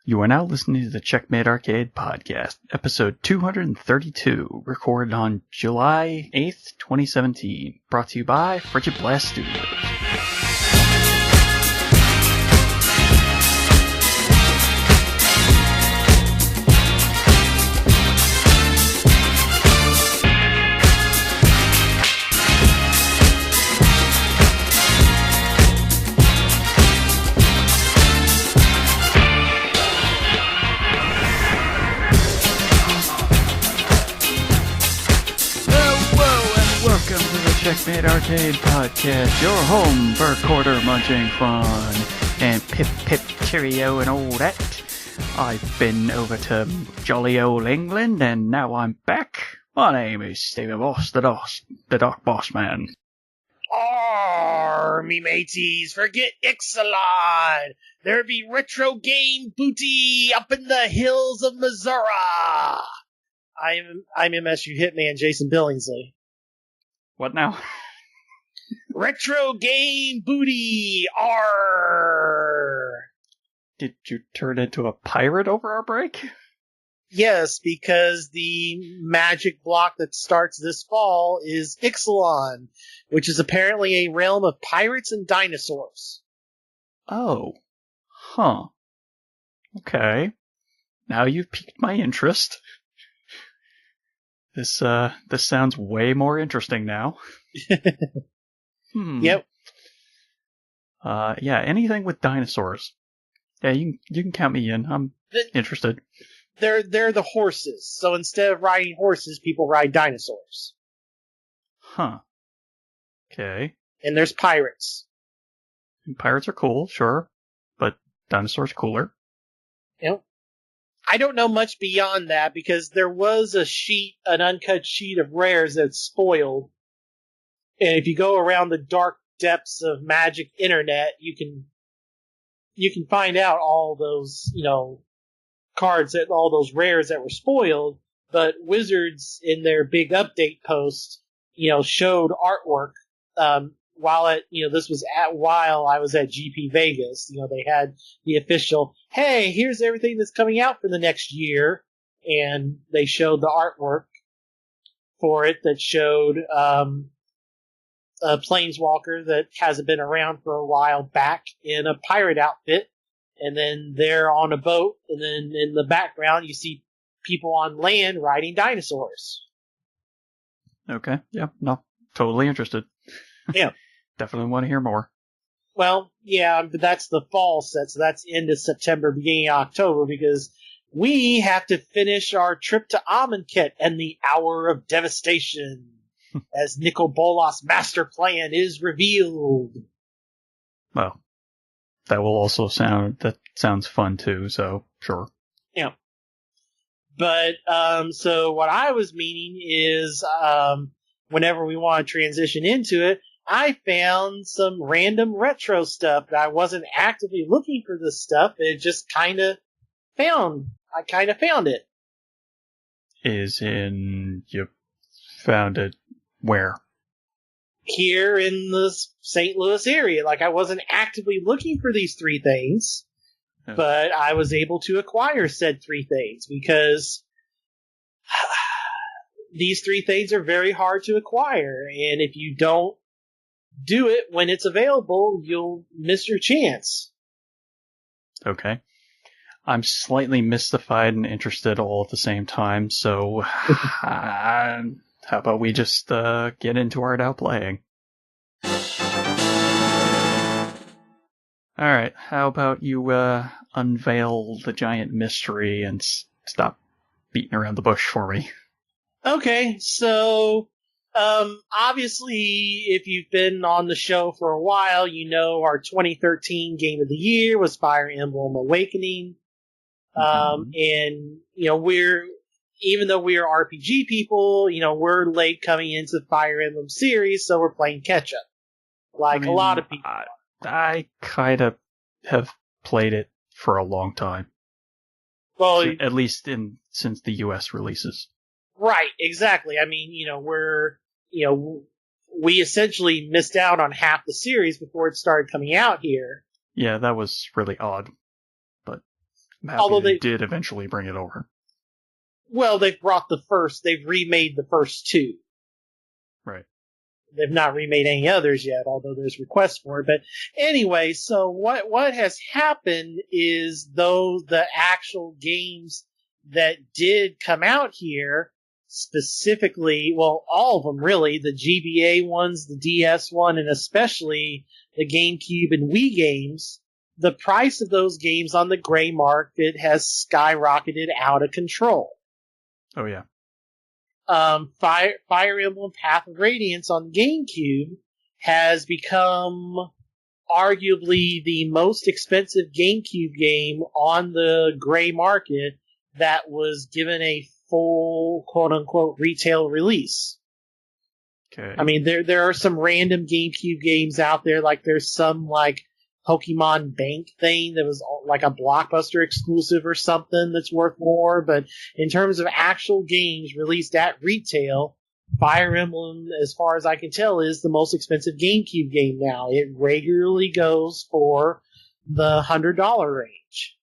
You are now listening to the Checkmate Arcade Podcast, episode 232, recorded on July 8th, 2017, brought to you by Frigid Blast Studios. Checkmate Arcade Podcast, your home for quarter munching fun and pip cheerio and all that. I've been over to jolly old England and now I'm back. My name is Stephen Boss, the Dark Boss Man. Me mateys, forget Ixalan. There be retro game booty up in the hills of Missouri. I'm MSU Hitman Jason Billingsley. What now? Retro game booty. Arr. Did you turn into a pirate over our break? Yes, because the magic block that starts this fall is Ixalan, which is apparently a realm of pirates and dinosaurs. Oh. Huh. Okay. Now you've piqued my interest. This sounds way more interesting now. Yep. Yeah, anything with dinosaurs. Yeah, you can count me in. I'm interested. They're the horses. So instead of riding horses, people ride dinosaurs. Huh. Okay. And there's pirates. Pirates are cool, sure, but dinosaurs cooler. Yep. I don't know much beyond that because there was an uncut sheet of rares that's spoiled. And if you go around the dark depths of Magic Internet, you can find out all those, cards that all those rares that were spoiled. But Wizards in their big update post, showed artwork, while I was at GP Vegas. They had the official, hey, here's everything that's coming out for the next year. And they showed the artwork for it that showed a planeswalker that hasn't been around for a while back in a pirate outfit. And then they're on a boat. And then in the background, you see people on land riding dinosaurs. Okay. Yeah. No. Totally interested. Yeah. Definitely want to hear more. Well, yeah, but that's the fall set, so that's end of September, beginning of October, because we have to finish our trip to Amonkhet and the Hour of Devastation, as Nicol Bolas' master plan is revealed. Well, that will also sounds fun too, so sure. Yeah. But, so what I was meaning is, whenever we want to transition into it, I found some random retro stuff that I wasn't actively looking for this stuff. It just I kind of found it. You found it where? Here in the St. Louis area. Like, I wasn't actively looking for these three things, but I was able to acquire said three things because these three things are very hard to acquire. And if you don't do it when it's available, you'll miss your chance. Okay. I'm slightly mystified and interested all at the same time, so how about we just get into our now playing? Alright, how about you unveil the giant mystery and stop beating around the bush for me? Okay, so obviously, if you've been on the show for a while, our 2013 Game of the Year was Fire Emblem Awakening. And, even though we're RPG people, we're late coming into the Fire Emblem series, so we're playing catch up. A lot of people. I kind of have played it for a long time. Well, at least since the US releases. Right, exactly. I mean, we essentially missed out on half the series before it started coming out here. Yeah, that was really odd. But Although Mafia did eventually bring it over. Well, they've remade the first two. Right. They've not remade any others yet, although there's requests for it. But anyway, so what has happened is though the actual games that did come out here, specifically, well, all of them really, the GBA ones, the DS one, and especially the GameCube and Wii games, the price of those games on the gray market has skyrocketed out of control. Oh, yeah. Fire Emblem Path of Radiance on GameCube has become arguably the most expensive GameCube game on the gray market that was given a full quote-unquote retail release. Okay. I mean, there are some random GameCube games out there, like there's some like Pokemon Bank thing that was like a Blockbuster exclusive or something that's worth more, but in terms of actual games released at retail, Fire Emblem, as far as I can tell, is the most expensive GameCube game now. It regularly goes for the $100 range.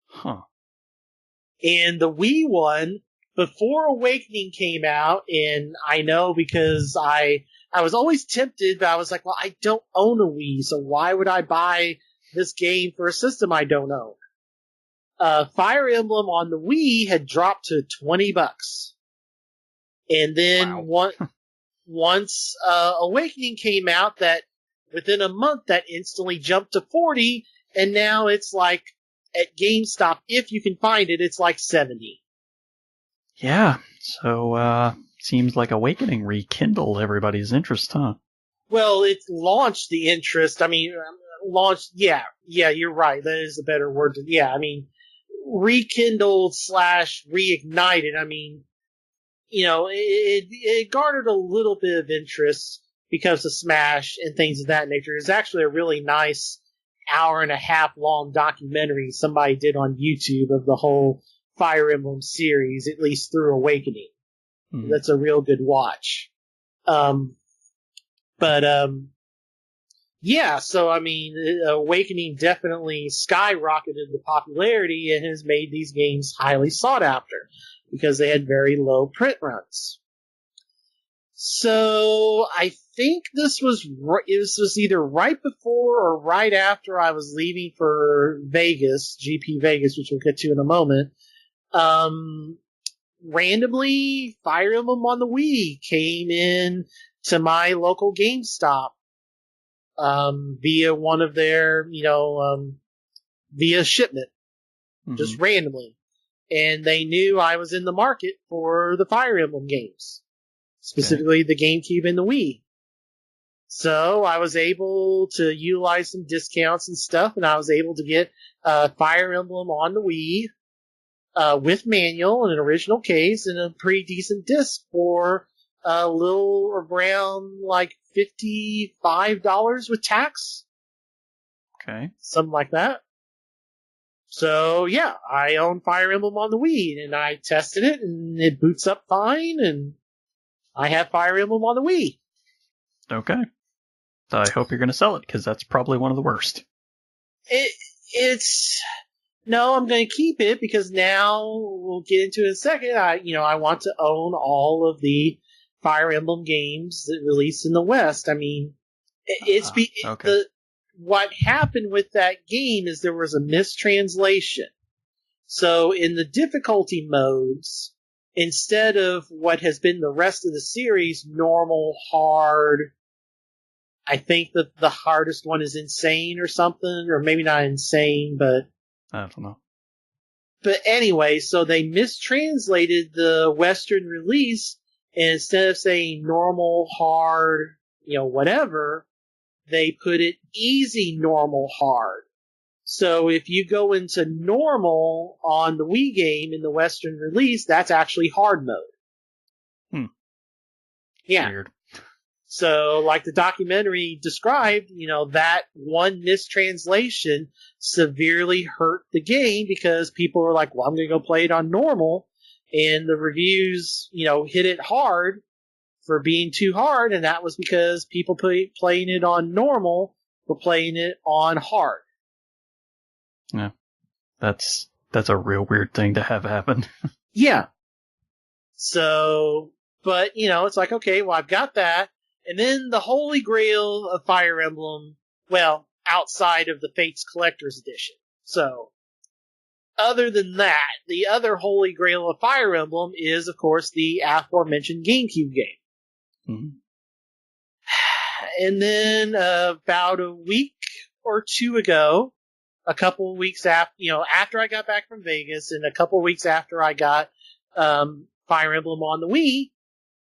Huh. And the Wii one, before Awakening came out, and I know because I was always tempted, but I was like, well, I don't own a Wii, so why would I buy this game for a system I don't own? Fire Emblem on the Wii had dropped to $20. And then once Awakening came out, that within a month that instantly jumped to 40, and now it's like at GameStop, if you can find it, it's like 70. Yeah, so seems like Awakening rekindled everybody's interest, huh? Well, it launched the interest. I mean, launched, yeah, you're right. That is a better word. I mean, rekindled / reignited. I mean, you know, it garnered a little bit of interest because of Smash and things of that nature. It's actually a really nice hour-and-a-half long documentary somebody did on YouTube of the whole Fire Emblem series, at least through Awakening. Mm-hmm. That's a real good watch. Yeah, so I mean, Awakening definitely skyrocketed the popularity and has made these games highly sought after because they had very low print runs. So I think this was either right before or right after I was leaving for Vegas, GP Vegas, which we'll get to in a moment. Randomly, Fire Emblem on the Wii came in to my local GameStop via one of their, via shipment, just randomly. And they knew I was in the market for the Fire Emblem games, specifically the GameCube and the Wii. So I was able to utilize some discounts and stuff, and I was able to get Fire Emblem on the Wii with manual and an original case and a pretty decent disc for a little around like $55 with tax. Okay. Something like that. So yeah, I own Fire Emblem on the Wii and I tested it and it boots up fine and I have Fire Emblem on the Wii. Okay. So I hope you're going to sell it because that's probably one of the worst. No, I'm going to keep it because now we'll get into it in a second. I want to own all of the Fire Emblem games that released in the West. I mean, what happened with that game is there was a mistranslation. So in the difficulty modes, instead of what has been the rest of the series, normal, hard, I think that the hardest one is insane or something, or maybe not insane, but I don't know. But anyway, so they mistranslated the Western release, and instead of saying normal, hard, whatever, they put it easy, normal, hard. So if you go into normal on the Wii game in the Western release, that's actually hard mode. Yeah. Weird. So, like the documentary described, that one mistranslation severely hurt the game because people were like, well, I'm going to go play it on normal. And the reviews, hit it hard for being too hard. And that was because people playing it on normal were playing it on hard. Yeah. That's a real weird thing to have happen. Yeah. So, but, it's like, okay, well, I've got that. And then the Holy Grail of Fire Emblem, well, outside of the Fates Collector's Edition. So, other than that, the other Holy Grail of Fire Emblem is, of course, the aforementioned GameCube game. Mm-hmm. And then about a week or two ago, a couple of weeks after I got back from Vegas, and a couple of weeks after I got Fire Emblem on the Wii,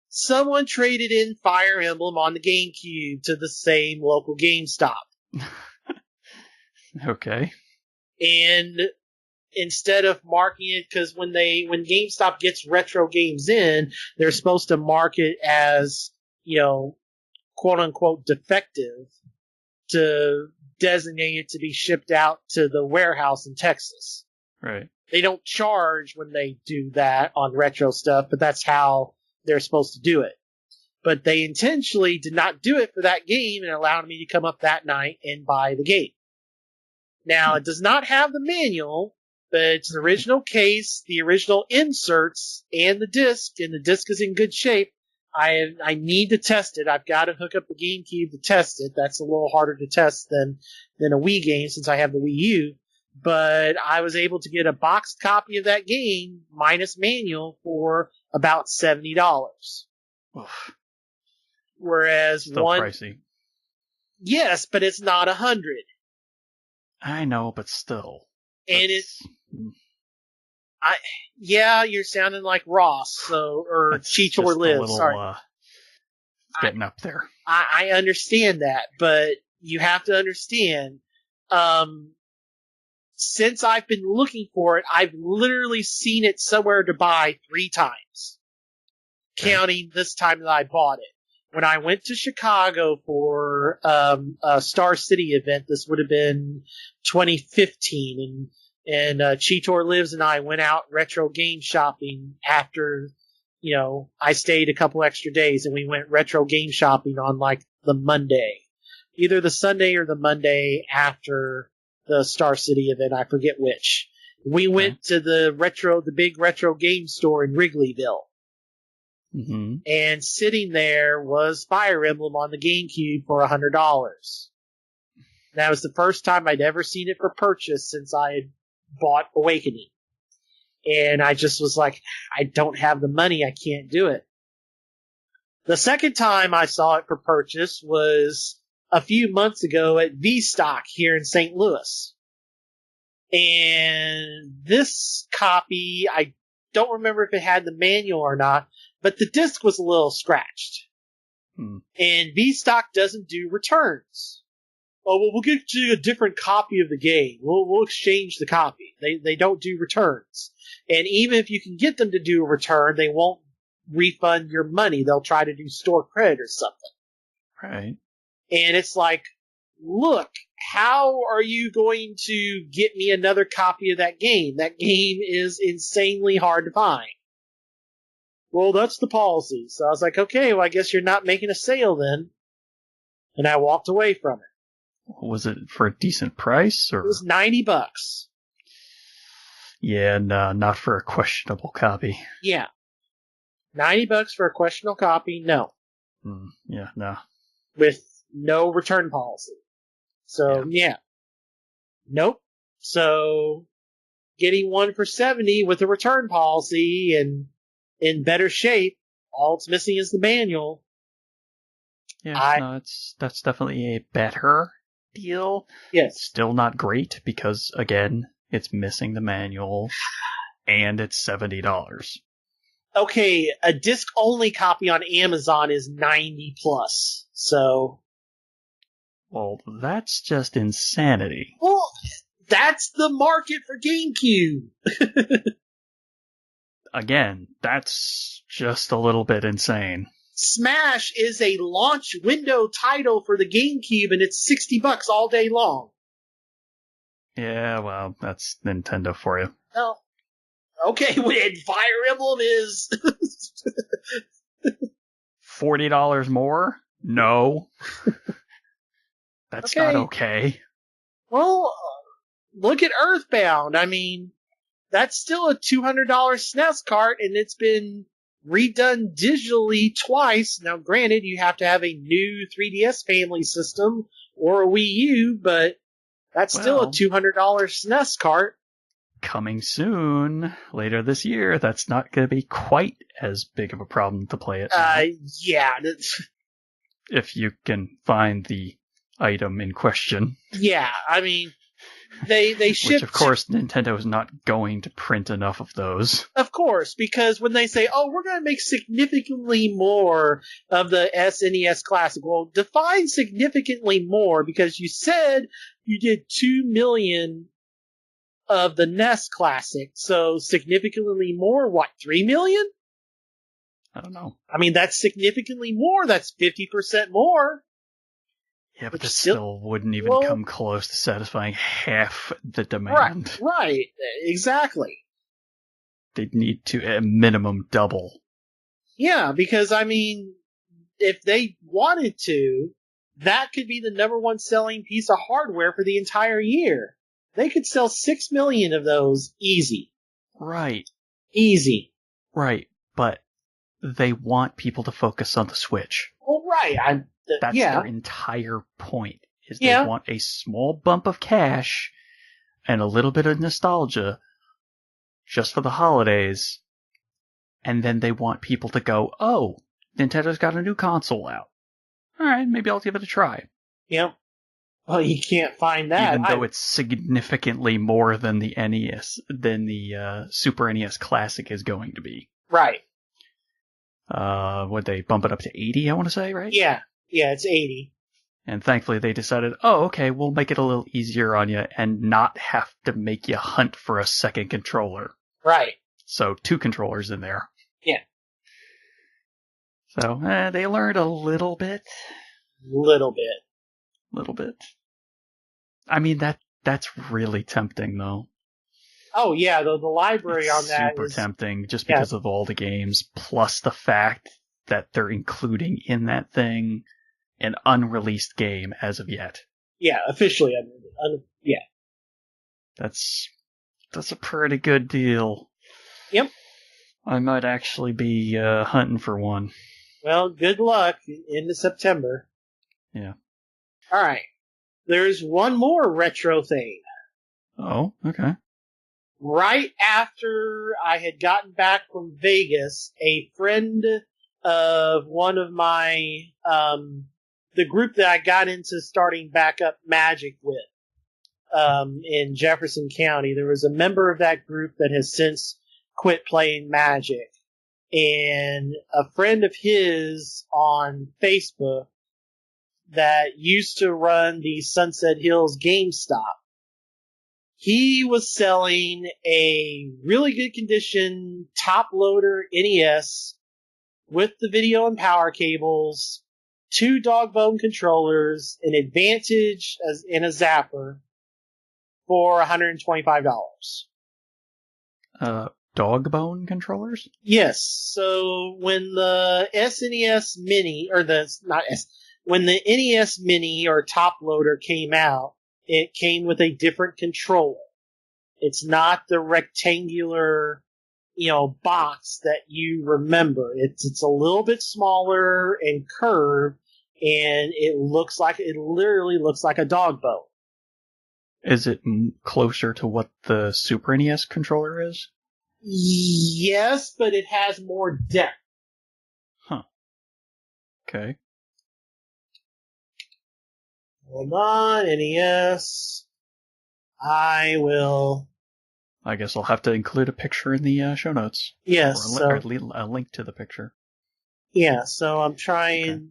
someone traded in Fire Emblem on the GameCube to the same local GameStop. Okay. And instead of marking it, because when GameStop gets retro games in, they're supposed to mark it as, quote unquote defective to designate it to be shipped out to the warehouse in Texas. Right. They don't charge when they do that on retro stuff, but that's how they're supposed to do it. But they intentionally did not do it for that game and allowed me to come up that night and buy the game. Now, it does not have the manual, but it's an original case, the original inserts, and the disc is in good shape. I need to test it. I've got to hook up the GameCube to test it. That's a little harder to test than a Wii game since I have the Wii U. But I was able to get a boxed copy of that game, minus manual, for about $70. Oof. Whereas Still pricey. Yes, but it's not 100. I know, but still. And you're sounding like Ross, or Cheetor Lives. Sorry. Getting up there. I understand that, but you have to understand, since I've been looking for it, I've literally seen it somewhere to buy 3 times, counting this time that I bought it. When I went to Chicago for a Star City event, this would have been 2015, and Cheetor Lives and I went out retro game shopping after, I stayed a couple extra days, and we went retro game shopping on like the Monday, either the Sunday or the Monday after the Star City event. I forget which. We went to the big retro game store in Wrigleyville. Mm-hmm. And sitting there was Fire Emblem on the GameCube for $100. That was the first time I'd ever seen it for purchase since I had bought Awakening. And I just was like, I don't have the money, I can't do it. The second time I saw it for purchase was a few months ago at V-Stock here in St. Louis. And this copy, I don't remember if it had the manual or not, but the disc was a little scratched. And V-Stock doesn't do returns. Oh, well, we'll get you a different copy of the game. We'll exchange the copy. They don't do returns. And even if you can get them to do a return, they won't refund your money. They'll try to do store credit or something. Right. And it's like, look, how are you going to get me another copy of that game? That game is insanely hard to find. Well, that's the policy. So I was like, okay, well, I guess you're not making a sale then. And I walked away from it. Was it for a decent price? Or? It was $90. Yeah, no, not for a questionable copy. Yeah. $90 for a questionable copy? No. Yeah, no. With no return policy. So, yeah. Nope. So, getting one for $70 with a return policy and in better shape, all it's missing is the manual. Yeah, that's definitely a better deal. Yes. Still not great because, again, it's missing the manual and it's $70. Okay, a disc-only copy on Amazon is $90 plus, so... Well, that's just insanity. Well, that's the market for GameCube! Again, that's just a little bit insane. Smash is a launch window title for the GameCube, and it's $60 all day long. Yeah, well, that's Nintendo for you. Well, okay, when Fire Emblem is... $40 more? No. That's not okay. Well, look at Earthbound. I mean, that's still a $200 SNES cart, and it's been redone digitally twice. Now, granted, you have to have a new 3DS family system or a Wii U, but that's still a $200 SNES cart. Coming soon, later this year. That's not going to be quite as big of a problem to play it now. Yeah. If you can find the item in question. Yeah, I mean, they shipped... Which, of course, Nintendo is not going to print enough of those. Of course, because when they say, oh, we're going to make significantly more of the SNES Classic, well, define significantly more, because you said you did 2 million of the NES Classic, so significantly more, what, 3 million? I don't know. I mean, that's significantly more. That's 50% more. Yeah, but that still wouldn't even come close to satisfying half the demand. Right, exactly. They'd need to, at minimum, double. Yeah, because, I mean, if they wanted to, that could be the number one selling piece of hardware for the entire year. They could sell 6 million of those easy. Right. Easy. Right, but they want people to focus on the Switch. Well, right. That's their entire point, is they want a small bump of cash and a little bit of nostalgia just for the holidays, and then they want people to go, oh, Nintendo's got a new console out. Alright, maybe I'll give it a try. Yep. Well, you can't find that. Even though it's significantly more than the NES, than the Super NES Classic is going to be. Right. Would they bump it up to 80, I want to say, right? Yeah, it's 80. And thankfully they decided, oh, okay, we'll make it a little easier on you and not have to make you hunt for a second controller. Right. So 2 controllers in there. Yeah. So, they learned a little bit. Little bit. I mean, that's really tempting, though. Oh, yeah, the library on that is super tempting, just because of all the games, plus the fact that they're including in that thing an unreleased game as of yet. Yeah, officially. Yeah. That's a pretty good deal. Yep. I might actually be hunting for one. Well, good luck into September. Yeah. Alright. There's one more retro thing. Oh, okay. Right after I had gotten back from Vegas, a friend of one of my, the group that I got into starting back up Magic with, in Jefferson County, there was a member of that group that has since quit playing Magic. And a friend of his on Facebook that used to run the Sunset Hills GameStop, he was selling a really good condition top loader NES with the video and power cables, 2 Dogbone controllers, an Advantage and a Zapper for $125. Dogbone controllers? Yes. So when the SNES Mini, when the NES Mini or top loader came out, it came with a different controller. It's not the rectangular, box that you remember. It's a little bit smaller and curved, and it literally looks like a dog bone. Is it closer to what the Super NES controller is? Yes, but it has more depth. Huh. Okay. Hold on, NES. I guess I'll have to include a picture in the show notes. Yes. Or a link to the picture. Yeah, so I'm trying... Okay.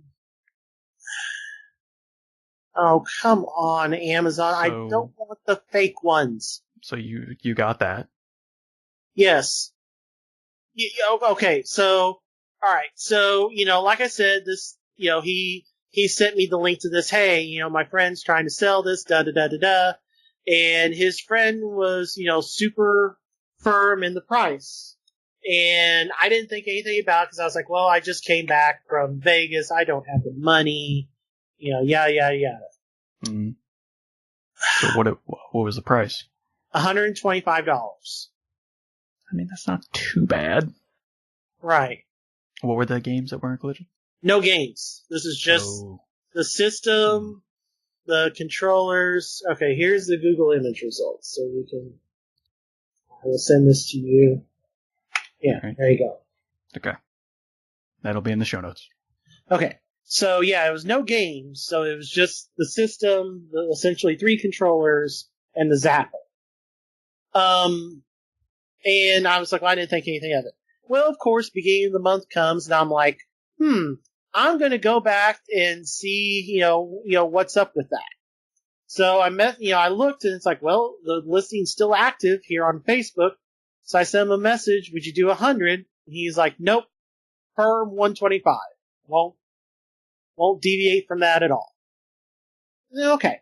Oh, come on, Amazon. I don't want the fake ones. So you got that. Yes. Okay, so... Alright, so, like I said, this, he sent me the link to this, hey, my friend's trying to sell this, da-da-da-da-da. And his friend was, super firm in the price. And I didn't think anything about it because I was like, well, I just came back from Vegas. I don't have the money. Yada, yada, yada. Mm. So what was the price? $125. I mean, that's not too bad. Right. What were the games that were included? No games. This is just the system, the controllers. Okay, here's the Google image results. So I will send this to you. Yeah, right. There you go. Okay. That'll be in the show notes. Okay. So, yeah, it was no games. So it was just the system, essentially 3 controllers, and the Zapper. And I was like, well, I didn't think anything of it. Well, of course, beginning of the month comes, and I'm like, I'm going to go back and see, you know, what's up with that. So I looked, and it's like, well, the listing's still active here on Facebook. So I sent him a message, would you do 100? And he's like, nope, per 125. Won't deviate from that at all. Okay.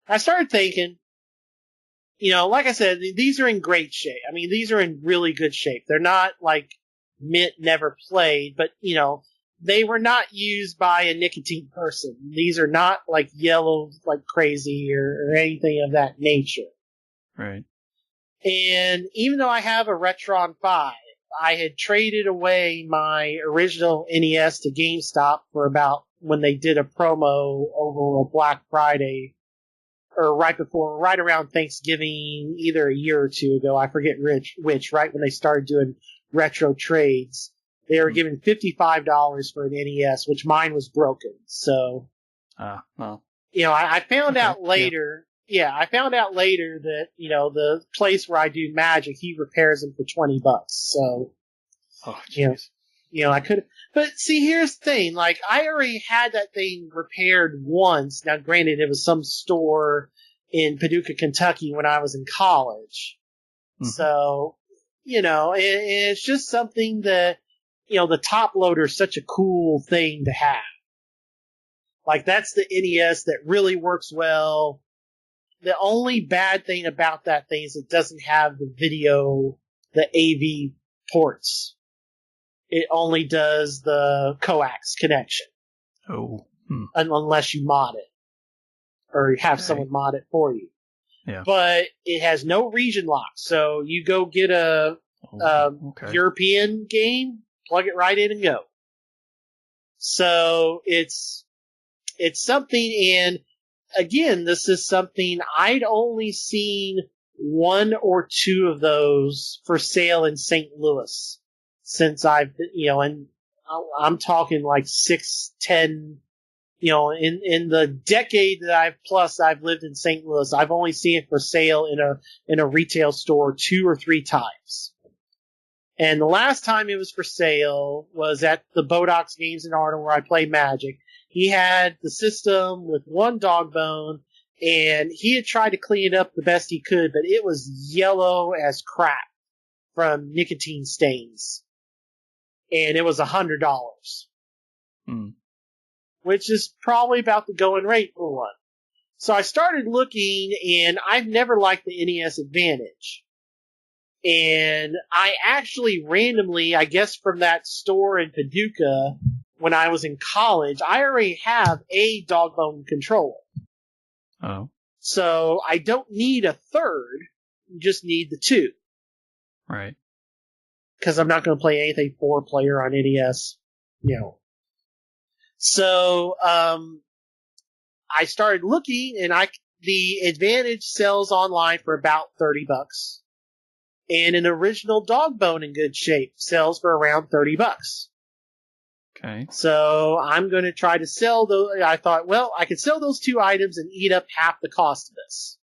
I started thinking, you know, like I said, these are in great shape. I mean, these are in really good shape. They're not like mint never played, but, you know, they were not used by a nicotine person. These are not like yellow like crazy or anything of that nature. Right. And even though I have a Retron 5, I had traded away my original NES to GameStop for about when they did a promo over a Black Friday, or right around Thanksgiving, either a year or two ago. I forget which, right when they started doing retro trades. They were giving $55 for an NES, which mine was broken. So, well, you know, I found out later. Yeah, I found out later that, you know, the place where I do Magic, he repairs them for $20. So, you know, I could. But see, here's the thing. Like, I already had that thing repaired once. Now, granted, it was some store in Paducah, Kentucky when I was in college. Mm-hmm. So, you know, it's just something that, you know, the top loader is such a cool thing to have. Like, that's the NES that really works well. The only bad thing about that thing is it doesn't have the video, the AV ports. It only does the coax connection. Oh. Unless you mod it. Or have someone mod it for you. Yeah. But it has no region lock. So you go get a European game, plug it right in and go. So it's something, and again, this is something I'd only seen 1 or 2 of those for sale in St. Louis since I've, you know, and I'm talking like 6, 10, you know, in the decade that I've lived in St. Louis, I've only seen it for sale in a retail store 2 or 3 times. And the last time it was for sale was at the Bodox Games in Arnold where I play Magic. He had the system with 1 dog bone, and he had tried to clean it up the best he could, but it was yellow as crap from nicotine stains. And it was $100. Which is probably about the going rate for one. So I started looking, and I've never liked the NES Advantage. And I actually randomly, I guess from that store in Paducah, when I was in college, I already have a Dogbone controller. Oh. So I don't need a third, you just need the 2. Right. Because I'm not going to play anything 4-player on NES, you know. So, I started looking, and the Advantage sells online for about $30. And an original Dogbone in good shape sells for around $30. Okay. So I'm going to try to sell those. I thought, well, I could sell those 2 items and eat up half the cost of this.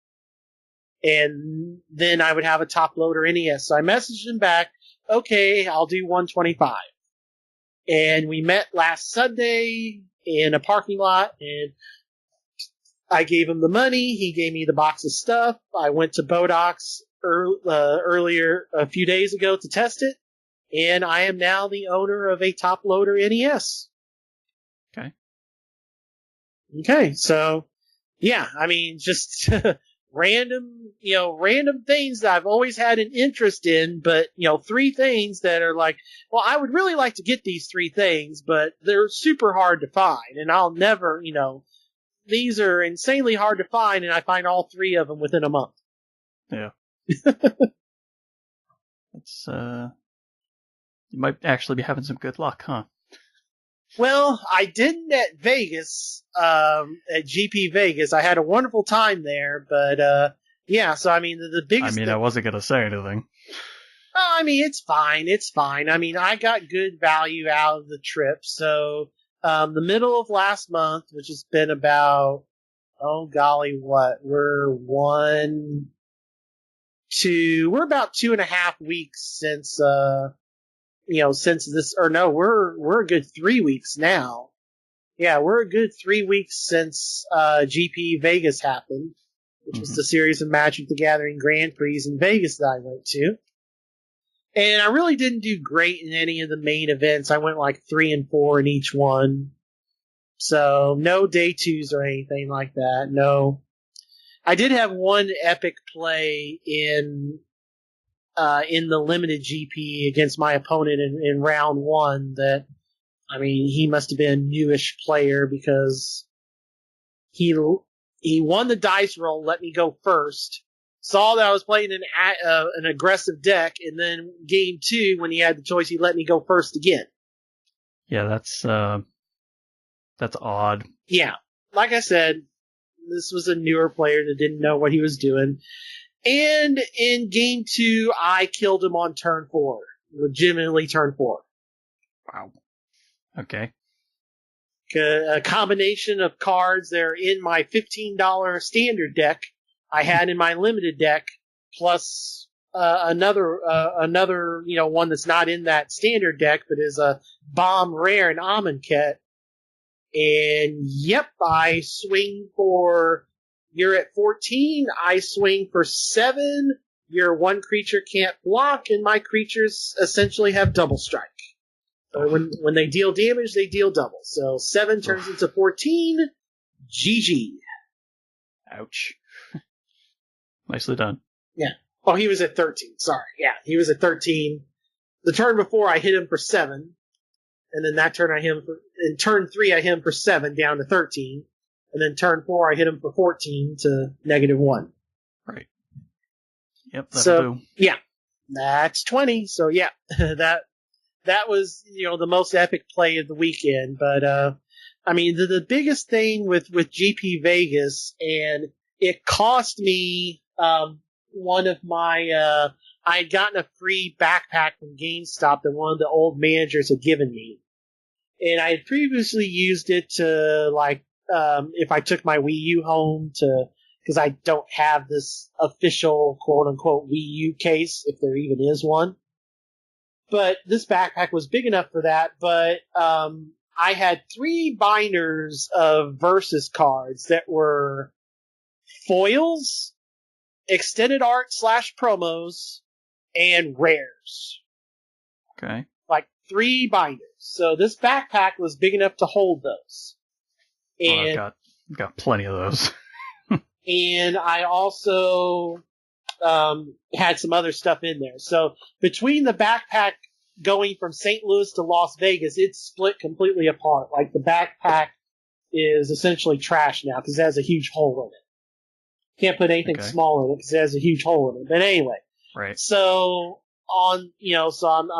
And then I would have a top loader NES. So I messaged him back, okay, I'll do 125. And we met last Sunday in a parking lot, and I gave him the money. He gave me the box of stuff. I went to Bodox earlier, a few days ago, to test it. And I am now the owner of a top loader NES. Okay. Okay, so, yeah, I mean, just random things that I've always had an interest in, but, 3 things that are like, well, I would really like to get these 3 things, but they're super hard to find, and I'll never, these are insanely hard to find, and I find all 3 of them within a month. Yeah. It's, you might actually be having some good luck, huh? Well, I didn't at Vegas, at GP Vegas. I had a wonderful time there, but, yeah, so I mean, the biggest... I wasn't gonna say anything. Oh, I mean, it's fine. I mean, I got good value out of the trip, so, the middle of last month, which has been about, oh golly, what? We're about 2.5 weeks since, since this, or no, we're a good 3 weeks now. Yeah, we're a good 3 weeks since GP Vegas happened, which was the series of Magic the Gathering Grand Prix in Vegas that I went to. And I really didn't do great in any of the main events. I went like 3 and 4 in each one. So no day 2s or anything like that. No. I did have one epic play in the limited GP against my opponent in round 1 that, I mean, he must have been a newish player because he won the dice roll, let me go first, saw that I was playing an aggressive deck, and then game 2, when he had the choice, he let me go first again. Yeah, that's odd. Yeah. Like I said, this was a newer player that didn't know what he was doing. And in game 2, I killed him on turn 4. Legitimately turn 4. Wow. Okay. A combination of cards that are in my $15 standard deck I had in my limited deck, plus another one that's not in that standard deck, but is a bomb rare and Amonkhet. And yep, I swing for, you're at 14, I swing for 7, your one creature can't block, and my creatures essentially have double strike. So when they deal damage, they deal double. So 7 turns into 14, GG. Ouch. Nicely done. Yeah. Oh, he was at 13, sorry. Yeah, he was at 13. The turn before, I hit him for 7. And then that turn in turn 3, I hit him for 7 down to 13. And then turn 4, I hit him for 14 to -1. Right. Yep, that'll do. Yeah, that's 20. So yeah, that was, the most epic play of the weekend. But, I mean, the biggest thing with GP Vegas, and it cost me, one of my, I had gotten a free backpack from GameStop that one of the old managers had given me. And I had previously used it to, like, if I took my Wii U home because I don't have this official quote-unquote Wii U case, if there even is one. But this backpack was big enough for that, but I had 3 binders of Versus cards that were foils, extended art / promos, and rares. Okay. Like 3 binders. So this backpack was big enough to hold those. And I've got plenty of those. and I also had some other stuff in there. So between the backpack going from St. Louis to Las Vegas, it's split completely apart. Like the backpack is essentially trash now because it has a huge hole in it. Can't put anything small in it because it has a huge hole in it. But anyway, right. So I'm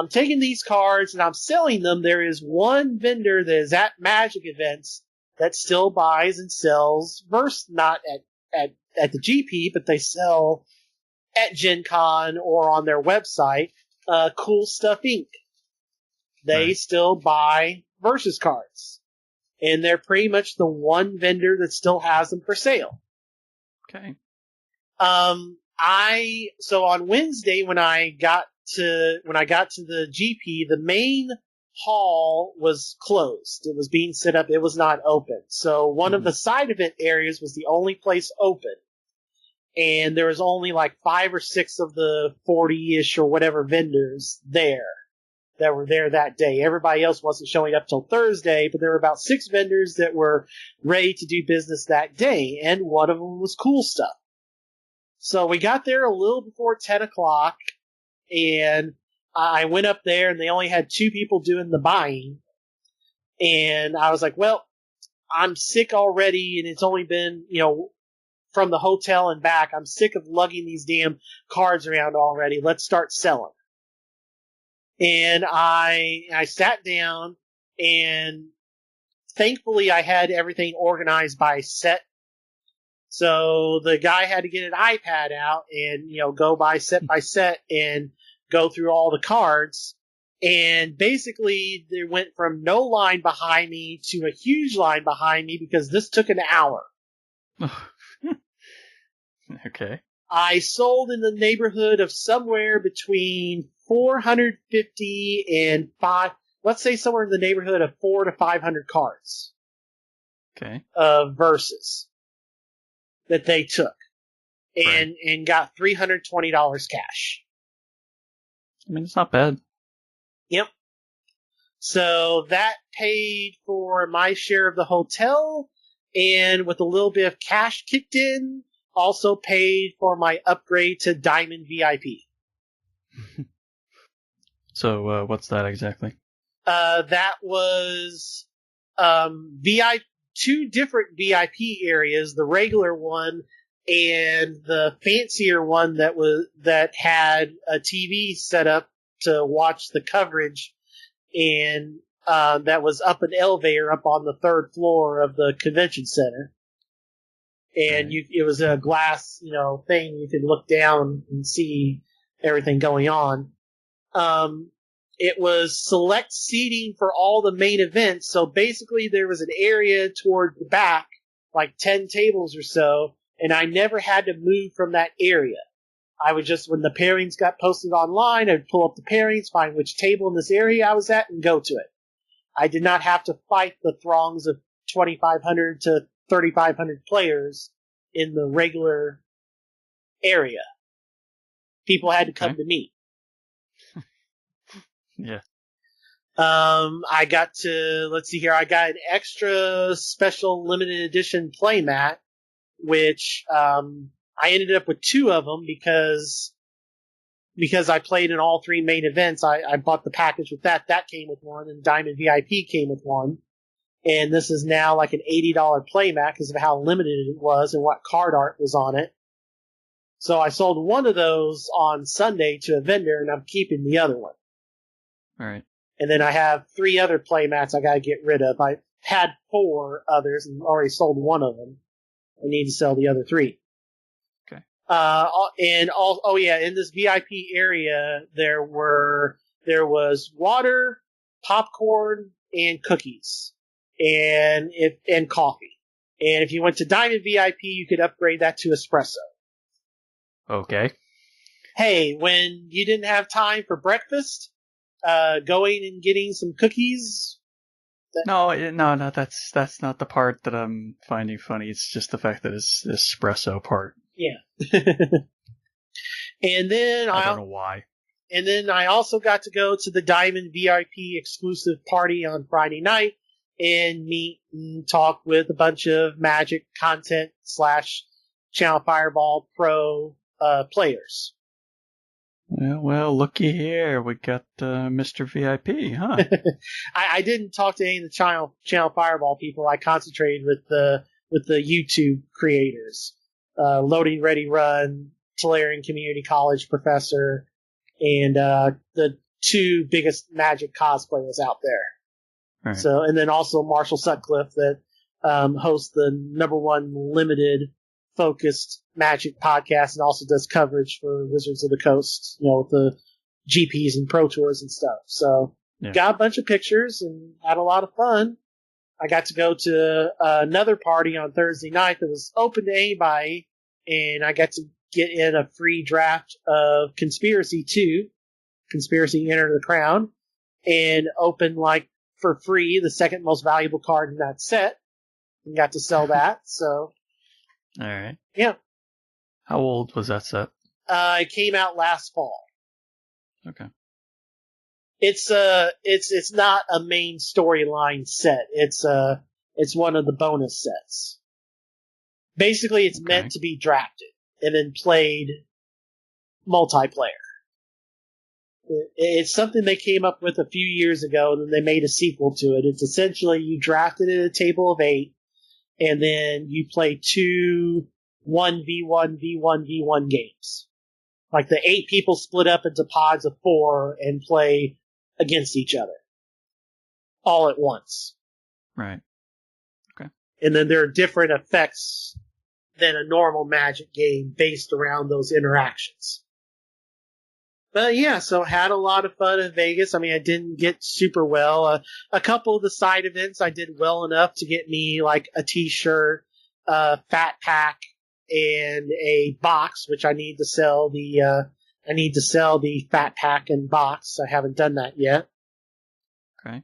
taking these cards and I'm selling them. There is one vendor that is at Magic events that still buys and sells not at the GP, but they sell at Gen Con or on their website, Cool Stuff Inc. They still buy Versus cards. And they're pretty much the one vendor that still has them for sale. Okay. So on Wednesday when I got to the GP, the main hall was closed. It was being set up. It was not open. So one of the side event areas was the only place open. And there was only like 5 or 6 of the 40-ish or whatever vendors there that were there that day. Everybody else wasn't showing up till Thursday, but there were about 6 vendors that were ready to do business that day. And one of them was Cool Stuff. So we got there a little before 10 o'clock, and I went up there, and they only had 2 people doing the buying. And I was like, well, I'm sick already, and it's only been, from the hotel and back. I'm sick of lugging these damn cards around already. Let's start selling. And I sat down, and thankfully I had everything organized by set. So the guy had to get an iPad out and, go by set and go through all the cards. And basically there went from no line behind me to a huge line behind me because this took an hour. Okay. I sold in the neighborhood of somewhere between 450 and let's say somewhere in the neighborhood of 400 to 500 cards. Okay. Of verses that they took and got $320 cash. I mean, it's not bad. Yep. So that paid for my share of the hotel, and with a little bit of cash kicked in, also paid for my upgrade to Diamond VIP. So, what's that exactly? That was two different VIP areas, the regular one and the fancier one that had a TV set up to watch the coverage, and that was up an elevator up on the third floor of the convention center. And it was a glass, thing you could look down and see everything going on. It was select seating for all the main events, so basically there was an area toward the back, like 10 tables or so, and I never had to move from that area. I would just, when the pairings got posted online, I'd pull up the pairings, find which table in this area I was at, and go to it. I did not have to fight the throngs of 2,500 to 3,500 players in the regular area. People had to come to me. Yeah. I got I got an extra special limited edition playmat, which, I ended up with two of them because I played in all three main events. I bought the package with that. That came with one, and Diamond VIP came with one. And this is now like an $80 playmat because of how limited it was and what card art was on it. So I sold one of those on Sunday to a vendor, and I'm keeping the other one. All right. And then I have 3 other playmats I got to get rid of. I had 4 others and already sold one of them. I need to sell the other 3. Okay. In this VIP area there was water, popcorn, and cookies, and coffee. And if you went to Diamond VIP, you could upgrade that to espresso. Okay. Hey, when you didn't have time for breakfast, going and getting some cookies. No, that's not the part that I'm finding funny. It's just the fact that it's the espresso part. Yeah. And then I don't know why. And then I also got to go to the Diamond VIP exclusive party on Friday night and meet and talk with a bunch of Magic content / Channel Fireball Pro players. Well, looky here. We got Mr. VIP, huh? I didn't talk to any of the Channel Fireball people. I concentrated with the YouTube creators. Loading Ready Run, Tolarian Community College professor, and the 2 biggest Magic cosplayers out there. Right. So, and then also Marshall Sutcliffe that hosts the #1 limited focused Magic podcast and also does coverage for Wizards of the Coast, with the GPs and Pro Tours and stuff. So, got a bunch of pictures and had a lot of fun. I got to go to another party on Thursday night that was open to anybody, and I got to get in a free draft of Conspiracy 2, Conspiracy Enter the Crown, and open, for free, the second most valuable card in that set, and got to sell that, so. Alright. Yeah. How old was that set? It came out last fall. Okay. It's not a main storyline set. It's one of the bonus sets. Basically, it's meant to be drafted and then played multiplayer. It's something they came up with a few years ago, and then they made a sequel to it. It's essentially you drafted at a table of 8, and then you play 2 1v1 games. Like the 8 people split up into pods of 4 and play against each other all at once. Right. Okay. And then there are different effects than a normal Magic game based around those interactions. But yeah, so had a lot of fun in Vegas. I mean, I didn't get super well. A couple of the side events I did well enough to get me like a t-shirt, fat pack, and a box, which I need to sell the fat pack and box. I haven't done that yet. Okay.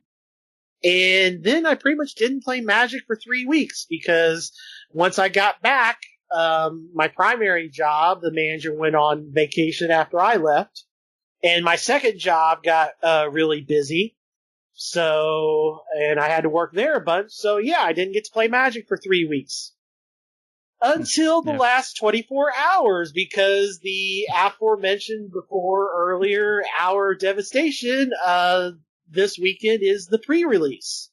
And then I pretty much didn't play Magic for 3 weeks because once I got back, my primary job, the manager went on vacation after I left. And my second job got really busy. So, and I had to work there a bunch. So yeah, I didn't get to play Magic for 3 weeks. Until the last 24 hours, because the aforementioned before earlier Hour of Devastation, this weekend is the pre-release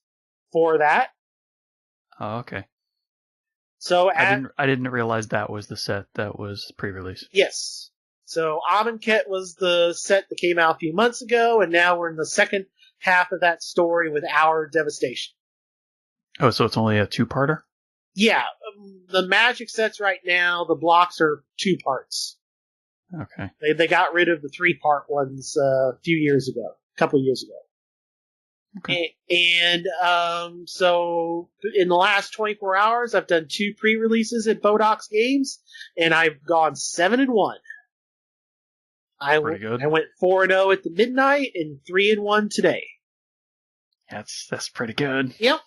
for that. Oh, okay. So I didn't realize that was the set that was pre-release. Yes. So Amonkhet was the set that came out a few months ago, and now we're in the second half of that story with Hour of Devastation. Oh, so it's only a 2-parter? Yeah, the Magic sets right now, the blocks are 2 parts. Okay. They got rid of the 3-part ones a couple of years ago. Okay. And so in the last 24 hours, I've done 2 pre-releases at Bodox Games, and I've gone 7-1. Pretty good. I went 4-0 at the midnight and 3-1 today. That's pretty good. Yep.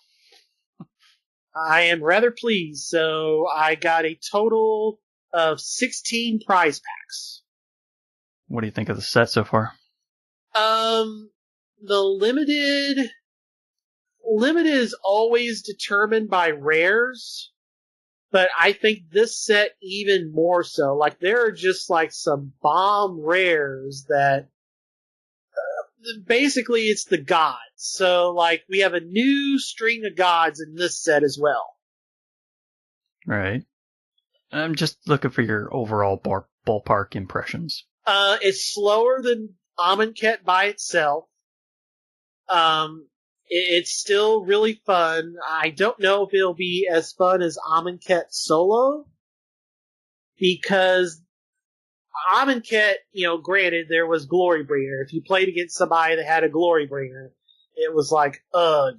I am rather pleased. So I got a total of 16 prize packs. What do you think of the set so far? The limited is always determined by rares. But I think this set even more so. Like, there are just, like, some bomb rares that... basically, it's the gods. So, like, we have a new string of gods in this set as well. Right. I'm just looking for your overall ballpark impressions. It's slower than Amonkhet by itself. It's still really fun. I don't know if it'll be as fun as Amonkhet solo, because Amonkhet, granted, there was Glorybringer. If you played against somebody that had a Glorybringer, it was like, ugh.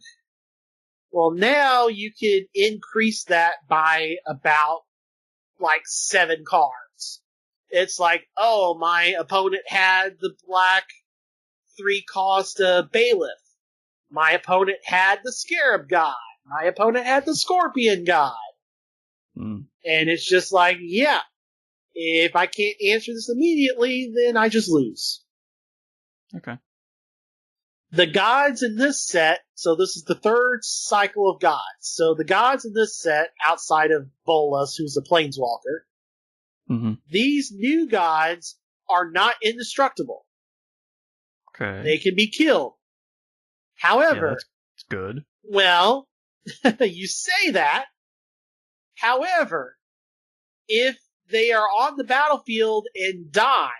Well, now you can increase that by about, 7 cards. It's like, oh, my opponent had the black 3-cost Bailiff. My opponent had the Scarab God. My opponent had the Scorpion God. Mm. And it's just like, yeah, if I can't answer this immediately, then I just lose. Okay. The gods in this set, so this is the 3rd cycle of gods. So the gods in this set, outside of Bolas, who's a planeswalker, these new gods are not indestructible. Okay. They can be killed. However, that's good. Well, you say that. However, if they are on the battlefield and die,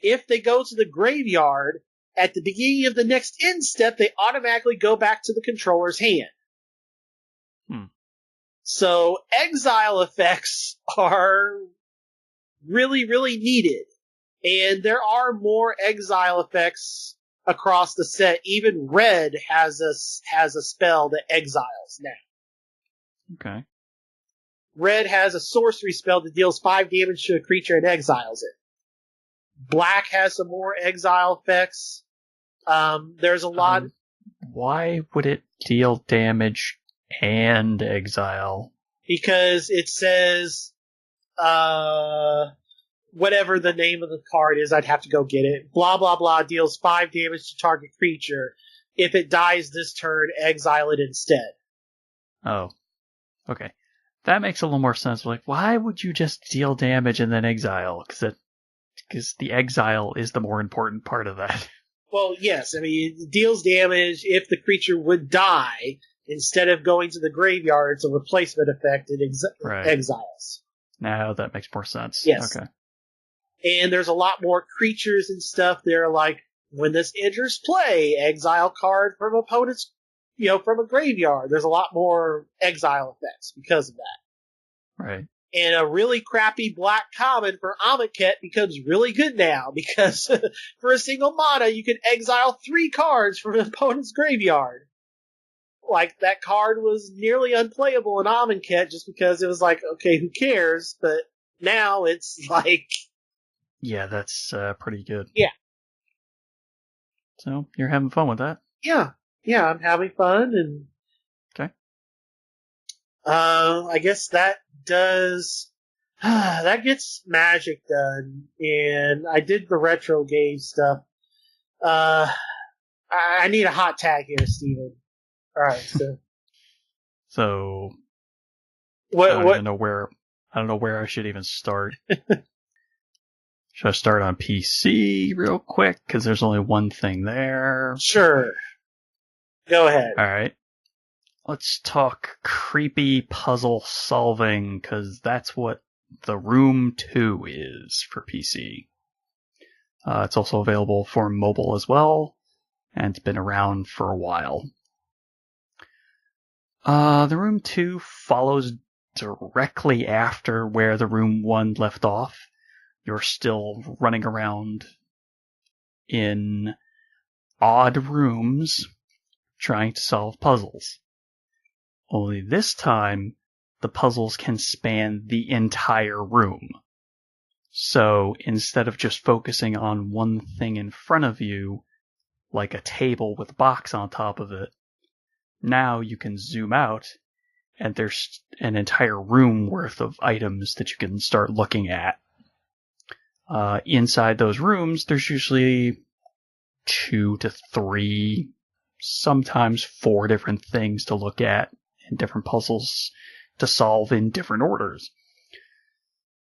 if they go to the graveyard, at the beginning of the next end step, they automatically go back to the controller's hand. So exile effects are really, really needed. And there are more exile effects across the set. Even Red has a spell that exiles now. Okay. Red has a sorcery spell that deals 5 damage to a creature and exiles it. Black has some more exile effects. There's a lot... why would it deal damage and exile? Because it says... whatever the name of the card is, I'd have to go get it. Blah, blah, blah, deals 5 damage to target creature. If it dies this turn, exile it instead. Oh. Okay. That makes a little more sense. Like, why would you just deal damage and then exile? Because the exile is the more important part of that. Well, yes. I mean, it deals damage if the creature would die. instead of going to the graveyard, it's a replacement effect in Right. Exiles. Now that makes more sense. Yes. Okay. And there's a lot more creatures and stuff there, like when this enters play, exile card from opponent's, from a graveyard. There's a lot more exile effects because of that. Right. And a really crappy black common for Amonkhet becomes really good now, because for a single mana, you can exile 3 cards from an opponent's graveyard. Like, that card was nearly unplayable in Amonkhet just because it was like, okay, who cares? But now it's like... Yeah, that's pretty good. Yeah. So, you're having fun with that? Yeah, I'm having fun, and... Okay. I guess that does... that gets Magic done, and I did the retro game stuff. I need a hot tag here, Steven. Alright, so... So... What? I don't know where I should even start. Should I start on PC real quick? Because there's only one thing there. Sure. Go ahead. Alright. Let's talk creepy puzzle solving, because that's what The Room 2 is for PC. It's also available for mobile as well, and it's been around for a while. The Room 2 follows directly after where the Room 1 left off. You're still running around in odd rooms trying to solve puzzles. Only this time, the puzzles can span the entire room. So instead of just focusing on one thing in front of you, like a table with a box on top of it, now you can zoom out and there's an entire room worth of items that you can start looking at. Inside those rooms, there's usually 2 to 3, sometimes 4 different things to look at and different puzzles to solve in different orders.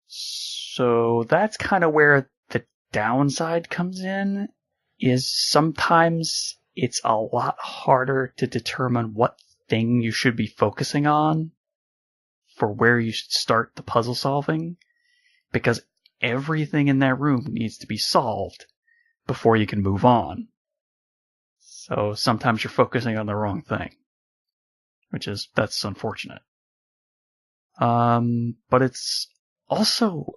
So that's kind of where the downside comes in, is sometimes it's a lot harder to determine what thing you should be focusing on for where you should start the puzzle solving, because everything in that room needs to be solved before you can move on. So sometimes you're focusing on the wrong thing, that's unfortunate. But it's also,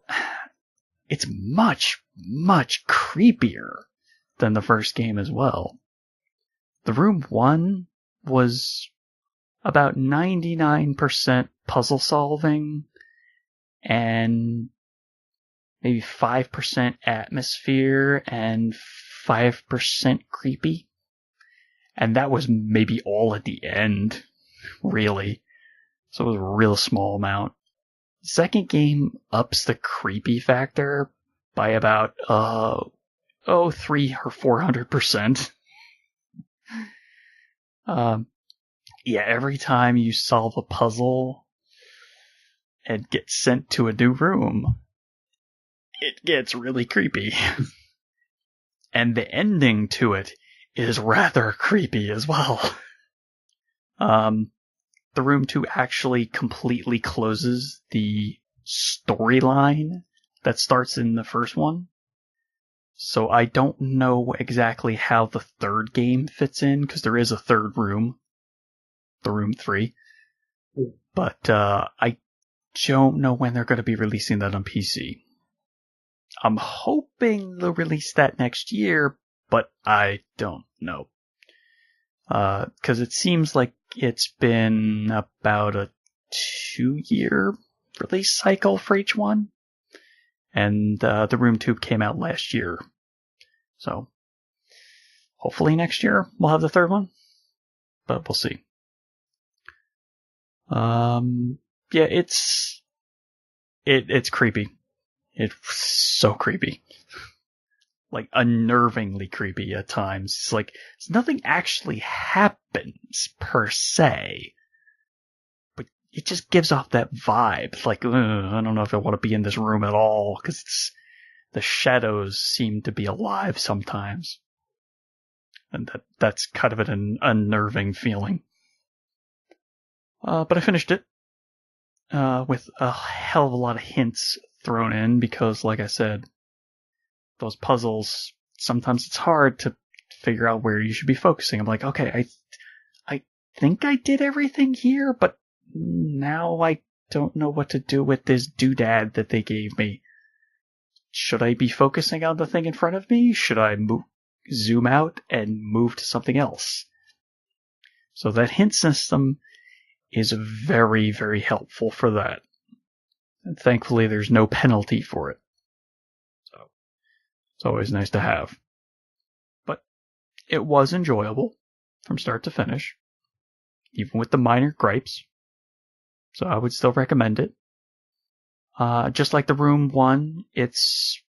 it's much, much creepier than the first game as well. The Room 1 was about 99% puzzle solving and maybe 5% atmosphere and 5% creepy. And that was maybe all at the end, really. So it was a real small amount. The second game ups the creepy factor by about 300 or 400%. Every time you solve a puzzle and get sent to a new room, it gets really creepy. And the ending to it is rather creepy as well. The Room 2 actually completely closes the storyline that starts in the first one. So I don't know exactly how the third game fits in, because there is a third room, the Room 3. But I don't know when they're going to be releasing that on PC. I'm hoping they'll release that next year, but I don't know. Because it seems like it's been about a 2-year release cycle for each one. And the Room 2 came out last year. So hopefully next year we'll have the third one. But we'll see. It's creepy. It's so creepy. Like, unnervingly creepy at times. It's like, nothing actually happens, per se. But it just gives off that vibe. Like, I don't know if I want to be in this room at all, because the shadows seem to be alive sometimes. And that's kind of an unnerving feeling. But I finished it with a hell of a lot of hints thrown in because, like I said, those puzzles, sometimes it's hard to figure out where you should be focusing. I'm like, okay, I think I did everything here, but now I don't know what to do with this doodad that they gave me. Should I be focusing on the thing in front of me? Should I zoom out and move to something else? So that hint system is very, very helpful for that. And thankfully, there's no penalty for it. So it's always nice to have. But it was enjoyable from start to finish, even with the minor gripes. So I would still recommend it. Just like the Room one, it's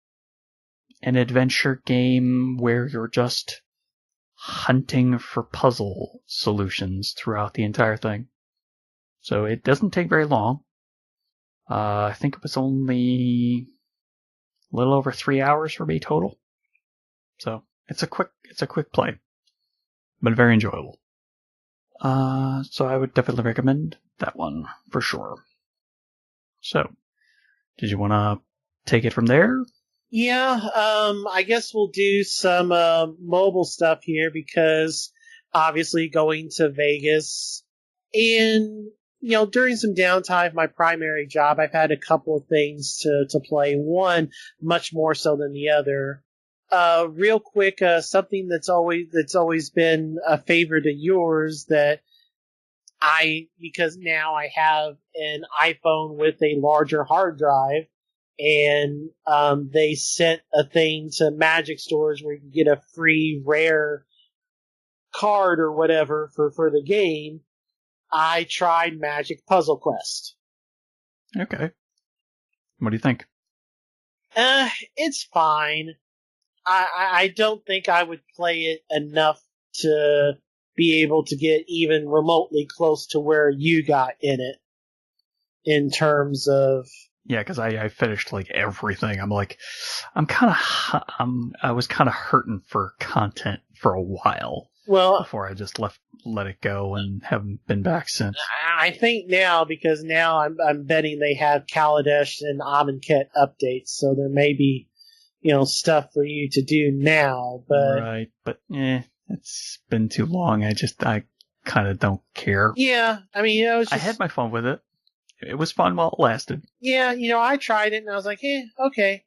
an adventure game where you're just hunting for puzzle solutions throughout the entire thing. So it doesn't take very long. I think it was only a little over 3 hours for me total. So it's a quick play, but very enjoyable. So I would definitely recommend that one for sure. So, did you want to take it from there? Yeah, I guess we'll do some mobile stuff here because obviously going to Vegas and during some downtime of my primary job, I've had a couple of things to play. One much more so than the other. Real quick, something that's always been a favorite of yours that because now I have an iPhone with a larger hard drive, and they sent a thing to Magic stores where you can get a free rare card or whatever for the game. I tried Magic Puzzle Quest. Okay. What do you think? It's fine. I don't think I would play it enough to be able to get even remotely close to where you got in it in terms of... Yeah, because I finished like everything. I was kind of hurting for content for a while. Well, before I just let it go and haven't been back since. I think now, because now I'm betting they have Kaladesh and Amonkhet updates, so there may be stuff for you to do now. But right, but it's been too long. I kind of don't care. Yeah, I mean, I had my fun with it. It was fun while it lasted. Yeah, I tried it and I was like, okay.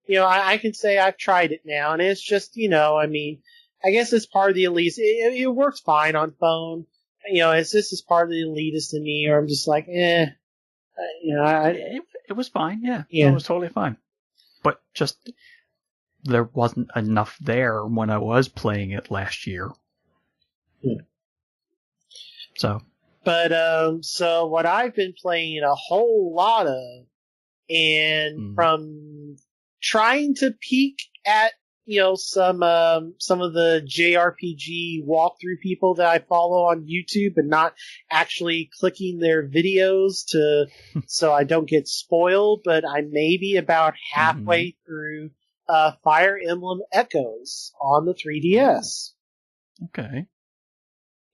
I can say I've tried it now, and it's just, I mean, I guess it's part of the elitist. It works fine on phone. It's just as part of the elitist in me, or I'm just like, it was fine. Yeah, it was totally fine. But just there wasn't enough there when I was playing it last year. Yeah. So. But so what I've been playing a whole lot of, and from trying to peek at some of the JRPG walkthrough people that I follow on YouTube, and not actually clicking their videos so I don't get spoiled. But I may be about halfway through Fire Emblem Echoes on the 3DS. Okay.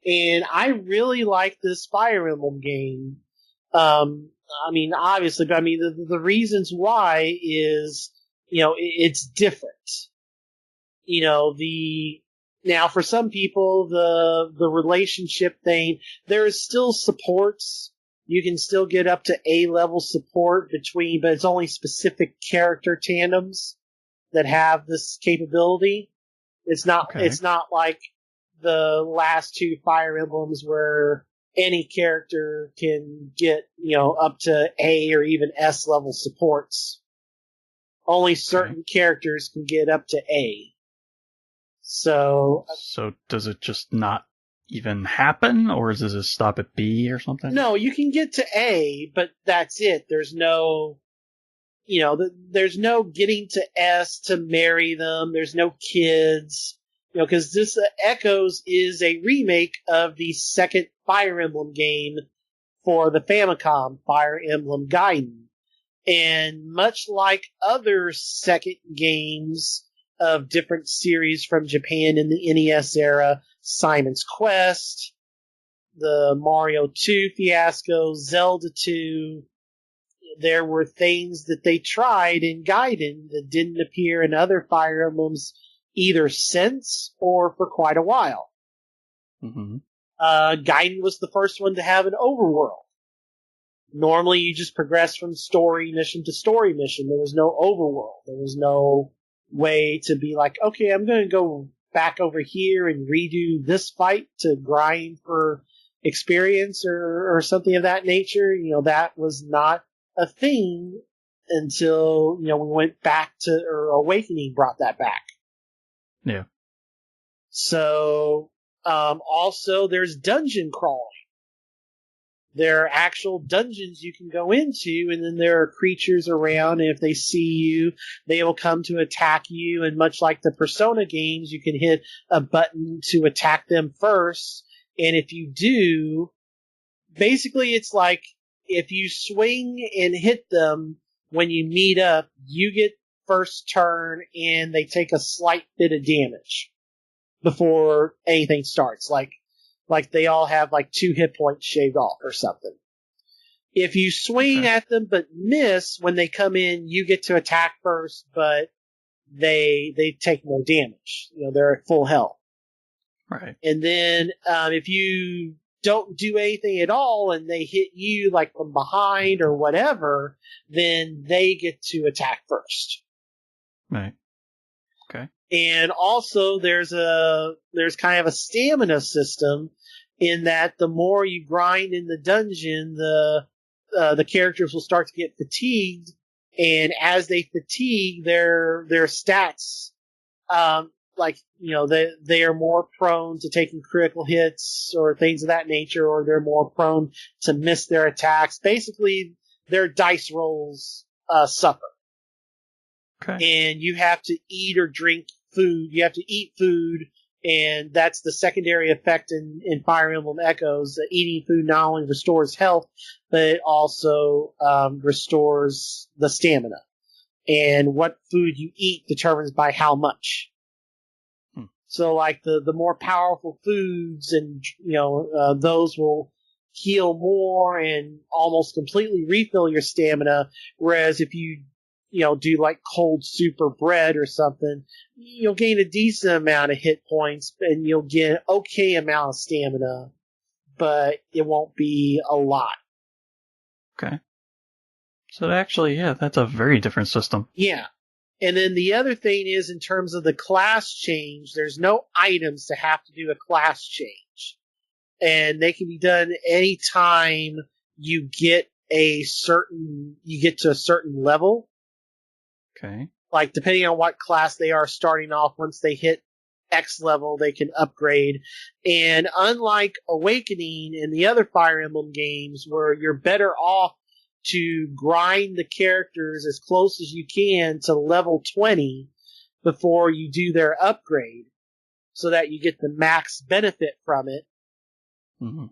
And I really like this Fire Emblem game. I mean, obviously, but I mean, the reasons why is, it's different. Now for some people, the relationship thing, there is still supports. You can still get up to A-level support but it's only specific character tandems that have this capability. It's not like the last two Fire Emblems where any character can get, up to A or even S level supports. Only certain characters can get up to A. So does it just not even happen, or does it stop at B or something? No, you can get to A, but that's it. There's no, there's no getting to S to marry them. There's no kids. Because this Echoes is a remake of the second Fire Emblem game for the Famicom, Fire Emblem Gaiden. And much like other second games of different series from Japan in the NES era, Simon's Quest, the Mario 2 fiasco, Zelda 2. There were things that they tried in Gaiden that didn't appear in other Fire Emblems either since or for quite a while. Mm-hmm. Gaiden was the first one to have an overworld. Normally you just progress from story mission to story mission. There was no overworld. There was no way to be like, okay, I'm going to go back over here and redo this fight to grind for experience or something of that nature. That was not a thing until, we went back to, or Awakening brought that back. Yeah. So, also there's dungeon crawling. There are actual dungeons you can go into, and then there are creatures around, and if they see you, they will come to attack you, and much like the Persona games, you can hit a button to attack them first, and if you do, basically it's like, if you swing and hit them when you meet up, you get first turn, and they take a slight bit of damage before anything starts, like they all have like 2 hit points shaved off or something. If you swing at them but miss when they come in, you get to attack first, but they take no damage. They're at full health. Right. And then if you don't do anything at all and they hit you like from behind or whatever, then they get to attack first. Right. Okay. And also there's kind of a stamina system in that the more you grind in the dungeon, the characters will start to get fatigued, and as they fatigue, their stats, they are more prone to taking critical hits or things of that nature, or they're more prone to miss their attacks. Basically, their dice rolls suffer. Okay. And you have to eat or drink food. You have to eat food, and that's the secondary effect in Fire Emblem Echoes. Eating food not only restores health, but it also restores the stamina. And what food you eat determines by how much. So, like the more powerful foods, and those will heal more and almost completely refill your stamina. Whereas if you do like cold soup or bread or something, you'll gain a decent amount of hit points and you'll get an okay amount of stamina, but it won't be a lot. Okay. So actually, yeah, that's a very different system. Yeah. And then the other thing is, in terms of the class change, there's no items to have to do a class change. And they can be done anytime you get to a certain level. Okay. Like, depending on what class they are starting off, once they hit X level, they can upgrade. And unlike Awakening and the other Fire Emblem games, where you're better off to grind the characters as close as you can to level 20 before you do their upgrade, so that you get the max benefit from it. Mm-hmm.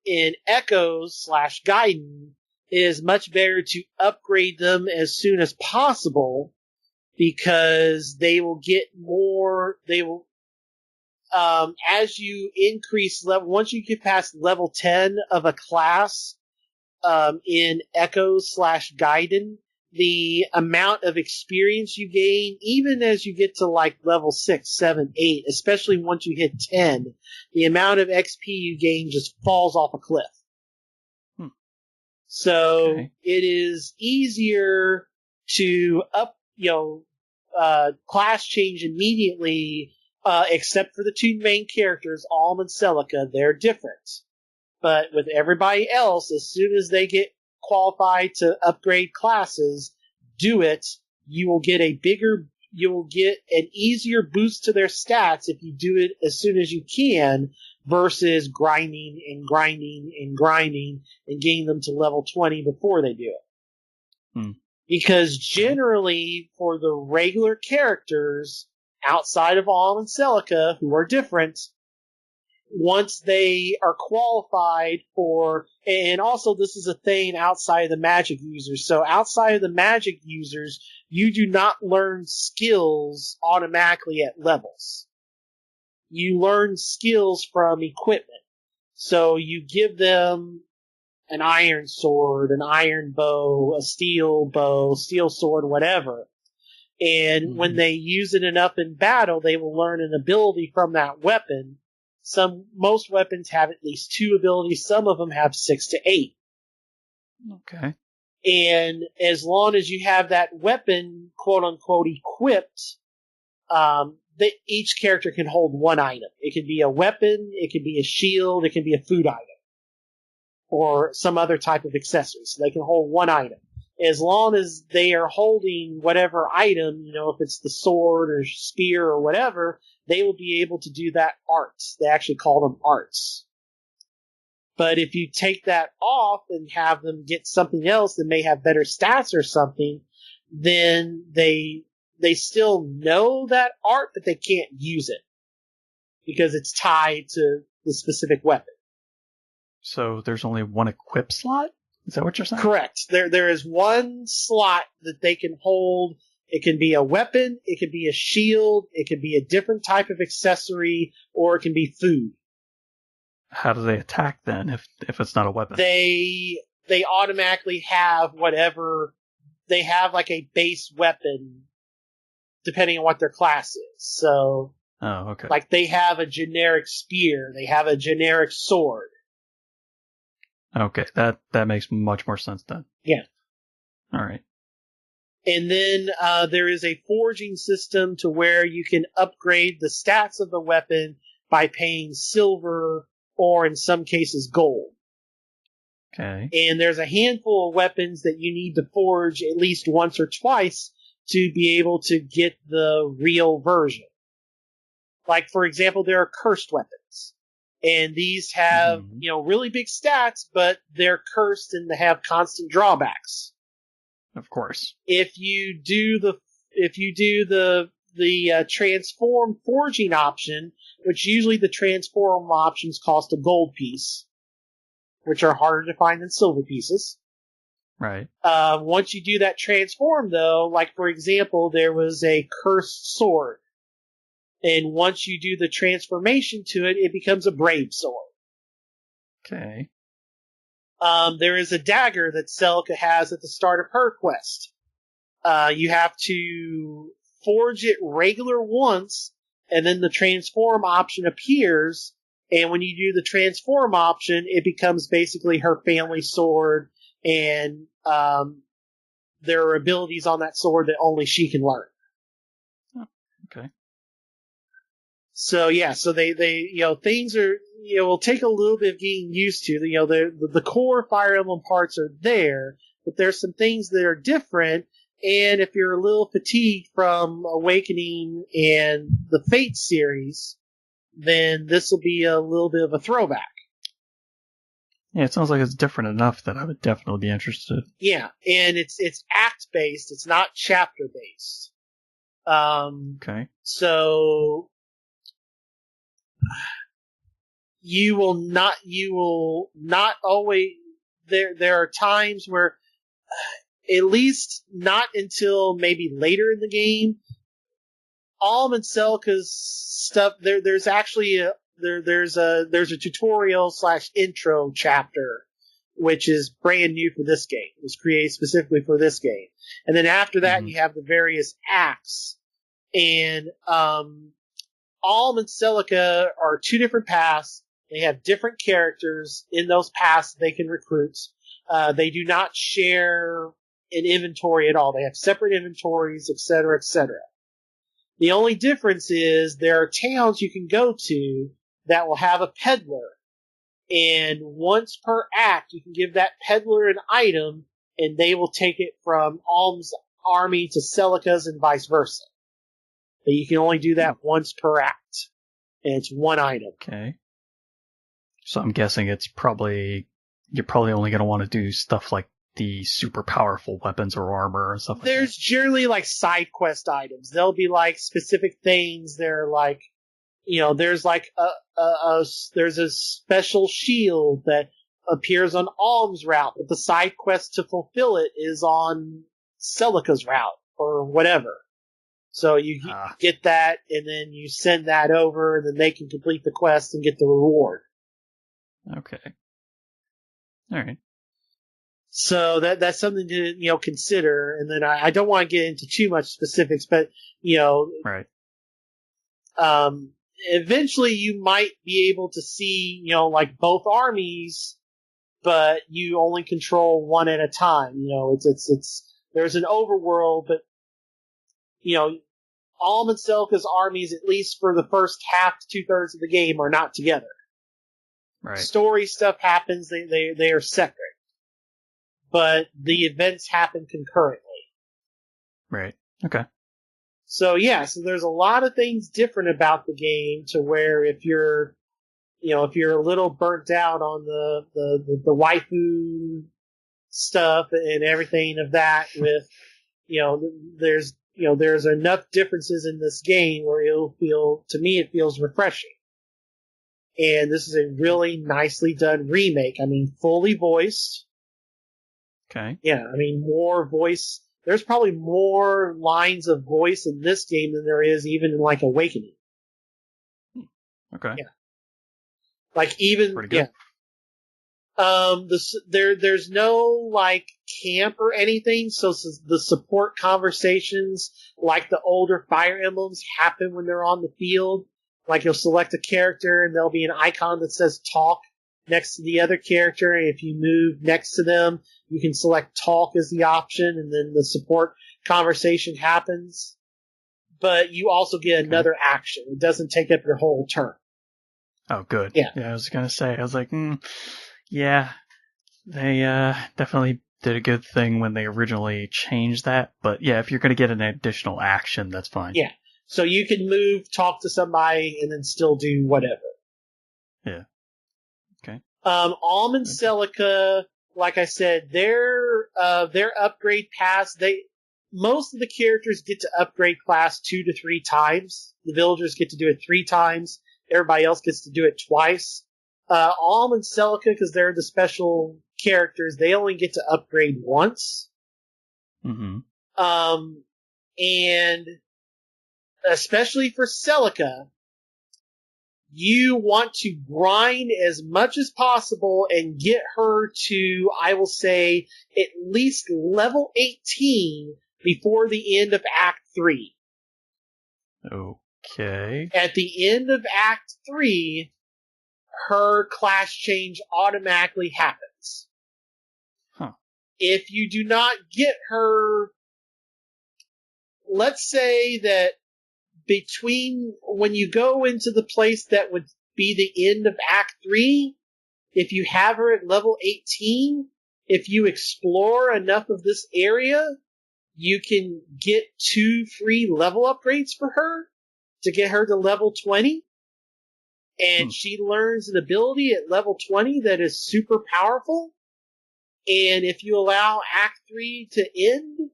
In Echoes / Gaiden, it is much better to upgrade them as soon as possible, because they will get more. They will, as you increase level, once you get past level 10 of a class, in Echoes / Gaiden, the amount of experience you gain, even as you get to like level 6, 7, 8, especially once you hit 10, the amount of XP you gain just falls off a cliff. So it is easier to class change immediately, except for the 2 main characters, Alm and Celica. They're different. But with everybody else, as soon as they get qualified to upgrade classes, do it. You will get an easier boost to their stats if you do it as soon as you can, versus grinding and getting them to level 20 before they do it. Because generally, for the regular characters, outside of Alm and Celica, who are different, once they are qualified for, and also this is a thing outside of the magic users. So outside of the magic users, you do not learn skills automatically at levels. You learn skills from equipment. So you give them an iron sword, an iron bow, a steel bow, steel sword, whatever. And when they use it enough in battle, they will learn an ability from that weapon. Most weapons have at least 2 abilities. Some of them have 6 to 8. Okay. And as long as you have that weapon, quote unquote, equipped, each character can hold one item. It can be a weapon, it can be a shield, it can be a food item, or some other type of accessory. So they can hold one item. As long as they are holding whatever item, if it's the sword or spear or whatever, they will be able to do that arts. They actually call them arts. But if you take that off and have them get something else that may have better stats or something, then they still know that art, but they can't use it because it's tied to the specific weapon. So there's only one equip slot? Is that what you're saying? Correct. There is one slot that they can hold. It can be a weapon, it can be a shield, it can be a different type of accessory, or it can be food. How do they attack then if it's not a weapon? They automatically have whatever. They have like a base weapon depending on what their class is. So, okay. Like they have a generic spear, they have a generic sword. Okay, that makes much more sense then. Yeah. All right. And then there is a forging system to where you can upgrade the stats of the weapon by paying silver or in some cases gold. Okay. And there's a handful of weapons that you need to forge at least once or twice to be able to get the real version. Like, for example, there are cursed weapons. And these have, really big stats, but they're cursed and they have constant drawbacks. Of course. If you do the transform forging option, which usually the transform options cost a gold piece, which are harder to find than silver pieces. Right. Once you do that transform, though, like for example, there was a cursed sword. And once you do the transformation to it, it becomes a brave sword. Okay. There is a dagger that Celica has at the start of her quest. You have to forge it regular once, and then the transform option appears, and when you do the transform option, it becomes basically her family sword, and there are abilities on that sword that only she can learn. Oh, okay. So yeah, so they things are, will take a little bit of getting used to. The core Fire Emblem parts are there, but there's some things that are different. And if you're a little fatigued from Awakening and the Fates series, then this will be a little bit of a throwback. Yeah, it sounds like it's different enough that I would definitely be interested. Yeah, and it's act based. It's not chapter based. Okay. So you will not always. There are times where, at least not until maybe later in the game, Alm and Celica's stuff. There's actually there's a tutorial / intro chapter, which is brand new for this game. It was created specifically for this game. And then after that, you have the various acts. And Alm and Celica are 2 different paths. They have different characters in those paths they can recruit. They do not share an inventory at all. They have separate inventories, etc., etc. The only difference is there are towns you can go to that will have a peddler. And once per act, you can give that peddler an item, and they will take it from Alm's army to Celica's and vice versa. But you can only do that once per act. And it's 1 item. Okay. So I'm guessing you're probably only going to want to do stuff like the super powerful weapons or armor or stuff like that. There's generally like side quest items. There'll be like specific things. They're like, there's like there's a special shield that appears on Alm's route, but the side quest to fulfill it is on Celica's route or whatever. So you get that, and then you send that over, and then they can complete the quest and get the reward. Okay. All right. So that's something to consider. And then I don't want to get into too much specifics, but Right. eventually you might be able to see like both armies, but you only control one at a time. It's there's an overworld, but Alm and Celica's armies, at least for the first half to 2/3 of the game, are not together. Right. Story stuff happens; they are separate, but the events happen concurrently. Right. Okay. So so there's a lot of things different about the game to where if you're a little burnt out on the waifu stuff and everything of that with, there's enough differences in this game where it feels refreshing. And this is a really nicely done remake. I mean, fully voiced. Okay. Yeah, I mean, more voice. There's probably more lines of voice in this game than there is even in like Awakening. Okay. Yeah. Like even Pretty good. there's no like camp or anything, so the support conversations like the older Fire Emblems happen when they're on the field. Like you'll select a character and there'll be an icon that says talk next to the other character, and if you move next to them, you can select talk as the option, and then the support conversation happens. But you also get another action. It doesn't take up your whole turn. Oh, good. Yeah. I was gonna say, I was like, yeah, they definitely did a good thing when they originally changed that. But yeah, if you're gonna get an additional action, that's fine. Yeah. So you can move, talk to somebody, and then still do whatever. Yeah. Okay. Alm and Celica, like I said, their upgrade pass, most of the characters get to upgrade class 2 to 3 times. The villagers get to do it 3 times. Everybody else gets to do it twice. Alm and Celica, because they're the special characters, they only get to upgrade once. Mm-hmm. And especially for Celica, you want to grind as much as possible and get her to, I will say, at least level 18 before the end of Act 3. Okay. At the end of Act 3, her class change automatically happens. Huh. If you do not get her, let's say that between when you go into the place that would be the end of Act 3, if you have her at level 18, if you explore enough of this area, you can get 2 free level upgrades for her to get her to level 20. And she learns an ability at level 20 that is super powerful. And if you allow Act 3 to end,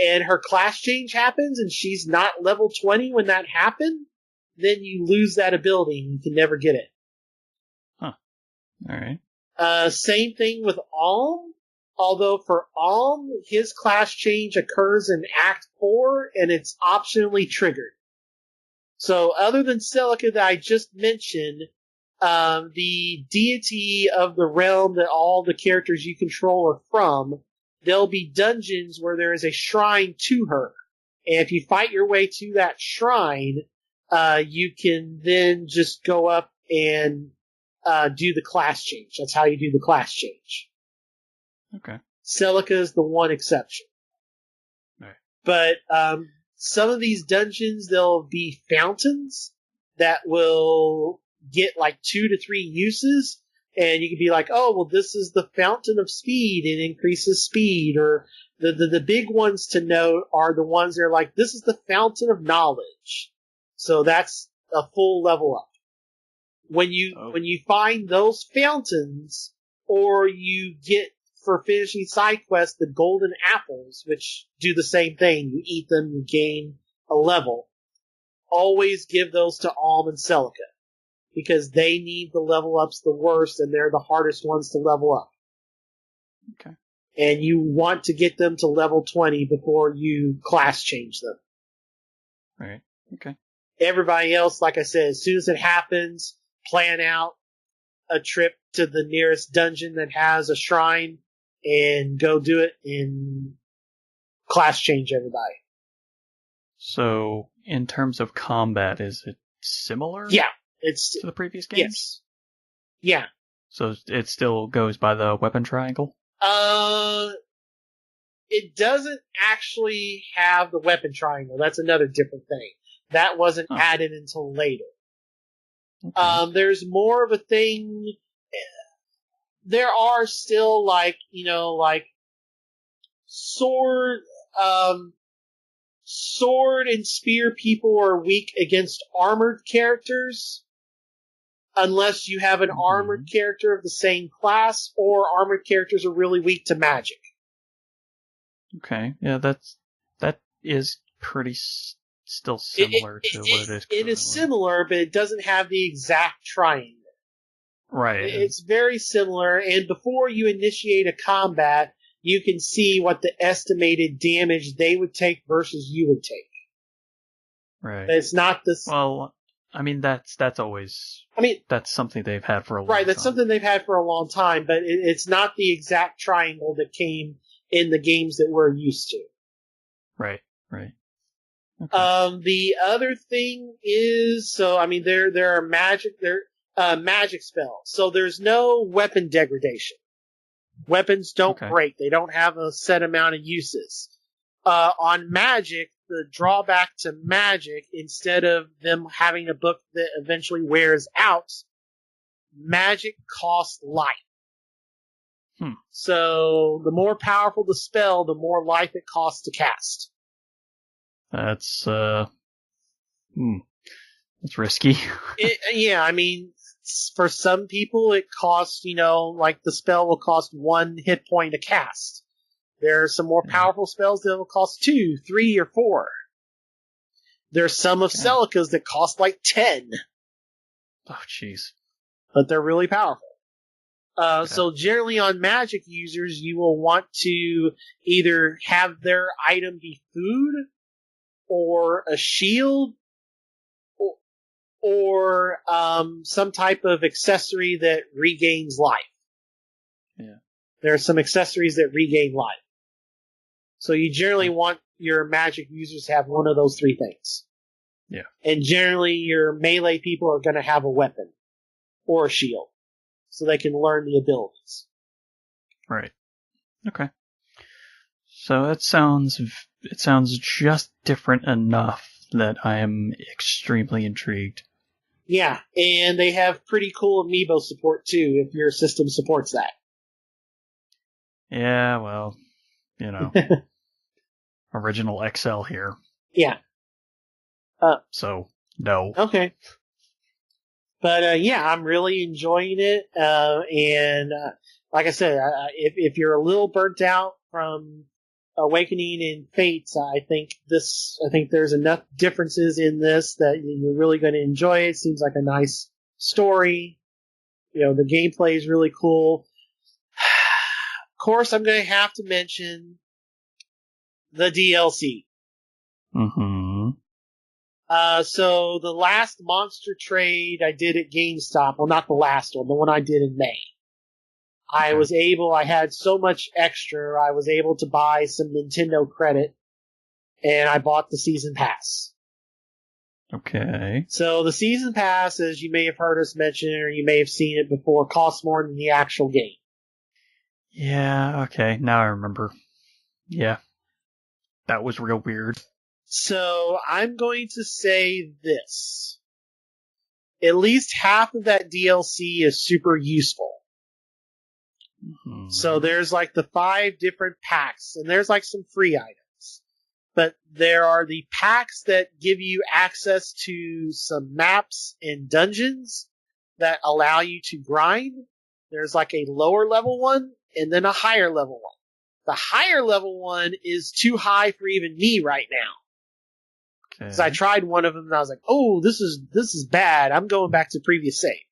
and her class change happens, and she's not level 20 when that happened, then you lose that ability and you can never get it. Huh. Alright. Same thing with Alm. Although for Alm, his class change occurs in Act 4, and it's optionally triggered. So other than Celica that I just mentioned, the deity of the realm that all the characters you control are from, there'll be dungeons where there is a shrine to her. And if you fight your way to that shrine, you can then just go up and do the class change. That's how you do the class change. Okay. Celica is the one exception. Right. But some of these dungeons, there'll be fountains that will get like 2 to 3 uses. And you can be like, oh, well, this is the fountain of speed. It increases speed. Or the big ones to note are the ones that are like, this is the fountain of knowledge. So that's a full level up. When you find those fountains, or you get for finishing side quests the golden apples, which do the same thing. You eat them, you gain a level. Always give those to Alm and Celica, because they need the level ups the worst, and they're the hardest ones to level up. Okay. And you want to get them to level 20 before you class change them. Right. Okay. Everybody else, like I said, as soon as it happens, plan out a trip to the nearest dungeon that has a shrine and go do it and class change everybody. So, in terms of combat, is it similar? Yeah, it's to the previous games? Yes. Yeah. So it still goes by the weapon triangle? It doesn't actually have the weapon triangle. That's another different thing. That wasn't added until later. Okay. There's more of a thing. There are still like sword and spear people are weak against armored characters. Unless you have an armored character of the same class, or armored characters are really weak to magic. Okay, yeah, that is pretty still similar to what it is currently. It is similar, but it doesn't have the exact triangle. Right. It's very similar, and before you initiate a combat, you can see what the estimated damage they would take versus you would take. Right. But it's not this. Well, I mean, that's always. That's something they've had for a long time. Right, that's something they've had for a long time, but it's not the exact triangle that came in the games that we're used to. Right. Okay. The other thing is, there are magic spells, so there's no weapon degradation. Weapons don't break; they don't have a set amount of uses. On magic, the drawback to magic, instead of them having a book that eventually wears out, magic costs life. So the more powerful the spell, the more life it costs to cast. That's risky. For some people it costs, like the spell will cost 1 hit point to cast. There are some more powerful spells that will cost 2, 3, or 4. There's some of Celica's that cost like 10. Oh, jeez. But they're really powerful. So generally on magic users, you will want to either have their item be food, or a shield, or some type of accessory that regains life. Yeah. There are some accessories that regain life. So you generally want your magic users to have one of those 3 things. Yeah. And generally your melee people are going to have a weapon or a shield, so they can learn the abilities. Right. Okay. So it sounds just different enough that I am extremely intrigued. Yeah, and they have pretty cool amiibo support too, if your system supports that. Yeah, well, original XL here. Yeah. So, no. Okay. But I'm really enjoying it, and like I said, if you're a little burnt out from Awakening and Fates, I think there's enough differences in this that you're really going to enjoy it. It seems like a nice story. The gameplay is really cool. Of course, I'm going to have to mention the DLC. Mm-hmm. So the last monster trade I did at GameStop, well, not the last one, the one I did in May. I had so much extra, I was able to buy some Nintendo credit, and I bought the Season Pass. Okay. So the Season Pass, as you may have heard us mention, or you may have seen it before, costs more than the actual game. Yeah, okay, now I remember. Yeah. That was real weird. So I'm going to say this. At least half of that DLC is super useful. Mm-hmm. So there's like the 5 different packs, and there's like some free items. But there are the packs that give you access to some maps and dungeons that allow you to grind. There's like a lower level one, and then a higher level one. The higher level one is too high for even me right now. Because I tried one of them and I was like, oh, this is bad. I'm going back to previous save.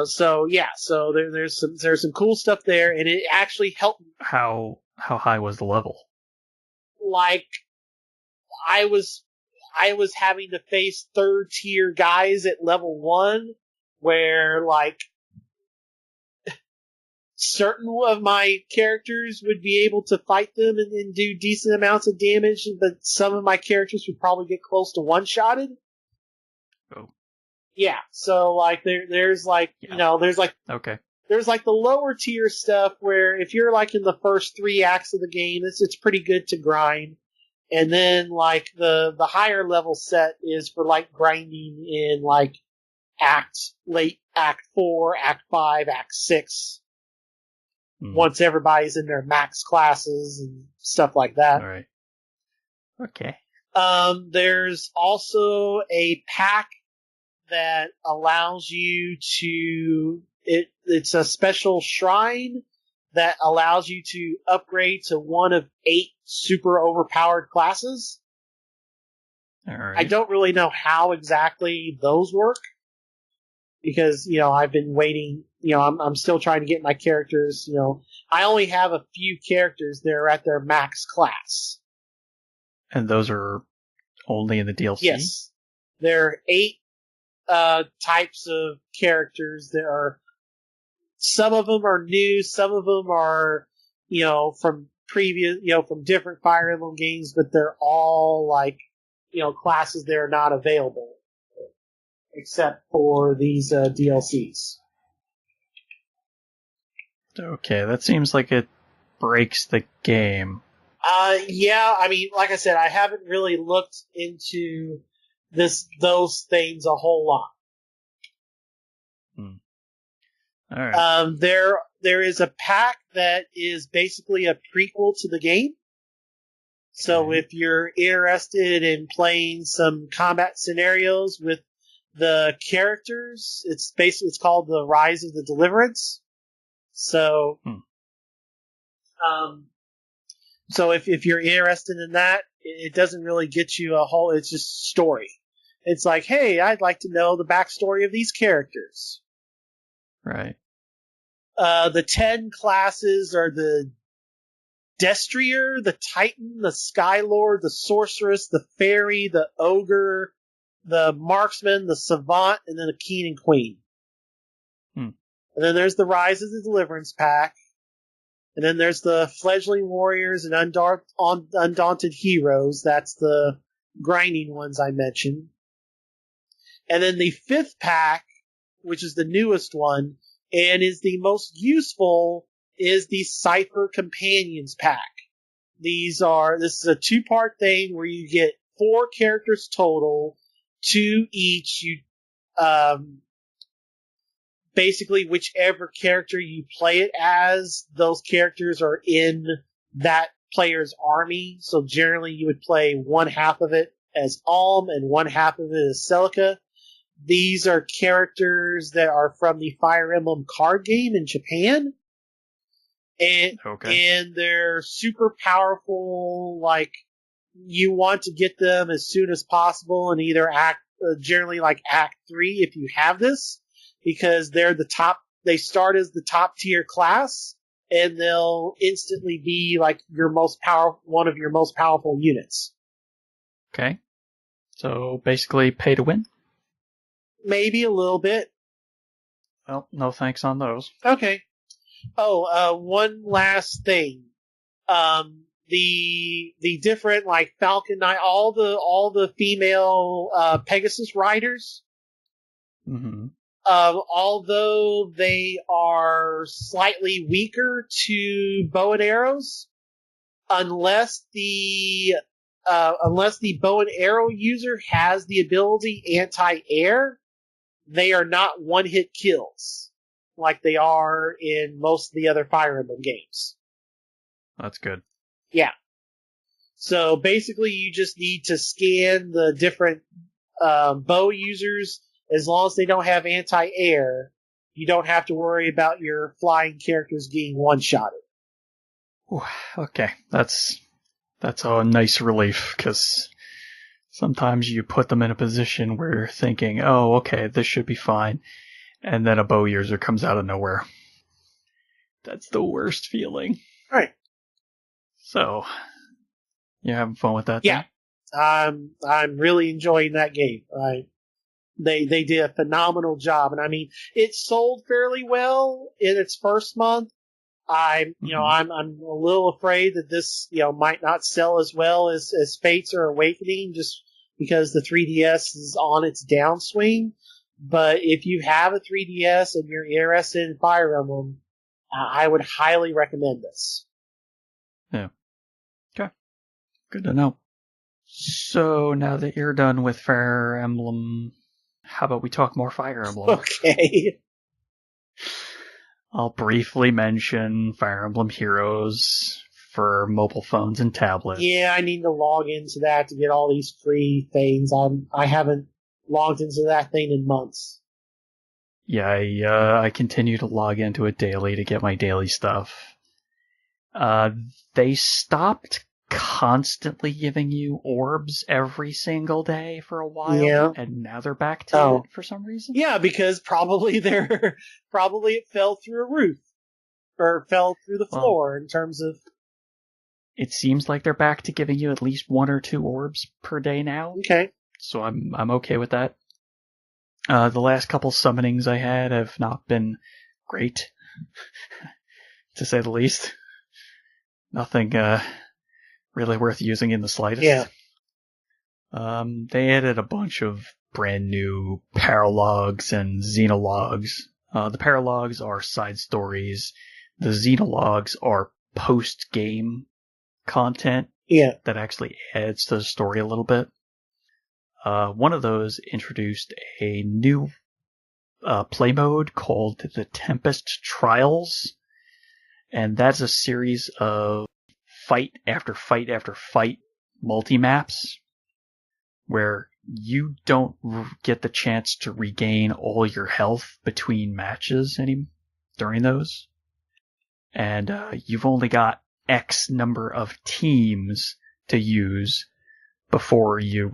So there's some cool stuff there, and it actually helped. How high was the level? Like, I was having to face 3rd tier guys at level 1, where like certain of my characters would be able to fight them and do decent amounts of damage, but some of my characters would probably get close to one-shotted. Oh. Yeah, so like there's like Okay. there's like the lower tier stuff where if you're like in the first 3 acts of the game, it's pretty good to grind. And then like the higher level set is for like grinding in like late act 4, act 5, act 6. Once everybody's in their max classes and stuff like that. All right. Okay. There's also a pack that allows you to it's a special shrine that allows you to upgrade to one of 8 super overpowered classes. All right. I don't really know how exactly those work because, I've been waiting, I'm still trying to get my characters, I only have a few characters that are at their max class. And those are only in the DLC? Yes. There are 8 types of characters that are. Some of them are new, some of them are, from previous, from different Fire Emblem games, but they're all like, classes that are not available except for these DLCs. Okay, that seems like it breaks the game. Yeah, I mean, like I said, I haven't really looked into those things a whole lot. All right. There is a pack that is basically a prequel to the game. So if you're interested in playing some combat scenarios with the characters, it's called The Rise of the Deliverance. So, so if you're interested in that, it doesn't really get you it's just story. It's like, hey, I'd like to know the backstory of these characters. Right. The 10 classes are the Destrier, the Titan, the Skylord, the Sorceress, the Fairy, the Ogre, the Marksman, the Savant, and then the King and Queen. And then there's the Rise of the Deliverance pack. And then there's the Fledgling Warriors and Undaunted Heroes. That's the grinding ones I mentioned. And then the 5th pack, which is the newest one, and is the most useful, is the Cypher Companions pack. This is a 2-part thing where you get 4 characters total, 2 each. Basically, whichever character you play it as, those characters are in that player's army. So generally, you would play one half of it as Alm and one half of it as Celica. These are characters that are from the Fire Emblem card game in Japan. And they're super powerful, like, you want to get them as soon as possible in either generally like Act 3 if you have this, because they start as the top tier class, and they'll instantly be like one of your most powerful units. Okay. So basically pay to win? Maybe a little bit. Well, no thanks on those. Okay. Oh, one last thing. The different like Falcon Knight, all the female Pegasus riders. Mm-hmm. Although they are slightly weaker to bow and arrows, unless the bow and arrow user has the ability anti-air, they are not one-hit kills like they are in most of the other Fire Emblem games. That's good. Yeah. So basically, you just need to scan the different bow users. As long as they don't have anti-air, you don't have to worry about your flying characters getting one-shotted. Okay, that's a nice relief, because sometimes you put them in a position where you're thinking, oh, okay, this should be fine, and then a bow user comes out of nowhere. That's the worst feeling. Right. So, you're having fun with that? Yeah. I'm really enjoying that game. They did a phenomenal job, and I mean, it sold fairly well in its first month. I'm a little afraid that this, might not sell as well as Fates or Awakening, just because the 3DS is on its downswing. But if you have a 3DS and you're interested in Fire Emblem, I would highly recommend this. Yeah. Okay. Good to know. So now that you're done with Fire Emblem, how about we talk more Fire Emblem? Okay. I'll briefly mention Fire Emblem Heroes for mobile phones and tablets. Yeah, I need to log into that to get all these free things. I haven't logged into that thing in months. Yeah, I continue to log into it daily to get my daily stuff. They stopped constantly giving you orbs every single day for a while, and now they're back to it for some reason. Yeah, because probably it fell through a roof or fell through the floor in terms of. It seems like they're back to giving you at least 1 or 2 orbs per day now. Okay, so I'm okay with that. The last couple summonings I had have not been great, to say the least. Nothing really worth using in the slightest. Yeah. They added a bunch of brand new paralogs and xenologues. The paralogs are side stories. The xenologues are post-game content that actually adds to the story a little bit. One of those introduced a new play mode called the Tempest Trials, and that's a series of fight after fight after fight multi-maps where you don't get the chance to regain all your health between matches during those. And you've only got X number of teams to use before you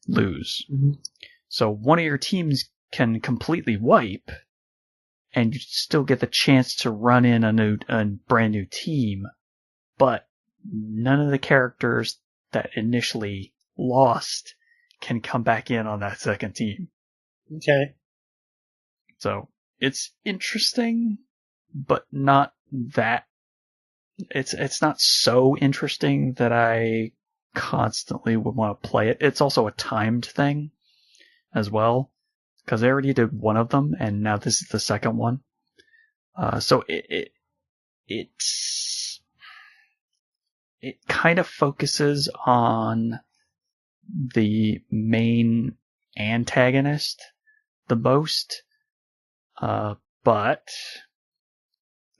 lose. Mm-hmm. So one of your teams can completely wipe, and you still get the chance to run in a brand new team, but none of the characters that initially lost can come back in on that second team. Okay. So it's interesting, but not that. It's not so interesting that I constantly would want to play it. It's also a timed thing as well, because I already did one of them, and now this is the second one. So it kind of focuses on the main antagonist the most, but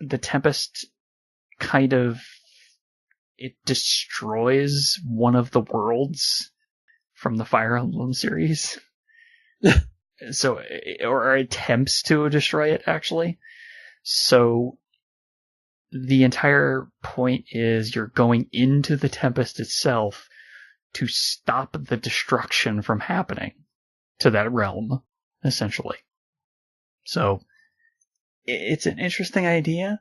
the Tempest kind of destroys one of the worlds from the Fire Emblem series. So, or attempts to destroy it, actually. So, the entire point is you're going into the Tempest itself to stop the destruction from happening to that realm, essentially. So, it's an interesting idea,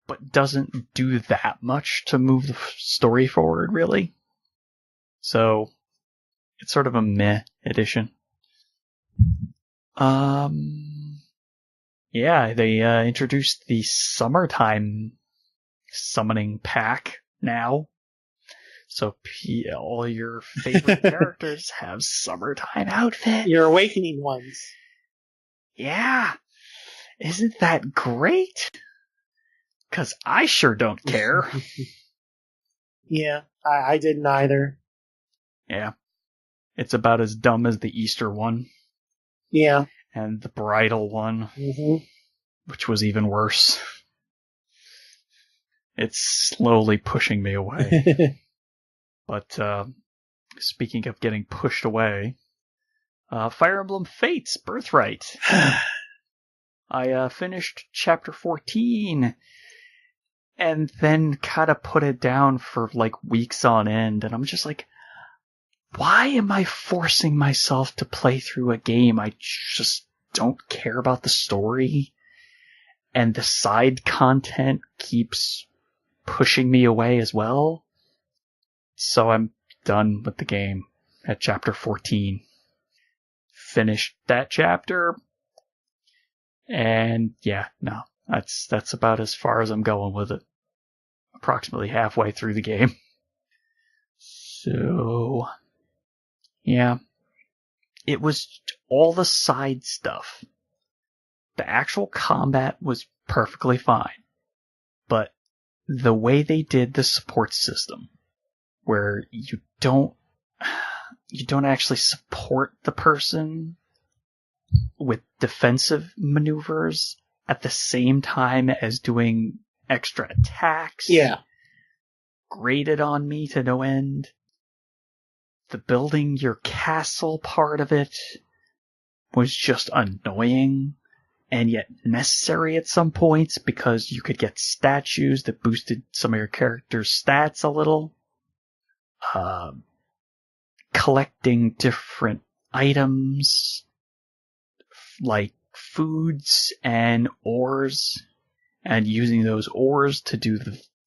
but doesn't do that much to move the story forward, really. So, it's sort of a meh edition. Yeah, they introduced the summertime summoning pack now. So all your favorite characters have summertime outfits. Your Awakening ones. Yeah. Isn't that great? 'Cause I sure don't care. Yeah, I didn't either. Yeah. It's about as dumb as the Easter one. Yeah. And the bridal one. Mm-hmm. Which was even worse. It's slowly pushing me away. But speaking of getting pushed away, Fire Emblem Fates Birthright. I finished chapter 14 and then kind of put it down for like weeks on end, and I'm just like, why am I forcing myself to play through a game I just don't care about the story? And the side content keeps pushing me away as well. So I'm done with the game at chapter 14. finished that chapter. And yeah, no, that's about as far as I'm going with it. Approximately halfway through the game. So, yeah. It was all the side stuff. The actual combat was perfectly fine. But the way they did the support system, where you don't actually support the person with defensive maneuvers at the same time as doing extra attacks. Yeah. Grated on me to no end. The building your castle part of it was just annoying and yet necessary at some points because you could get statues that boosted some of your character's stats a little. Collecting different items like foods and ores and using those ores to do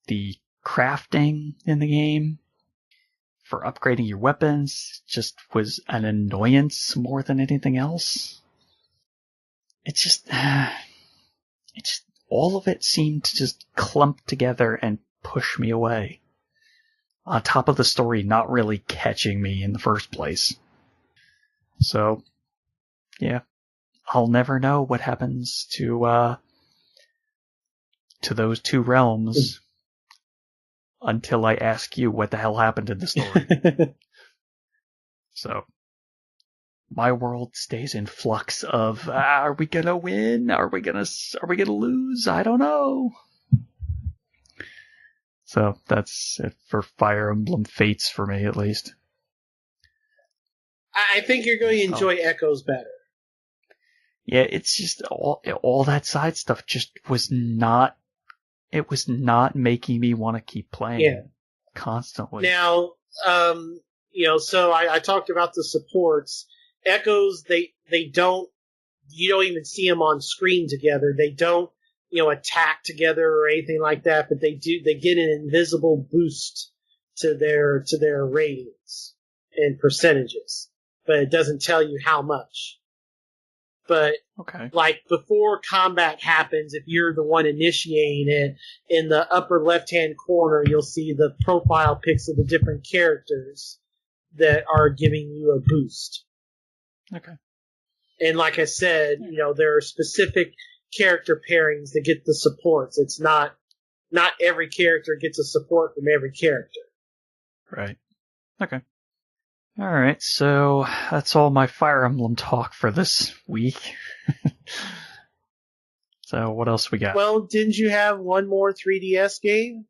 the crafting in the game for upgrading your weapons just was an annoyance more than anything else. It's just all of it seemed to just clump together and push me away. On top of the story not really catching me in the first place. So, yeah. I'll never know what happens to those two realms until I ask you what the hell happened in the story. So, my world stays in flux of, are we gonna win? Are we gonna lose? I don't know. So, that's it for Fire Emblem Fates for me, at least. I think you're going to enjoy Echoes better. Yeah, it's just all that side stuff just was not making me want to keep playing constantly. Now, so I talked about the supports. Echoes, they don't, you don't even see them on screen together. They don't, attack together or anything like that, but they get an invisible boost to their ratings and percentages, but it doesn't tell you how much. But, like, before combat happens, if you're the one initiating it, in the upper left-hand corner, you'll see the profile pics of the different characters that are giving you a boost. Okay. And like I said, there are specific character pairings that get the supports. It's not every character gets a support from every character. Right. Okay. Alright, so that's all my Fire Emblem talk for this week. So what else we got? Well, didn't you have one more 3DS game?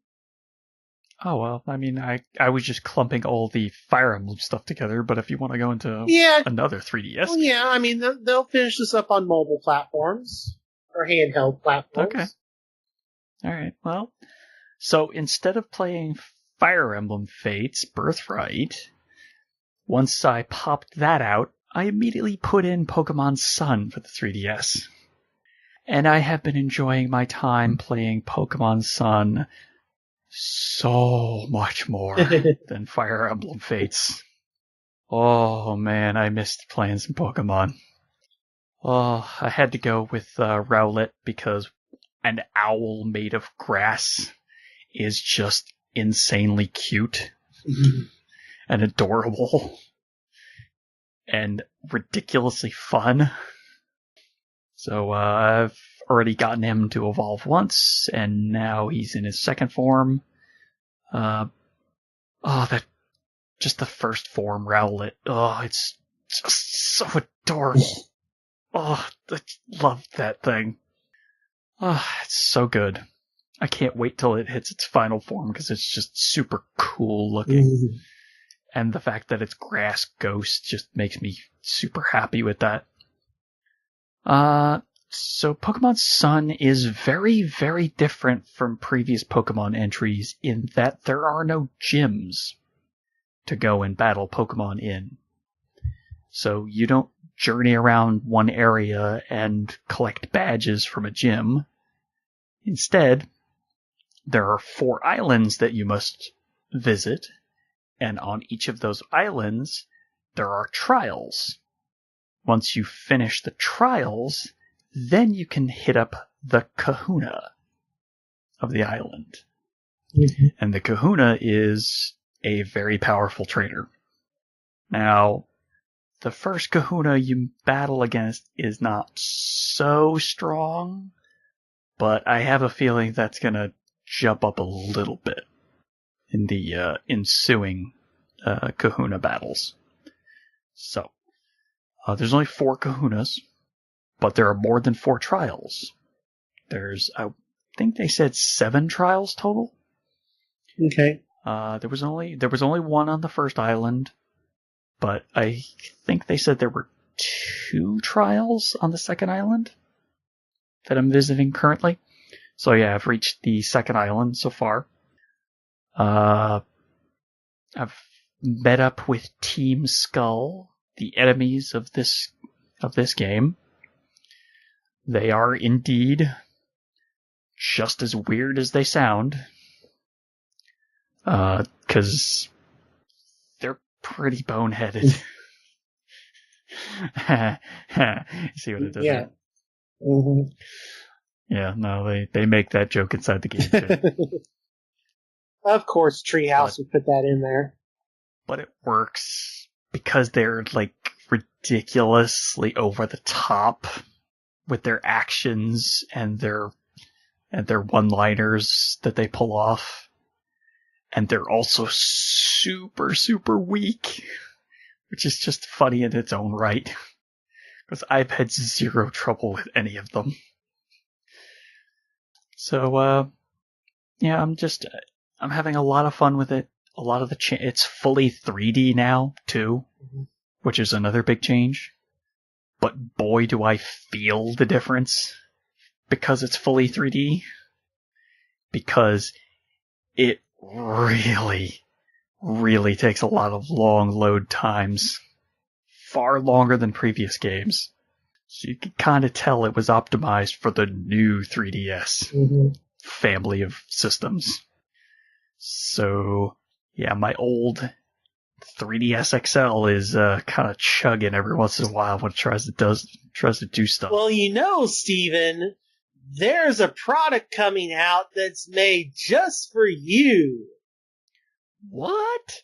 Oh, well, I mean, I was just clumping all the Fire Emblem stuff together, but if you want to go into another 3DS well, yeah, I mean, they'll finish this up on mobile platforms or handheld platforms. Okay. Alright, well, so instead of playing Fire Emblem Fates Birthright, once I popped that out, I immediately put in Pokemon Sun for the 3DS. And I have been enjoying my time playing Pokemon Sun so much more than Fire Emblem Fates. Oh man, I missed playing some Pokemon. Oh, I had to go with Rowlet because an owl made of grass is just insanely cute. And adorable and ridiculously fun. So I've already gotten him to evolve once, and now he's in his second form. Just the first form, Rowlet. Oh, it's just so adorable. Oh, I love that thing. Oh, it's so good. I can't wait till it hits its final form because it's just super cool looking. And the fact that it's Grass Ghost just makes me super happy with that. So Pokemon Sun is very, very different from previous Pokemon entries in that there are no gyms to go and battle Pokemon in. So you don't journey around one area and collect badges from a gym. Instead, there are 4 islands that you must visit. And on each of those islands, there are trials. once you finish the trials, then you can hit up the kahuna of the island. Mm-hmm. And the kahuna is a very powerful trainer. Now, the first kahuna you battle against is not so strong, but I have a feeling that's going to jump up a little bit in the ensuing kahuna battles. So, there's only 4 kahunas, but there are more than 4 trials. There's, I think they said 7 trials total. Okay. There was only one on the first island, but I think they said there were 2 trials on the second island that I'm visiting currently. So yeah, I've reached the second island so far. I've met up with Team Skull, the enemies of this game. They are indeed just as weird as they sound. 'Cause they're pretty boneheaded. See what it does? Yeah. Mm-hmm. Yeah, no, they make that joke inside the game too. Of course, Treehouse would put that in there. But it works because they're like ridiculously over the top with their actions and their one-liners that they pull off. And they're also super, super weak, which is just funny in its own right. Because I've had zero trouble with any of them. So, yeah, I'm having a lot of fun with it. A lot of it's fully 3D now, too, which is another big change. But boy, do I feel the difference because it's fully 3D. Because it really, really takes a lot of long load times. Far longer than previous games. So you can kind of tell it was optimized for the new 3DS family of systems. So, yeah, my old 3DS XL is kind of chugging every once in a while when it tries to do stuff. Well, Steven, there's a product coming out that's made just for you. What?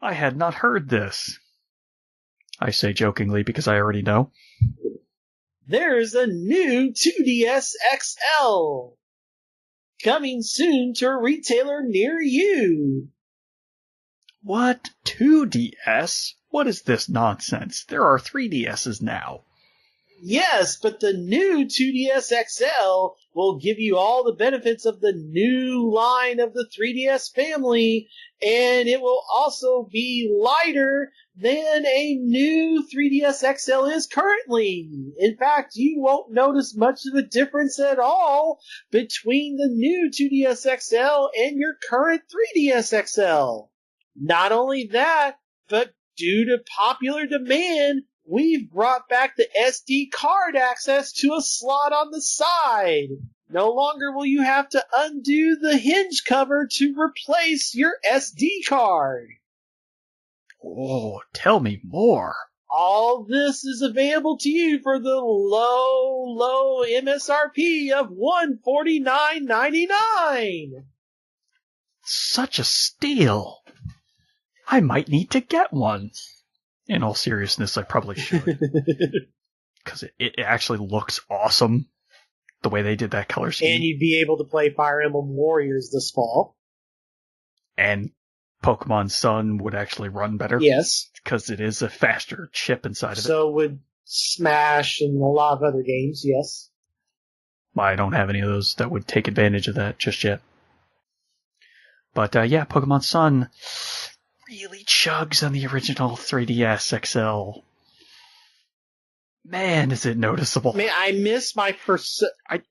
I had not heard this. I say jokingly because I already know. There's a new 2DS XL coming soon to a retailer near you. What? 2DS? What is this nonsense? There are 3DSs now. Yes, but the new 2DS XL will give you all the benefits of the new line of the 3DS family, and it will also be lighter than a new 3DS XL is currently. In fact, you won't notice much of a difference at all between the new 2DS XL and your current 3DS XL. Not only that, but due to popular demand, we've brought back the SD card access to a slot on the side. No longer will you have to undo the hinge cover to replace your SD card. Oh, tell me more. All this is available to you for the low MSRP of $149.99. Such a steal. I might need to get one. In all seriousness, I probably should. Because it actually looks awesome. The way they did that color scheme. And you'd be able to play Fire Emblem Warriors this fall. And Pokemon Sun would actually run better. Yes. Because it is a faster chip inside of it. So would Smash and a lot of other games, yes. I don't have any of those that would take advantage of that just yet. But yeah, Pokemon Sun really chugs on the original 3DS XL. Man, is it noticeable. Man, I miss my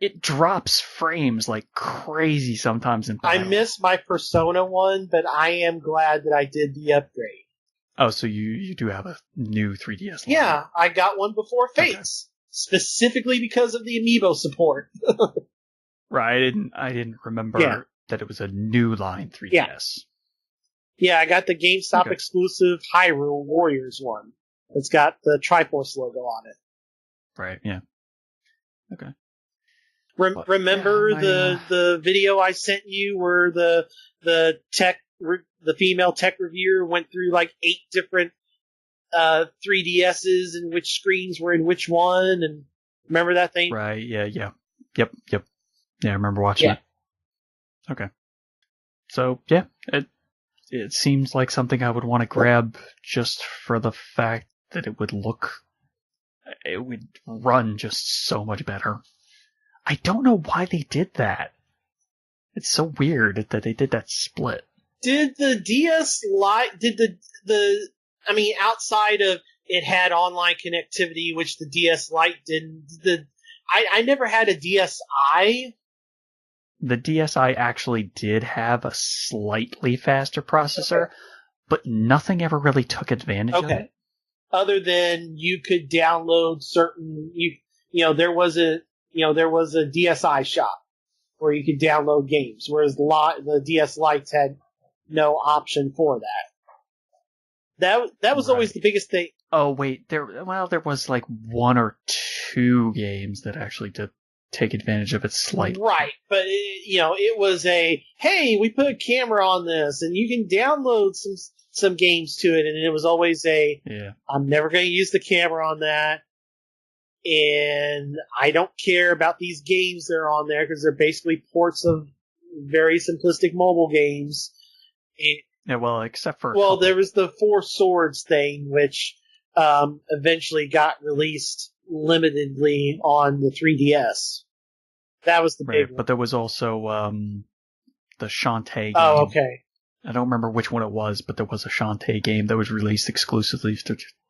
it drops frames like crazy sometimes in battle. I miss my Persona one, but I am glad that I did the upgrade. Oh, so you do have a new 3DS line. Yeah, I got one before Fates. Okay. Specifically because of the amiibo support. Right, I didn't remember that it was a new line 3DS. Yeah, I got the GameStop exclusive Hyrule Warriors one. It's got the Triforce logo on it. Right, yeah. Okay. Remember the video I sent you where the female tech reviewer went through like 8 different 3DSs and which screens were in which one, and remember that thing? Right, yeah. Yep. Yeah, I remember watching it. Okay. So, yeah, it seems like something I would want to grab just for the fact that it would run just so much better. I don't know why they did that. It's so weird that they did that split. Did the DS Lite, outside of it had online connectivity, which the DS Lite didn't, I never had a DSi. The DSi actually did have a slightly faster processor, but nothing ever really took advantage of it. Other than you could download certain, there was a DSi shop where you could download games, whereas the DS Lites had no option for that. That was always the biggest thing. Oh wait, there was like 1 or 2 games that actually did take advantage of it slightly. Right, but it was hey, we put a camera on this, and you can download some games to it, and it was always I'm never going to use the camera on that, and I don't care about these games that are on there because they're basically ports of very simplistic mobile games. Yeah, well, except for there was the Four Swords thing, which eventually got released limitedly on the 3DS. That was the big one. But there was also the Shantae game. Oh, okay. I don't remember which one it was, but there was a Shantae game that was released exclusively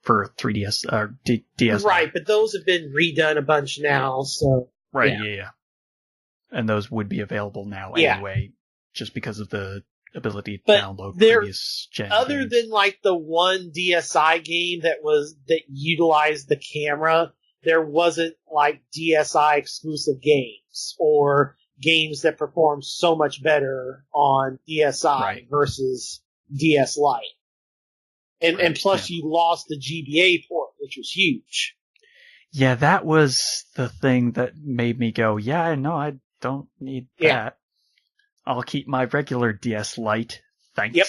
for 3DS or DS. Right, but those have been redone a bunch now, so... Right, yeah. And those would be available now anyway, just because of the ability to download previous gen other games. Than like the one DSi game that utilized the camera, there wasn't like DSi exclusive games or games that performed so much better on DSi versus DS Lite. And plus you lost the GBA port, which was huge. Yeah, that was the thing that made me go, I don't need that. I'll keep my regular DS Lite, thanks. Yep.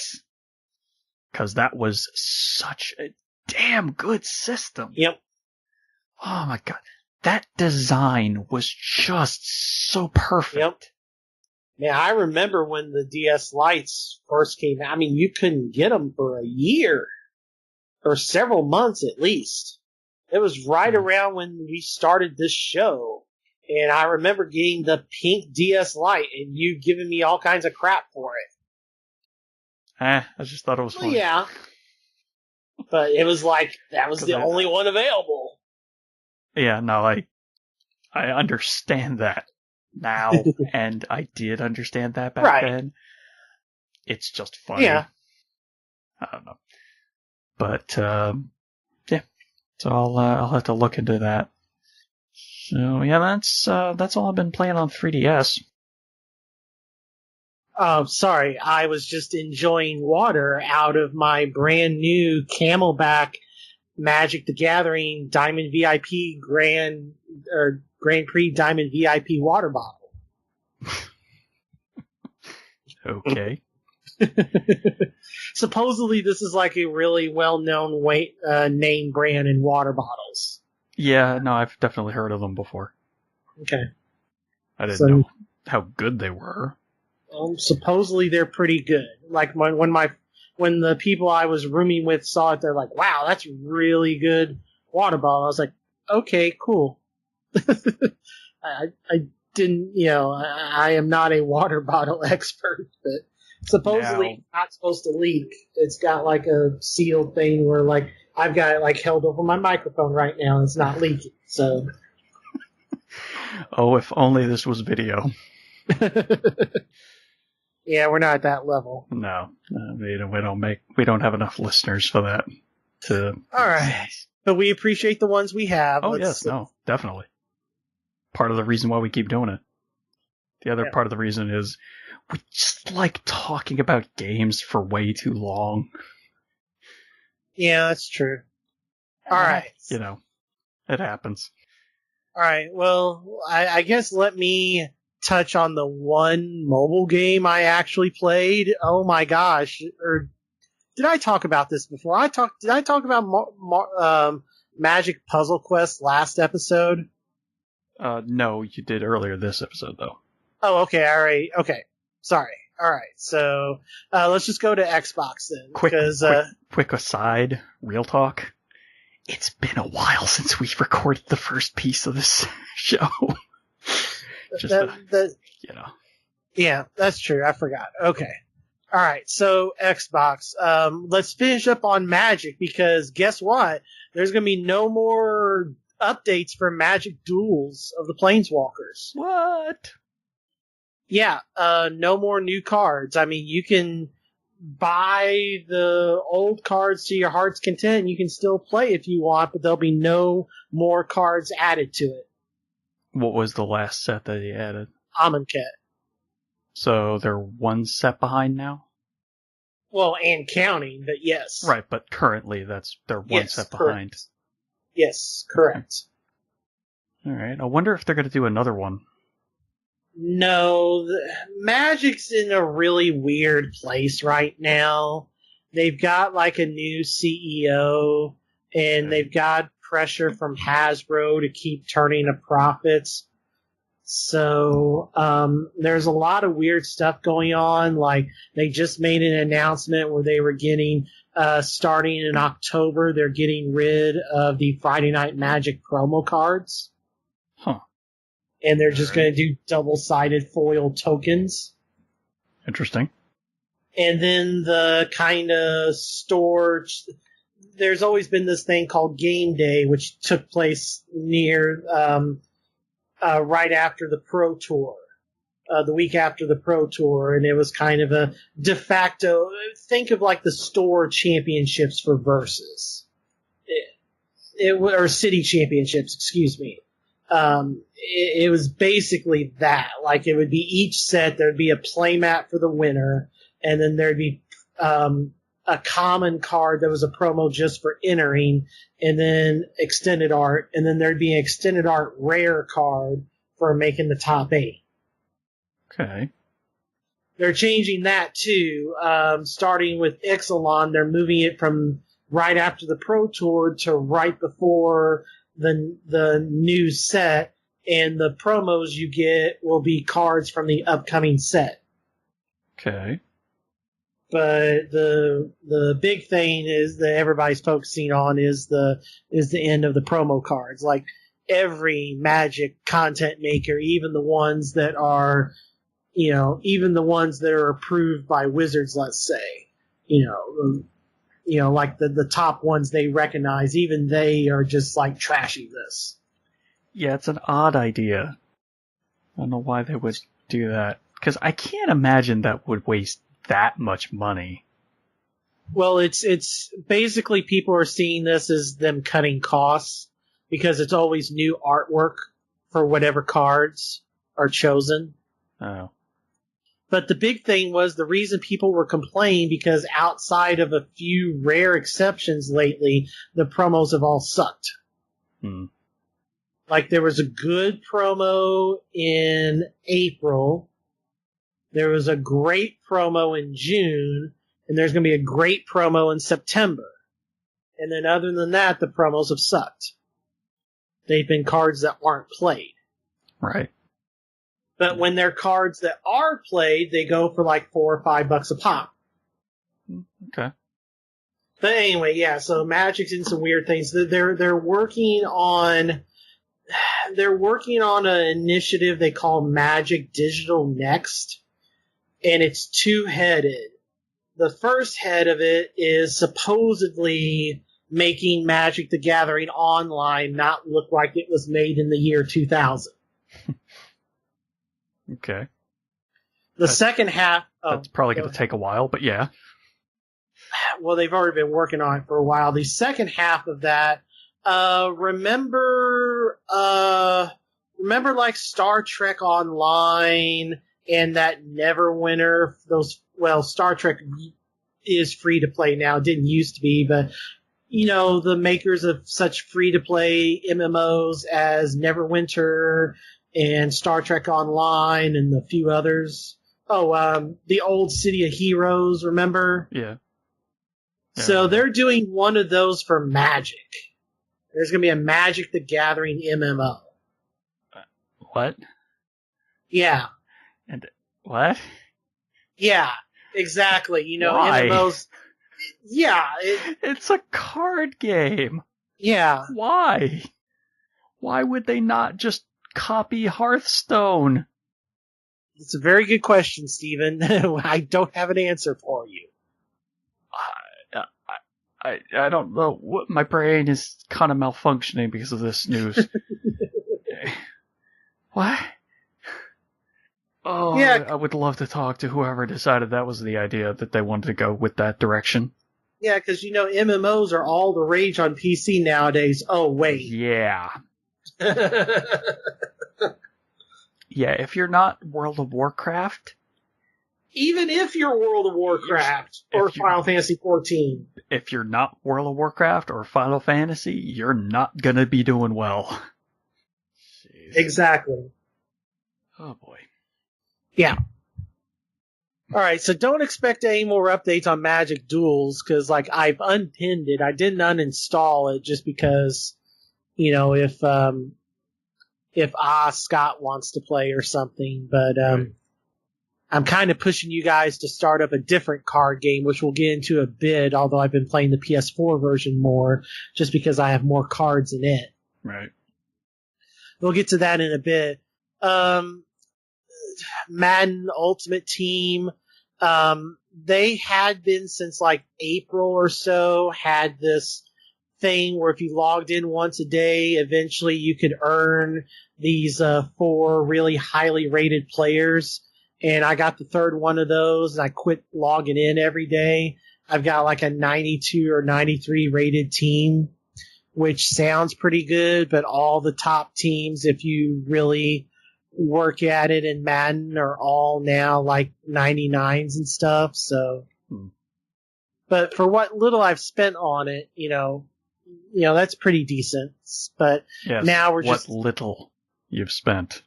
Because that was such a damn good system. Yep. Oh my god. That design was just so perfect. Yep. Yeah, I remember when the DS Lites first came out. I mean, you couldn't get them for a year. Or several months at least. It was right around when we started this show. And I remember getting the pink DS Lite and you giving me all kinds of crap for it. I just thought it was fun. Yeah. But it was like, that was the only one available. Yeah, no, I understand that now, and I did understand that back then. It's just funny. Yeah. I don't know. But, so I'll have to look into that. So yeah, that's all I've been playing on 3DS. Oh, sorry. I was just enjoying water out of my brand new Camelback Magic the Gathering Diamond VIP Grand Prix Diamond VIP water bottle. Okay. Supposedly this is like a really well-known name brand in water bottles. Yeah, no, I've definitely heard of them before. Okay. I didn't know how good they were. Supposedly they're pretty good. Like when the people I was rooming with saw it, they're like, "Wow, that's really good water bottle." I was like, "Okay, cool." I didn't, I am not a water bottle expert, but supposedly it's not supposed to leak. It's got like a sealed thing where like I've got it like held over my microphone right now and it's not leaking. So oh, if only this was video. Yeah, we're not at that level. No, we don't have enough listeners for that. All right, but we appreciate the ones we have. Oh yes, no, definitely. Part of the reason why we keep doing it. The other part of the reason is we just like talking about games for way too long. Yeah, that's true. All right. You know, it happens. All right. Well, I guess let me touch on the one mobile game I actually played. Oh my gosh! Or did I talk about this before? Did I talk about Magic Puzzle Quest last episode? No, you did earlier this episode, though. Oh, okay. All right. Okay. Sorry. All right. So let's just go to Xbox then. Quick aside, real talk. It's been a while since we recorded the first piece of this show. You know. Yeah, that's true. I forgot. Okay. All right. So Xbox. Let's finish up on Magic because guess what? There's going to be no more updates for Magic Duels of the Planeswalkers. What? Yeah. No more new cards. I mean, you can buy the old cards to your heart's content and you can still play if you want, but there'll be no more cards added to it. What was the last set that he added? Amonkhet. So they're one set behind now? Well, and counting, but yes. Right, but currently they're one set behind. Correct. Yes, correct. Okay. Alright, I wonder if they're going to do another one. No, Magic's in a really weird place right now. They've got like a new CEO, and they've got pressure from Hasbro to keep turning a profits. So there's a lot of weird stuff going on. Like they just made an announcement where they were getting, starting in October, they're getting rid of the Friday Night Magic promo cards. Huh. And they're just going to do double-sided foil tokens. Interesting. And then the kind of storage... There's always been this thing called Game Day, which took place near... right after the Pro Tour. The week after the Pro Tour. And it was kind of a de facto... Think of like the store championships for Versus. Or city championships, excuse me. It was basically that. Like, it would be each set, there'd be a playmat for the winner, and then there'd be a common card that was a promo just for entering, and then extended art, and then there'd be an extended art rare card for making the top 8. Okay. They're changing that, too. Starting with Ixalan, they're moving it from right after the Pro Tour to right before the new set, and the promos you get will be cards from the upcoming set. Okay. But the big thing is that everybody's focusing on is the end of the promo cards. Like every Magic content maker, even the ones that are approved by Wizards, let's say, like the top ones they recognize, even they are just like trashing this. Yeah, it's an odd idea. I don't know why they would do that. Because I can't imagine that would waste that much money. Well, it's basically people are seeing this as them cutting costs because it's always new artwork for whatever cards are chosen. Oh. But the big thing was the reason people were complaining because outside of a few rare exceptions lately, the promos have all sucked. Like there was a good promo in April. There was a great promo in June. And there's going to be a great promo in September. And then other than that, the promos have sucked. They've been cards that aren't played. Right. But when they're cards that are played, they go for like $4 or $5 a pop. Okay. But anyway, yeah, so Magic's in some weird things. They're working on an initiative they call Magic Digital Next, and it's two-headed. The first head of it is supposedly making Magic the Gathering online not look like it was made in the year 2000. Okay. The second half... That's probably going to take a while, but yeah. Well, they've already been working on it for a while. The second half of that, remember like Star Trek Online and that Neverwinter? Star Trek is free to play now. It didn't used to be, but the makers of such free-to-play MMOs as Neverwinter and Star Trek Online and a few others. Oh, the old City of Heroes, remember? Yeah. So they're doing one of those for Magic. There's going to be a Magic the Gathering MMO. What? Yeah. And what? Yeah, exactly. Why? MMOs. Yeah. It's a card game. Yeah. Why? Why would they not just copy Hearthstone? It's a very good question, Stephen. I don't have an answer for you. I don't know. My brain is kind of malfunctioning because of this news. What? Oh, Yeah. I would love to talk to whoever decided that was the idea, that they wanted to go with that direction. Yeah, because MMOs are all the rage on PC nowadays. Oh, wait. Yeah. Yeah, if you're not World of Warcraft... Even if you're World of Warcraft or Final Fantasy XIV. If you're not World of Warcraft or Final Fantasy, you're not gonna be doing well. Jeez. Exactly. Oh boy. Yeah. Alright, so don't expect any more updates on Magic Duels, because, I've unpinned it. I didn't uninstall it just because, if Scott wants to play or something, but, Right. I'm kind of pushing you guys to start up a different card game, which we'll get into a bit, although I've been playing the PS4 version more, just because I have more cards in it. Right. We'll get to that in a bit. Madden Ultimate Team, they had been since April or so, had this thing where if you logged in once a day, eventually you could earn these 4 really highly rated players. And I got the third one of those, and I quit logging in every day. I've got a 92 or 93 rated team, which sounds pretty good, but all the top teams, if you really work at it in Madden, are all now 99s and stuff. So, but for what little I've spent on it, that's pretty decent. But yes, now we're what little you've spent.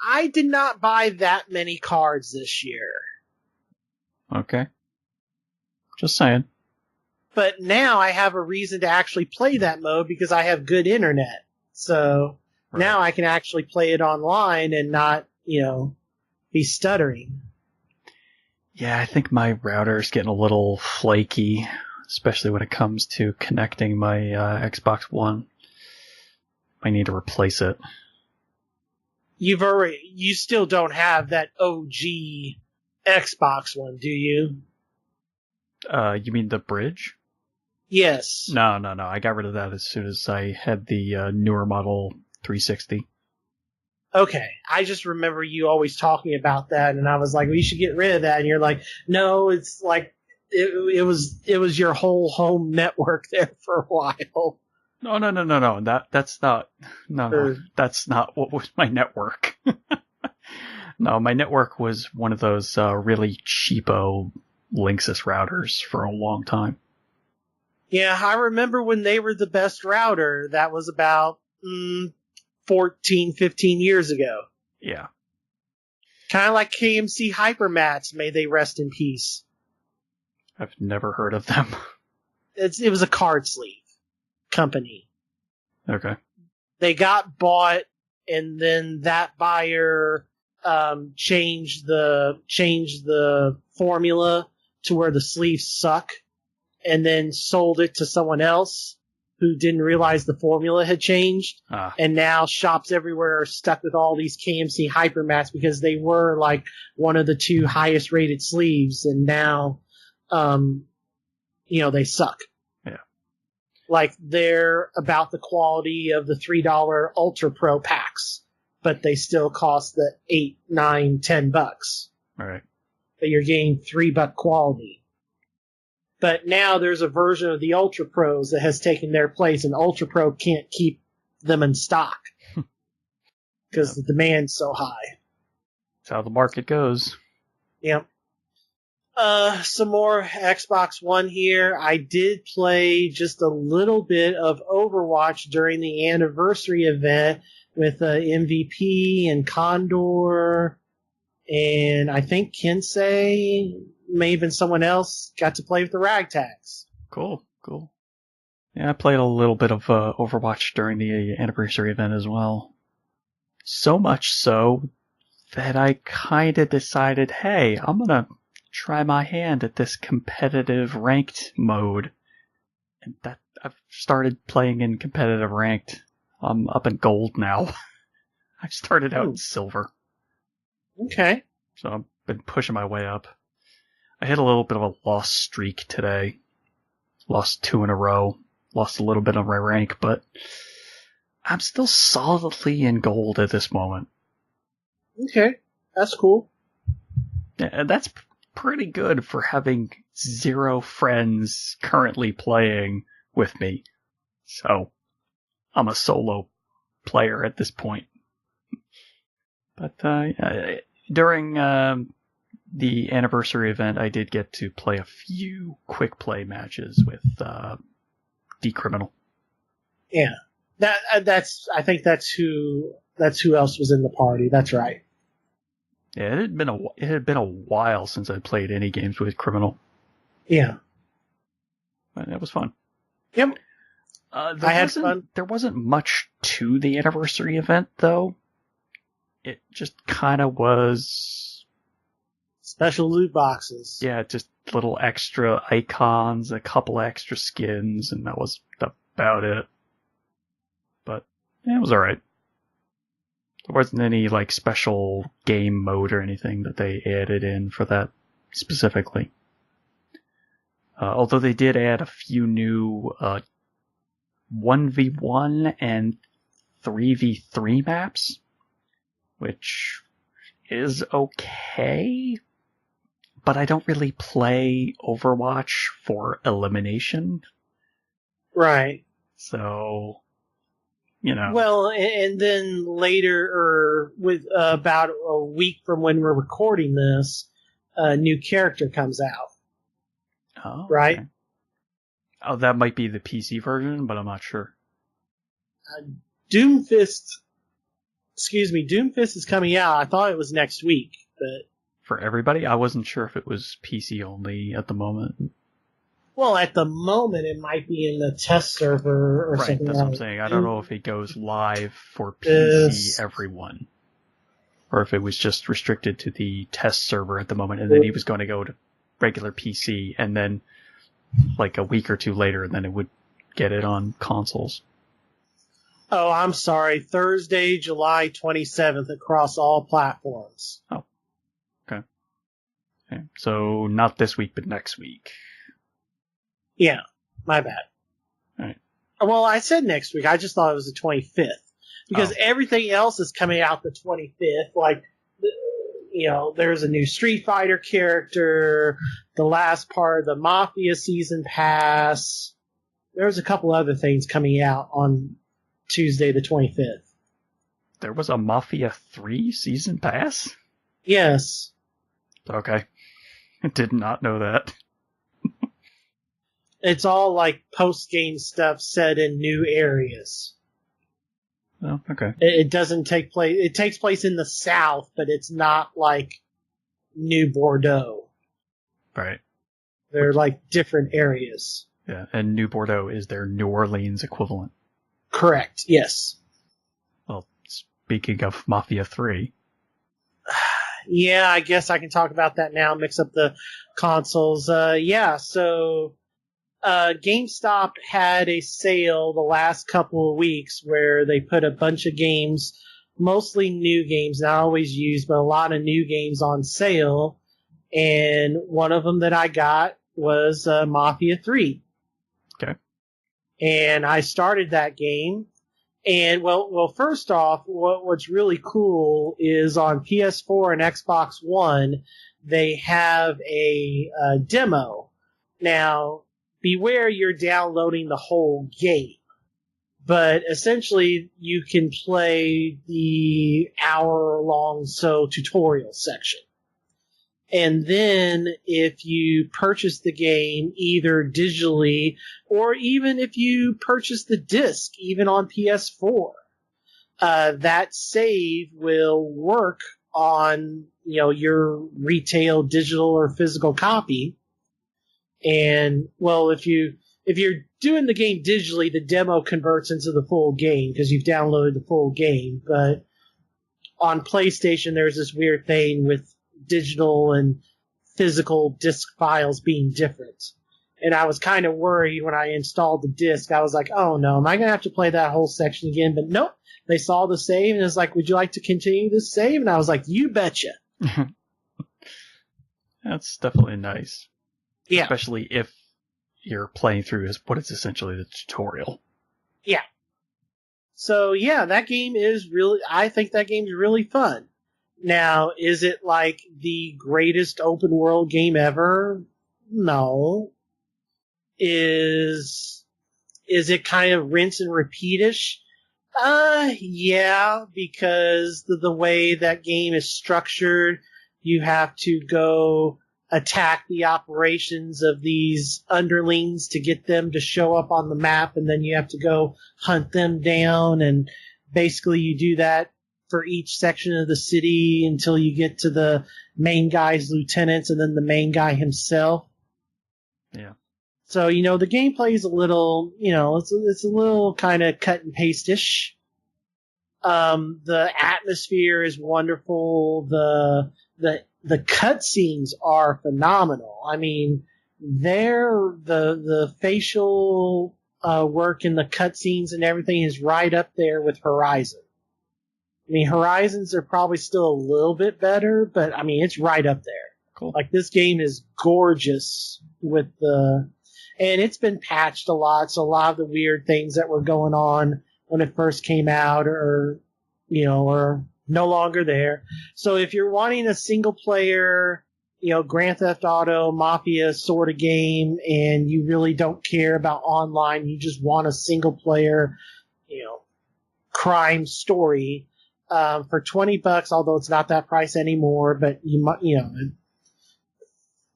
I did not buy that many cards this year. Okay. Just saying. But now I have a reason to actually play that mode because I have good internet. So Right. Now I can actually play it online and not, be stuttering. Yeah, I think my router's getting a little flaky, especially when it comes to connecting my Xbox One. I need to replace it. You still don't have that OG Xbox One, do you? You mean the bridge? Yes. No. I got rid of that as soon as I had the newer model 360. Okay. I just remember you always talking about that, and I was like, well, you should get rid of that. And you're like, no, it's it was your whole home network there for a while. No. That's not. No, that's not what was my network. No, my network was one of those really cheapo Linksys routers for a long time. Yeah, I remember when they were the best router. That was about 14, 15 years ago. Yeah. Kind of like KMC Hypermats, may they rest in peace. I've never heard of them. It was a card sleeve company. Okay. They got bought, and then that buyer changed the formula to where the sleeves suck, and then sold it to someone else who didn't realize the formula had changed. And now shops everywhere are stuck with all these KMC Hypermats because they were one of the 2 highest rated sleeves, and now they suck. Yeah. They're about the quality of the $3 Ultra Pro packs, but they still cost the $8, $9, $10. All right. But you're getting $3 quality. But now there's a version of the Ultra Pros that has taken their place, and Ultra Pro can't keep them in stock because the demand's so high. That's how the market goes. Yep. Some more Xbox One here. I did play just a little bit of Overwatch during the anniversary event with MVP and Condor, and I think Kensei, may have been someone else, got to play with the Ragtags. Cool. Yeah, I played a little bit of Overwatch during the anniversary event as well. So much so that I kind of decided, hey, I'm going to try my hand at this competitive ranked mode. And that I've started playing in competitive ranked. I'm up in gold now. I started out in silver. Okay. So I've been pushing my way up. I hit a little bit of a loss streak today. Lost 2 in a row. Lost a little bit of my rank, but I'm still solidly in gold at this moment. Okay. That's cool. And that's pretty good for having 0 friends currently playing with me. So I'm a solo player at this point. But during the anniversary event, I did get to play a few quick play matches with D-Criminal. Yeah. I think that's who else was in the party. That's right. Yeah, it had been a while since I played any games with Criminal. Yeah. But it was fun. Yep. I had fun. There wasn't much to the anniversary event, though. It just kind of was special loot boxes. Yeah, just little extra icons, a couple extra skins, and that was about it. But yeah, it was alright. There wasn't any like special game mode or anything that they added in for that specifically. Although they did add a few new 1v1 and 3v3 maps, which is okay, but I don't really play Overwatch for elimination. Right. So, you know. Well, and then later, or with about a week from when we're recording this, a new character comes out. Oh, right? Okay. Oh, that might be the PC version, but I'm not sure. Doomfist is coming out. I thought it was next week, but for everybody, I wasn't sure if it was PC only at the moment. Well, at the moment, it might be in the test server or something. Right, that's what I'm saying. I don't know if it goes live for PC everyone, or if it was just restricted to the test server at the moment, and then he was going to go to regular PC, and then like a week or two later, and then it would get it on consoles. Oh, I'm sorry. Thursday, July 27th across all platforms. Oh. Okay. So not this week, but next week. Yeah, my bad. All right. Well, I said next week. I just thought it was the 25th. Because everything else is coming out the 25th. Like, you know, there's a new Street Fighter character, the last part of the Mafia season pass. There's a couple other things coming out on Tuesday the 25th. There was a Mafia 3 season pass? Yes. Okay. I did not know that. It's all like post-game stuff set in new areas. Oh, okay. It doesn't take place... It takes place in the South, but it's not like New Bordeaux. Right. They're like different areas. Yeah, and New Bordeaux is their New Orleans equivalent. Correct, yes. Well, speaking of Mafia 3... Yeah, I guess I can talk about that now, mix up the consoles. So GameStop had a sale the last couple of weeks where they put a bunch of games, mostly new games, not always used, but a lot of new games on sale. And one of them that I got was Mafia 3. Okay. And I started that game. And well, first off, what's really cool is on PS4 and Xbox One, they have a demo. Now, beware you're downloading the whole game. But essentially, you can play the hour-long tutorial section. And then if you purchase the game either digitally or even if you purchase the disc, even on PS4, that save will work on, your retail, digital, or physical copy. And, well, if you're doing the game digitally, the demo converts into the full game because you've downloaded the full game. But on PlayStation, there's this weird thing with digital and physical disc files being different. And I was kind of worried when I installed the disc. I was like, oh no, am I going to have to play that whole section again? But nope, they saw the save and it's like, would you like to continue this save? And I was like, you betcha. That's definitely nice. Yeah. Especially if you're playing through what is essentially the tutorial. Yeah. So yeah, that game is I think that game's really fun. Now, is it like the greatest open world game ever? No. Is it kind of rinse and repeatish? Yeah, because the way that game is structured, you have to go attack the operations of these underlings to get them to show up on the map, and then you have to go hunt them down, and basically you do that for each section of the city until you get to the main guy's lieutenants and then the main guy himself. Yeah. So, the gameplay is a little, it's a little kind of cut and paste-ish. The atmosphere is wonderful. The cutscenes are phenomenal. I mean, the facial work in the cutscenes and everything is right up there with Horizon. I mean, Horizons are probably still a little bit better, but I mean, it's right up there. Cool. Like, this game is gorgeous and it's been patched a lot, so a lot of the weird things that were going on when it first came out are no longer there. So if you're wanting a single player, Grand Theft Auto, Mafia sort of game, and you really don't care about online, you just want a single player, crime story, for $20, although it's not that price anymore, but you might,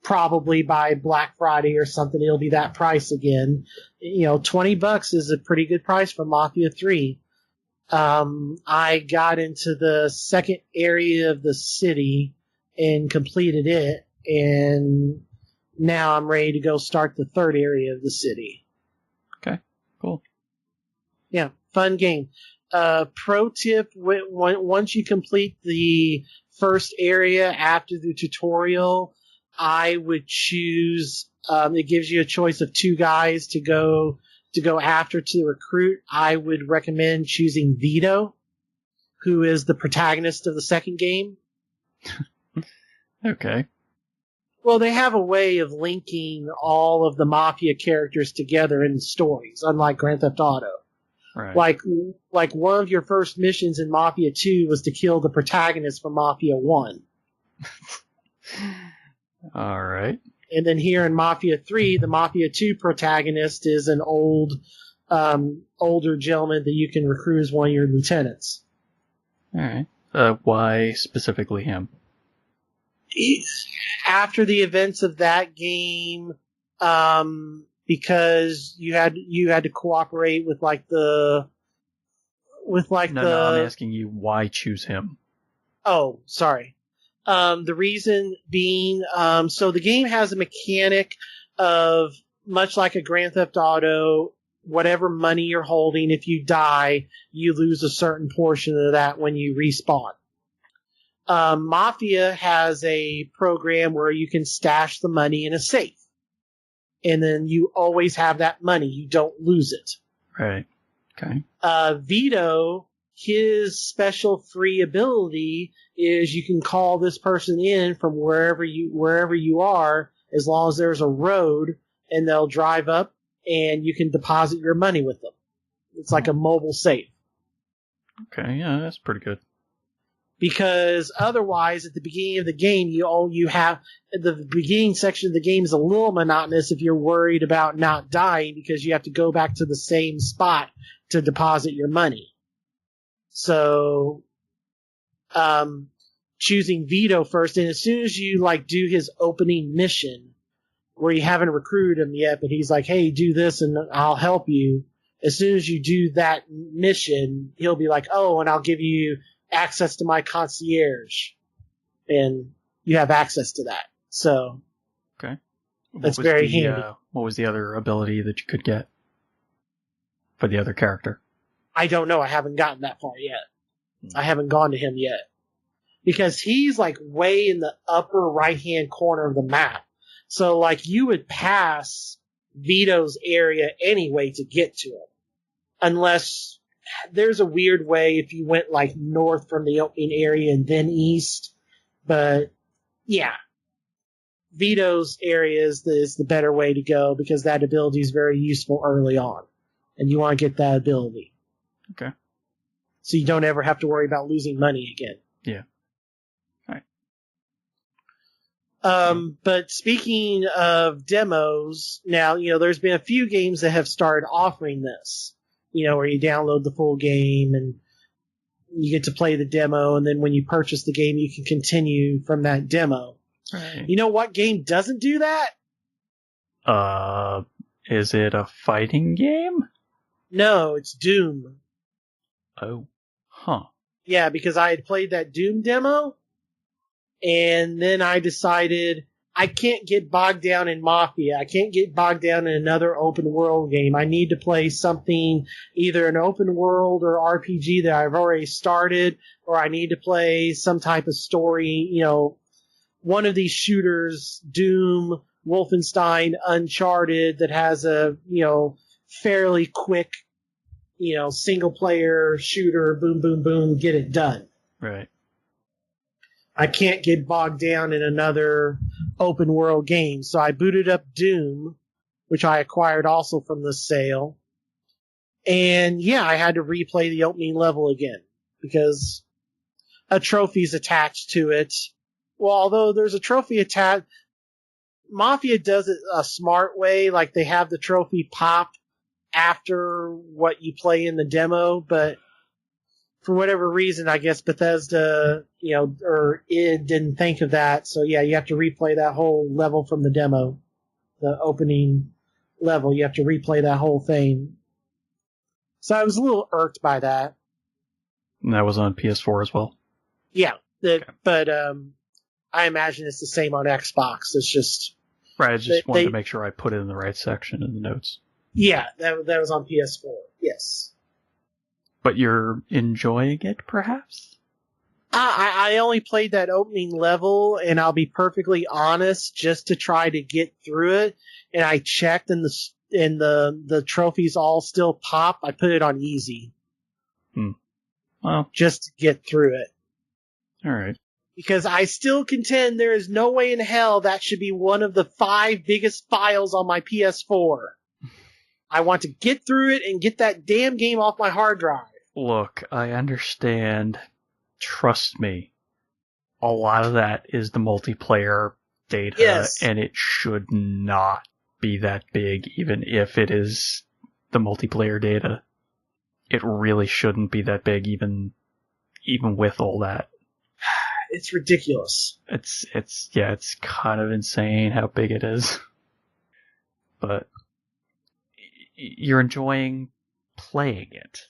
probably by Black Friday or something, it'll be that price again. $20 is a pretty good price for Mafia 3. I got into the second area of the city and completed it, and now I'm ready to go start the third area of the city. Okay, cool. Yeah, fun game. Pro tip, once you complete the first area after the tutorial, I would choose, it gives you a choice of two guys to go after to recruit. I would recommend choosing Vito, who is the protagonist of the second game. Okay. Well, they have a way of linking all of the Mafia characters together in the stories, unlike Grand Theft Auto. Right. Like one of your first missions in Mafia 2 was to kill the protagonist from Mafia 1. All right. And then here in Mafia 3, the Mafia 2 protagonist is an older gentleman that you can recruit as one of your lieutenants. All right. Why specifically him? After the events of that game, because you had to cooperate with No, I'm asking you why choose him. Oh, sorry. The reason being, so the game has a mechanic of, much like a Grand Theft Auto, whatever money you're holding, if you die, you lose a certain portion of that when you respawn. Mafia has a program where you can stash the money in a safe. And then you always have that money. You don't lose it. Right. Okay. Vito, his special free ability is you can call this person in from wherever you are, as long as there's a road, and they'll drive up and you can deposit your money with them. It's like a mobile safe. Okay, yeah, that's pretty good. Because otherwise, at the beginning of the game, you have the beginning section of the game is a little monotonous if you're worried about not dying, because you have to go back to the same spot to deposit your money. So, choosing Vito first, and as soon as you like do his opening mission, where you haven't recruited him yet, but he's like, hey, do this and I'll help you. As soon as you do that mission, he'll be like, oh, and I'll give you access to my concierge. And you have access to that. So, okay. That's very handy. What was the other ability that you could get for the other character? I don't know. I haven't gotten that far yet. I haven't gone to him yet. Because he's like way in the upper right-hand corner of the map. So like you would pass Vito's area anyway to get to him. Unless there's a weird way if you went like north from the opening area and then east. But yeah, Vito's area is the better way to go because that ability is very useful early on. And you want to get that ability. Okay. So you don't ever have to worry about losing money again. Yeah. All right. But speaking of demos, now, there's been a few games that have started offering this, where you download the full game and you get to play the demo. And then when you purchase the game, you can continue from that demo. Right. You know what game doesn't do that? Is it a fighting game? No, it's Doom. Oh. Huh. Yeah, because I had played that Doom demo. And then I decided I can't get bogged down in Mafia. I can't get bogged down in another open world game. I need to play something, either an open world or RPG that I've already started, or I need to play some type of story, one of these shooters, Doom, Wolfenstein, Uncharted, that has a, fairly quick, single player shooter, boom, boom, boom, get it done. Right. I can't get bogged down in another open world game. So I booted up Doom, which I acquired also from the sale. And yeah, I had to replay the opening level again because a trophy's attached to it. Well, although there's a trophy attached, Mafia does it a smart way. Like they have the trophy pop after what you play in the demo, but for whatever reason, I guess Bethesda, or id didn't think of that. So yeah, you have to replay that whole level from the demo, the opening level. You have to replay that whole thing. So I was a little irked by that. And that was on PS4 as well? Yeah, Okay. But I imagine it's the same on Xbox. It's just... Right, I just wanted to make sure I put it in the right section in the notes. Yeah, that was on PS4, yes. But you're enjoying it, perhaps? I only played that opening level, and I'll be perfectly honest, just to try to get through it. And I checked, and the trophies all still pop. I put it on easy. Well, just to get through it. All right. Because I still contend there is no way in hell that should be one of the 5 biggest files on my PS4. I want to get through it and get that damn game off my hard drive. Look, I understand. Trust me. A lot of that is the multiplayer data, yes. And it should not be that big, even if it is the multiplayer data. It really shouldn't be that big, even with all that. It's ridiculous. It's kind of insane how big it is. But you're enjoying playing it.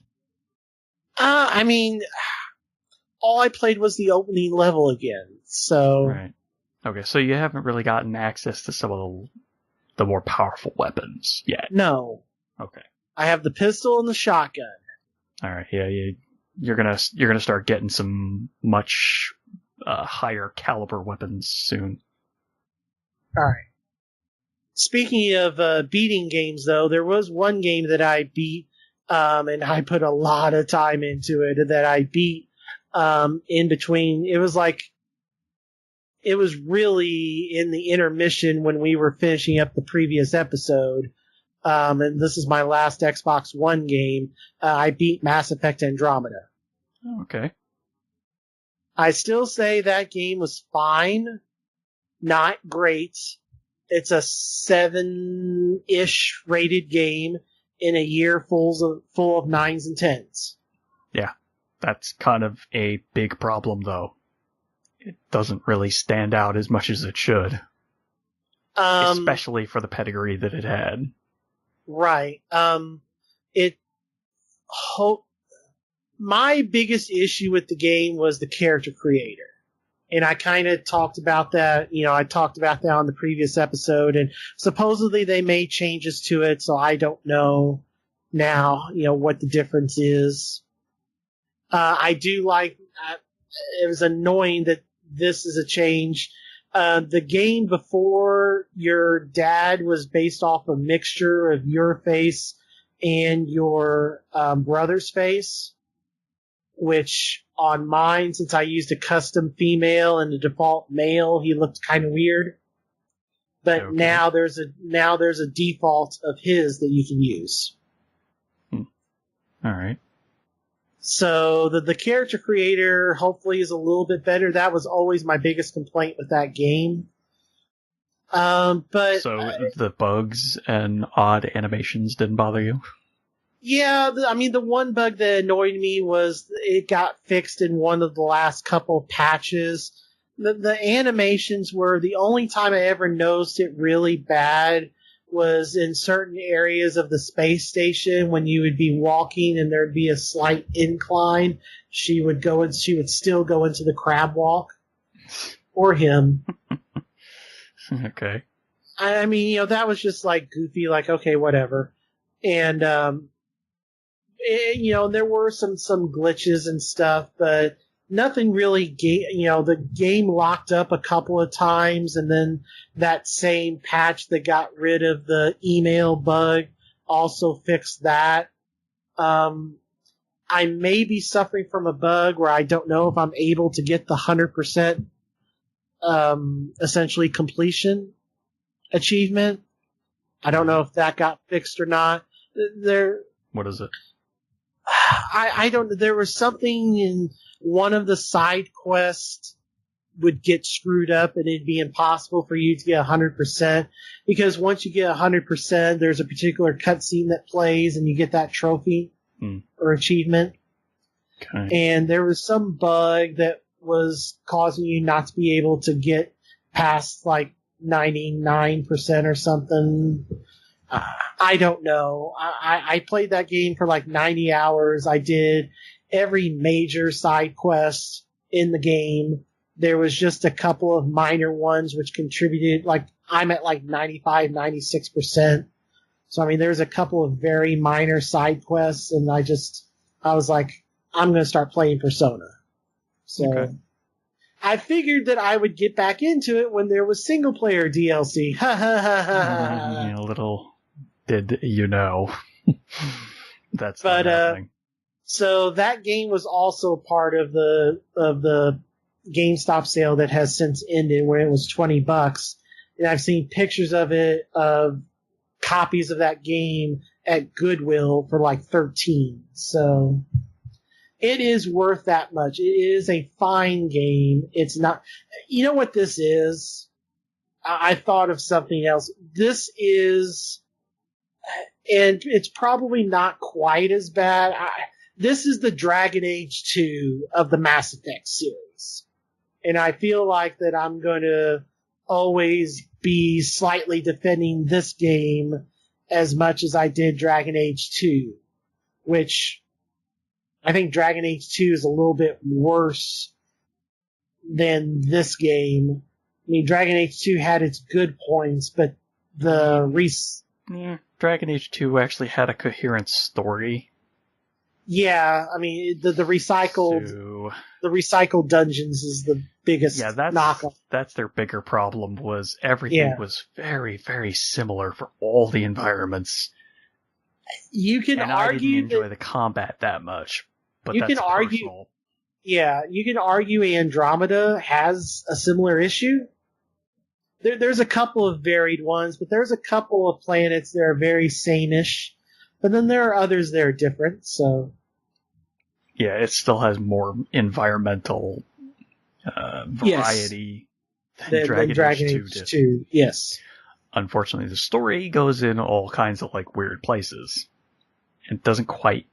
I mean, all I played was the opening level again, so... Right. Okay, so you haven't really gotten access to some of the more powerful weapons yet. No. Okay. I have the pistol and the shotgun. Alright, yeah, you're gonna start getting some much higher caliber weapons soon. Alright. Speaking of beating games, though, there was one game that I beat, and I put a lot of time into it, that I beat in between. It was really in the intermission when we were finishing up the previous episode. And this is my last Xbox One game. I beat Mass Effect Andromeda. Okay. I still say that game was fine. Not great. It's a 7-ish rated game in a year full of 9s and 10s. Yeah. That's kind of a big problem, though. it doesn't really stand out as much as it should. Especially for the pedigree that it had. Right. My biggest issue with the game was the character creator. And I kind of talked about that, I talked about that on the previous episode, and supposedly they made changes to it, so I don't know now, what the difference is. I do like, it was annoying that this is a change. The game before, your dad was based off a mixture of your face and your brother's face, which on mine, since I used a custom female and the default male, he looked kind of weird. But okay. now there's a default of his that you can use. All right. So the character creator hopefully is a little bit better. That was always my biggest complaint with that game. But so the bugs and odd animations didn't bother you? Yeah, the one bug that annoyed me was it got fixed in one of the last couple patches. The animations were the only time I ever noticed it really bad was in certain areas of the space station when you would be walking and there'd be a slight incline. She would still go into the crab walk. Or him. Okay. I mean, that was just like goofy, like, okay, whatever. And, there were some glitches and stuff, but nothing really, the game locked up a couple of times, and then that same patch that got rid of the email bug also fixed that. I may be suffering from a bug where I don't know if I'm able to get the 100% essentially completion achievement. I don't know if that got fixed or not. What is it? I don't. There was something in one of the side quests would get screwed up, and it'd be impossible for you to get 100%, because once you get 100%, there's a particular cutscene that plays, and you get that trophy or achievement. Okay. And there was some bug that was causing you not to be able to get past like 99% or something. I don't know. I played that game for like 90 hours. I did every major side quest in the game. There was just a couple of minor ones which contributed. Like, I'm at like 95, 96%. So, I mean, there's a couple of very minor side quests, and I was like, I'm going to start playing Persona. So, okay. I figured that I would get back into it when there was single player DLC. Ha ha ha ha. A little did you know. That's not happening. So that game was also part of the GameStop sale that has since ended, where it was $20. And I've seen pictures of it, of copies of that game at Goodwill for like $13. So it is worth that much. It is a fine game. It's not, you know what this is? I thought of something else. This is, and it's probably not quite as bad. This is the Dragon Age 2 of the Mass Effect series. And I feel like that I'm going to always be slightly defending this game as much as I did Dragon Age 2, which I think Dragon Age 2 is a little bit worse than this game. I mean, Dragon Age 2 had its good points, but Dragon Age 2 actually had a coherent story. Yeah, I mean, the recycled dungeons is the biggest knockoff. That's their bigger problem, was everything was very, very similar for all the environments. You can argue I didn't enjoy the combat that much, but that's personal. Yeah, you can argue Andromeda has a similar issue. There's a couple of varied ones, but there's a couple of planets that are very same-ish. But then there are others that are different, so. Yeah, it still has more environmental variety than Dragon Age 2 did. Yes. Unfortunately, the story goes in all kinds of like weird places. It doesn't quite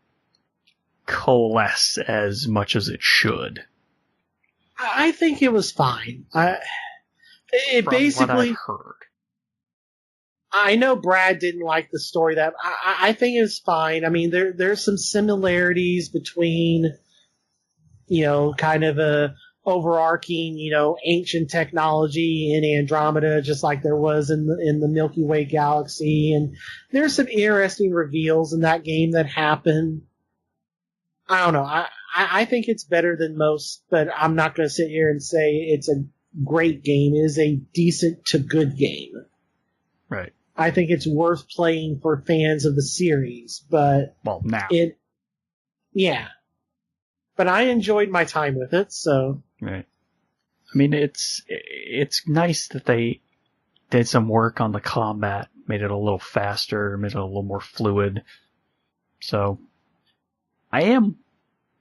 coalesce as much as it should. I think it was fine. It From basically, what I've heard. I know Brad didn't like the story. That I think it was fine. I mean, there's some similarities between, kind of a overarching, ancient technology in Andromeda, just like there was in the Milky Way galaxy, and there's some interesting reveals in that game that happen. I don't know. I think it's better than most, but I'm not going to sit here and say it's a great game. It is a decent to good game. Right. I think it's worth playing for fans of the series, but now. Yeah. But I enjoyed my time with it, so. Right. I mean, it's nice that they did some work on the combat, made it a little faster, made it a little more fluid. So, I am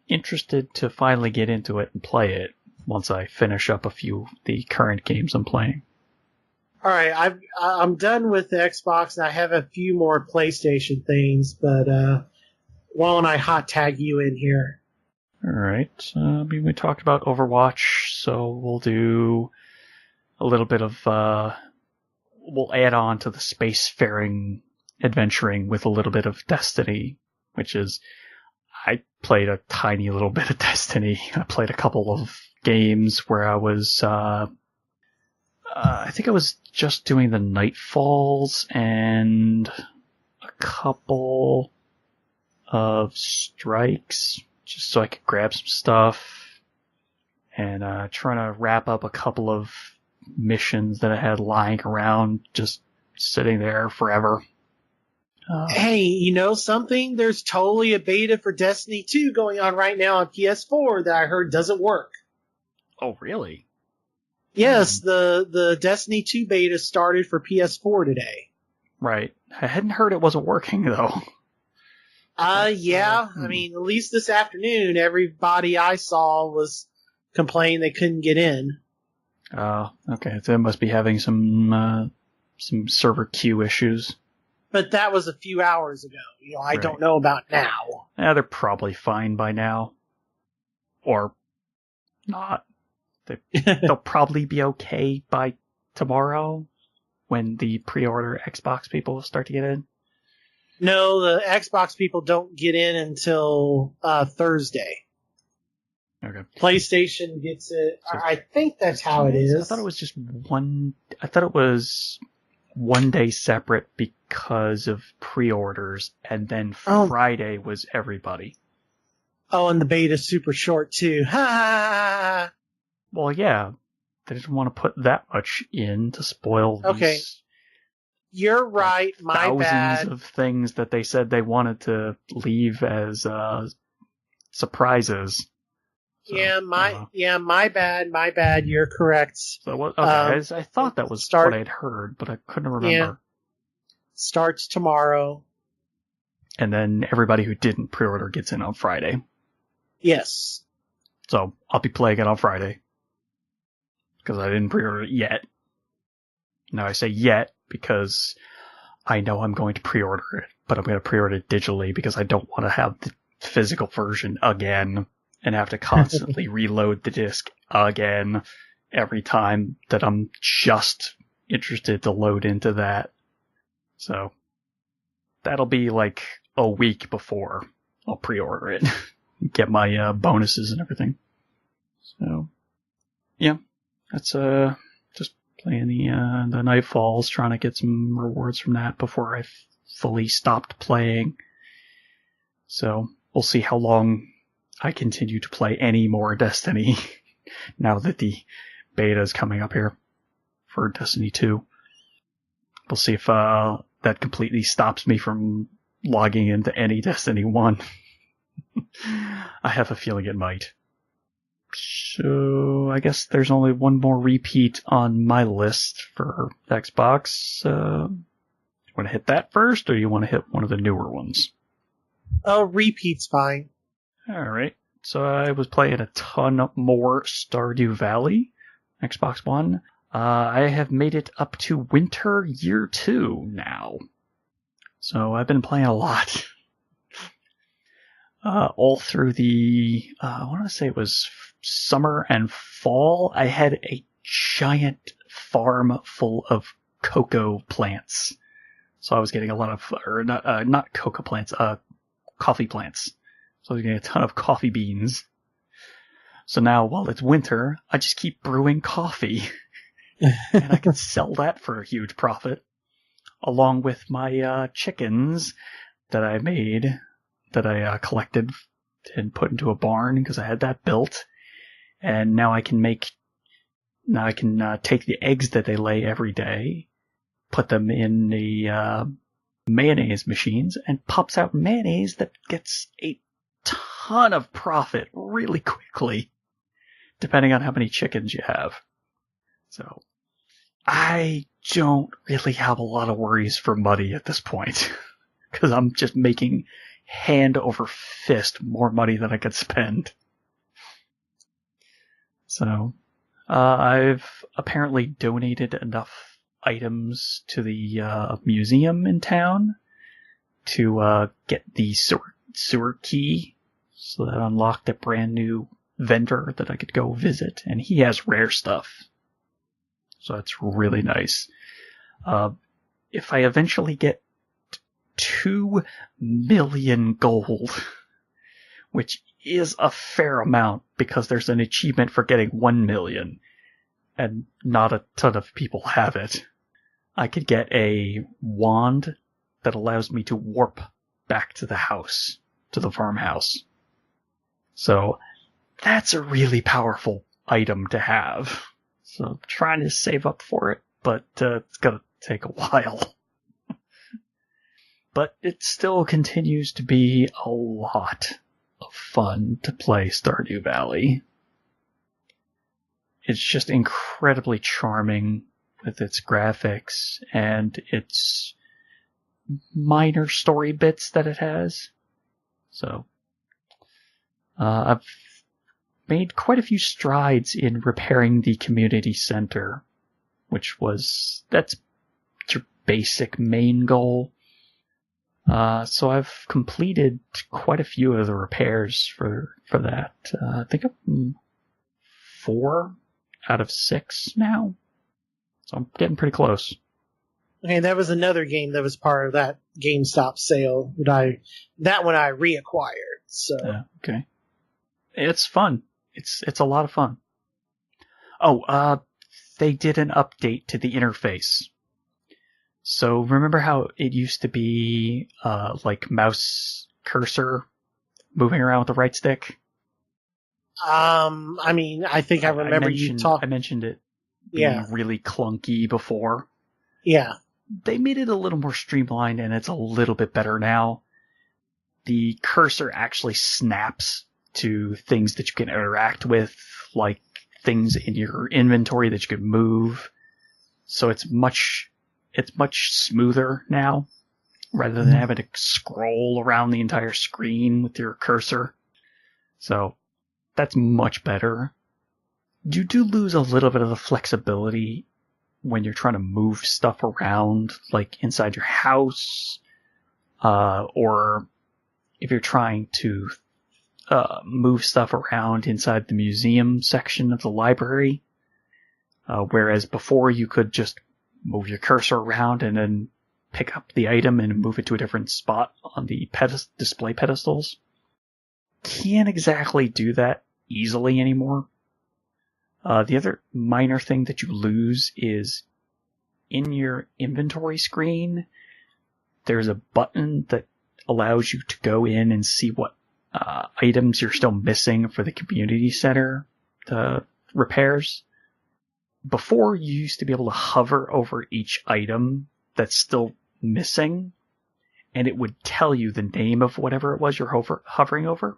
interested to finally get into it and play it once I finish up a few of the current games I'm playing. All right, I'm done with the Xbox, and I have a few more PlayStation things, but why don't I hot tag you in here? All right. We talked about Overwatch, so we'll do a little bit of we'll add on to the spacefaring adventuring with a little bit of Destiny, which is I played a tiny little bit of Destiny. I played a couple of games where I was I think I was just doing the Nightfalls and a couple of strikes just so I could grab some stuff, and trying to wrap up a couple of missions that I had lying around just sitting there forever. Hey, you know something? There's totally a beta for Destiny 2 going on right now on PS4 that I heard doesn't work. Oh, really? Yes, the Destiny 2 beta started for PS4 today. Right. I hadn't heard it wasn't working, though. Yeah. I mean, at least this afternoon, everybody I saw was complaining they couldn't get in. Okay. They must be having some server queue issues. But that was a few hours ago. I don't know about now. Yeah, they're probably fine by now. Or not. They'll probably be okay by tomorrow when the pre-order Xbox people start to get in. No, the Xbox people don't get in until Thursday. Okay. PlayStation gets it. So, I think that's how it is. I thought it was just one. I thought it was one day separate because of pre-orders, and then Friday was everybody. Oh, and the beta's super short too. Ha! Well, yeah, they didn't want to put that much in to spoil. Okay. You're right. My bad. Thousands of things that they said they wanted to leave as surprises. So, my bad. My bad. You're correct. So what? Okay, I thought that was what I'd heard, but I couldn't remember. Yeah. Starts tomorrow. And then everybody who didn't pre-order gets in on Friday. Yes. So I'll be playing it on Friday because I didn't pre-order it yet. Now I say yet because I know I'm going to pre-order it, but I'm going to pre-order it digitally because I don't want to have the physical version again and have to constantly reload the disc again every time that I'm just interested to load into that. So that'll be like a week before I'll pre-order it, get my bonuses and everything. So yeah, that's just playing the Nightfalls, trying to get some rewards from that before I fully stopped playing. So we'll see how long I continue to play any more Destiny now that the beta is coming up here for Destiny 2. We'll see if that completely stops me from logging into any Destiny 1. I have a feeling it might. So I guess there's only one more repeat on my list for Xbox. You want to hit that first, or you want to hit one of the newer ones? Oh, repeat's fine. Alright, so I was playing a ton more Stardew Valley, Xbox One. I have made it up to Winter Year 2 now. So I've been playing a lot. All through the, I want to say it was summer and fall, I had a giant farm full of cocoa plants. So I was getting a lot of, or not cocoa plants, coffee plants. So I was getting a ton of coffee beans. So now, while it's winter, I just keep brewing coffee. And I can sell that for a huge profit. Along with my chickens that I made, that I collected and put into a barn because I had that built. And now I can take the eggs that they lay every day, put them in the mayonnaise machines, and pops out mayonnaise that gets a ton of profit really quickly, depending on how many chickens you have. So I don't really have a lot of worries for money at this point, because I'm just making hand over fist more money than I could spend. So I've apparently donated enough items to the museum in town to get the sewer key, so that unlocked a brand new vendor that I could go visit, and he has rare stuff. So that's really nice. If I eventually get 2 million gold, which is a fair amount because there's an achievement for getting 1 million, and not a ton of people have it, I could get a wand that allows me to warp back to the house, to the farmhouse. So that's a really powerful item to have. So I'm trying to save up for it, but it's going to take a while. But it still continues to be a lot of fun to play Stardew Valley. It's just incredibly charming with its graphics and its minor story bits that it has. So I've made quite a few strides in repairing the community center, that's your basic main goal. So I've completed quite a few of the repairs for that. I think I'm 4 out of 6 now. So I'm getting pretty close. Okay, that was another game that was part of that GameStop sale that one I reacquired. So okay, it's fun. It's a lot of fun. Oh, they did an update to the interface. So remember how it used to be like mouse cursor moving around with the right stick? I mean, I think I remember you talking. I mentioned it being really clunky before. Yeah. They made it a little more streamlined, and it's a little bit better now. The cursor actually snaps to things that you can interact with, like things in your inventory that you can move. So it's much smoother now, rather than having to scroll around the entire screen with your cursor. So that's much better. You do lose a little bit of the flexibility when you're trying to move stuff around, like inside your house, or if you're trying to move stuff around inside the museum section of the library. Whereas before you could just move your cursor around and then pick up the item and move it to a different spot on the display pedestals. Can't exactly do that easily anymore. The other minor thing that you lose is in your inventory screen, there's a button that allows you to go in and see what items you're still missing for the community center repairs. Before, you used to be able to hover over each item that's still missing, and it would tell you the name of whatever it was you're hovering over.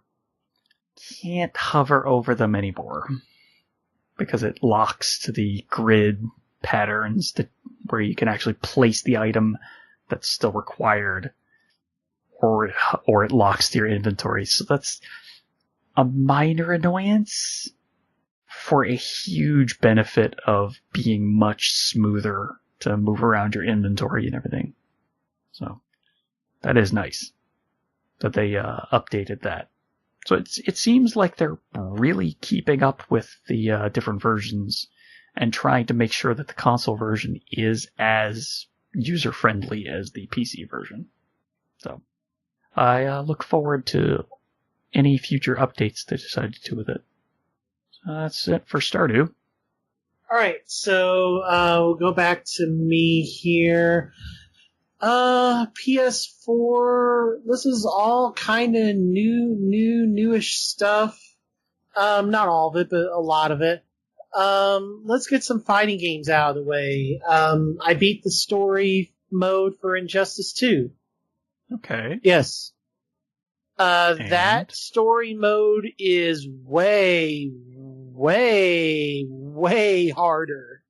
Can't hover over them anymore, because it locks to the grid patterns where you can actually place the item that's still required, or it locks to your inventory. So that's a minor annoyance for a huge benefit of being much smoother to move around your inventory and everything. So that is nice that they updated that. So it seems like they're really keeping up with the different versions and trying to make sure that the console version is as user-friendly as the PC version. So I look forward to any future updates they decide to do with it. So that's it for Stardew. All right, so we'll go back to me here. PS4. This is all kind of newish stuff. Not all of it, but a lot of it. Let's get some fighting games out of the way. I beat the story mode for Injustice 2. Okay. Yes. That story mode is way harder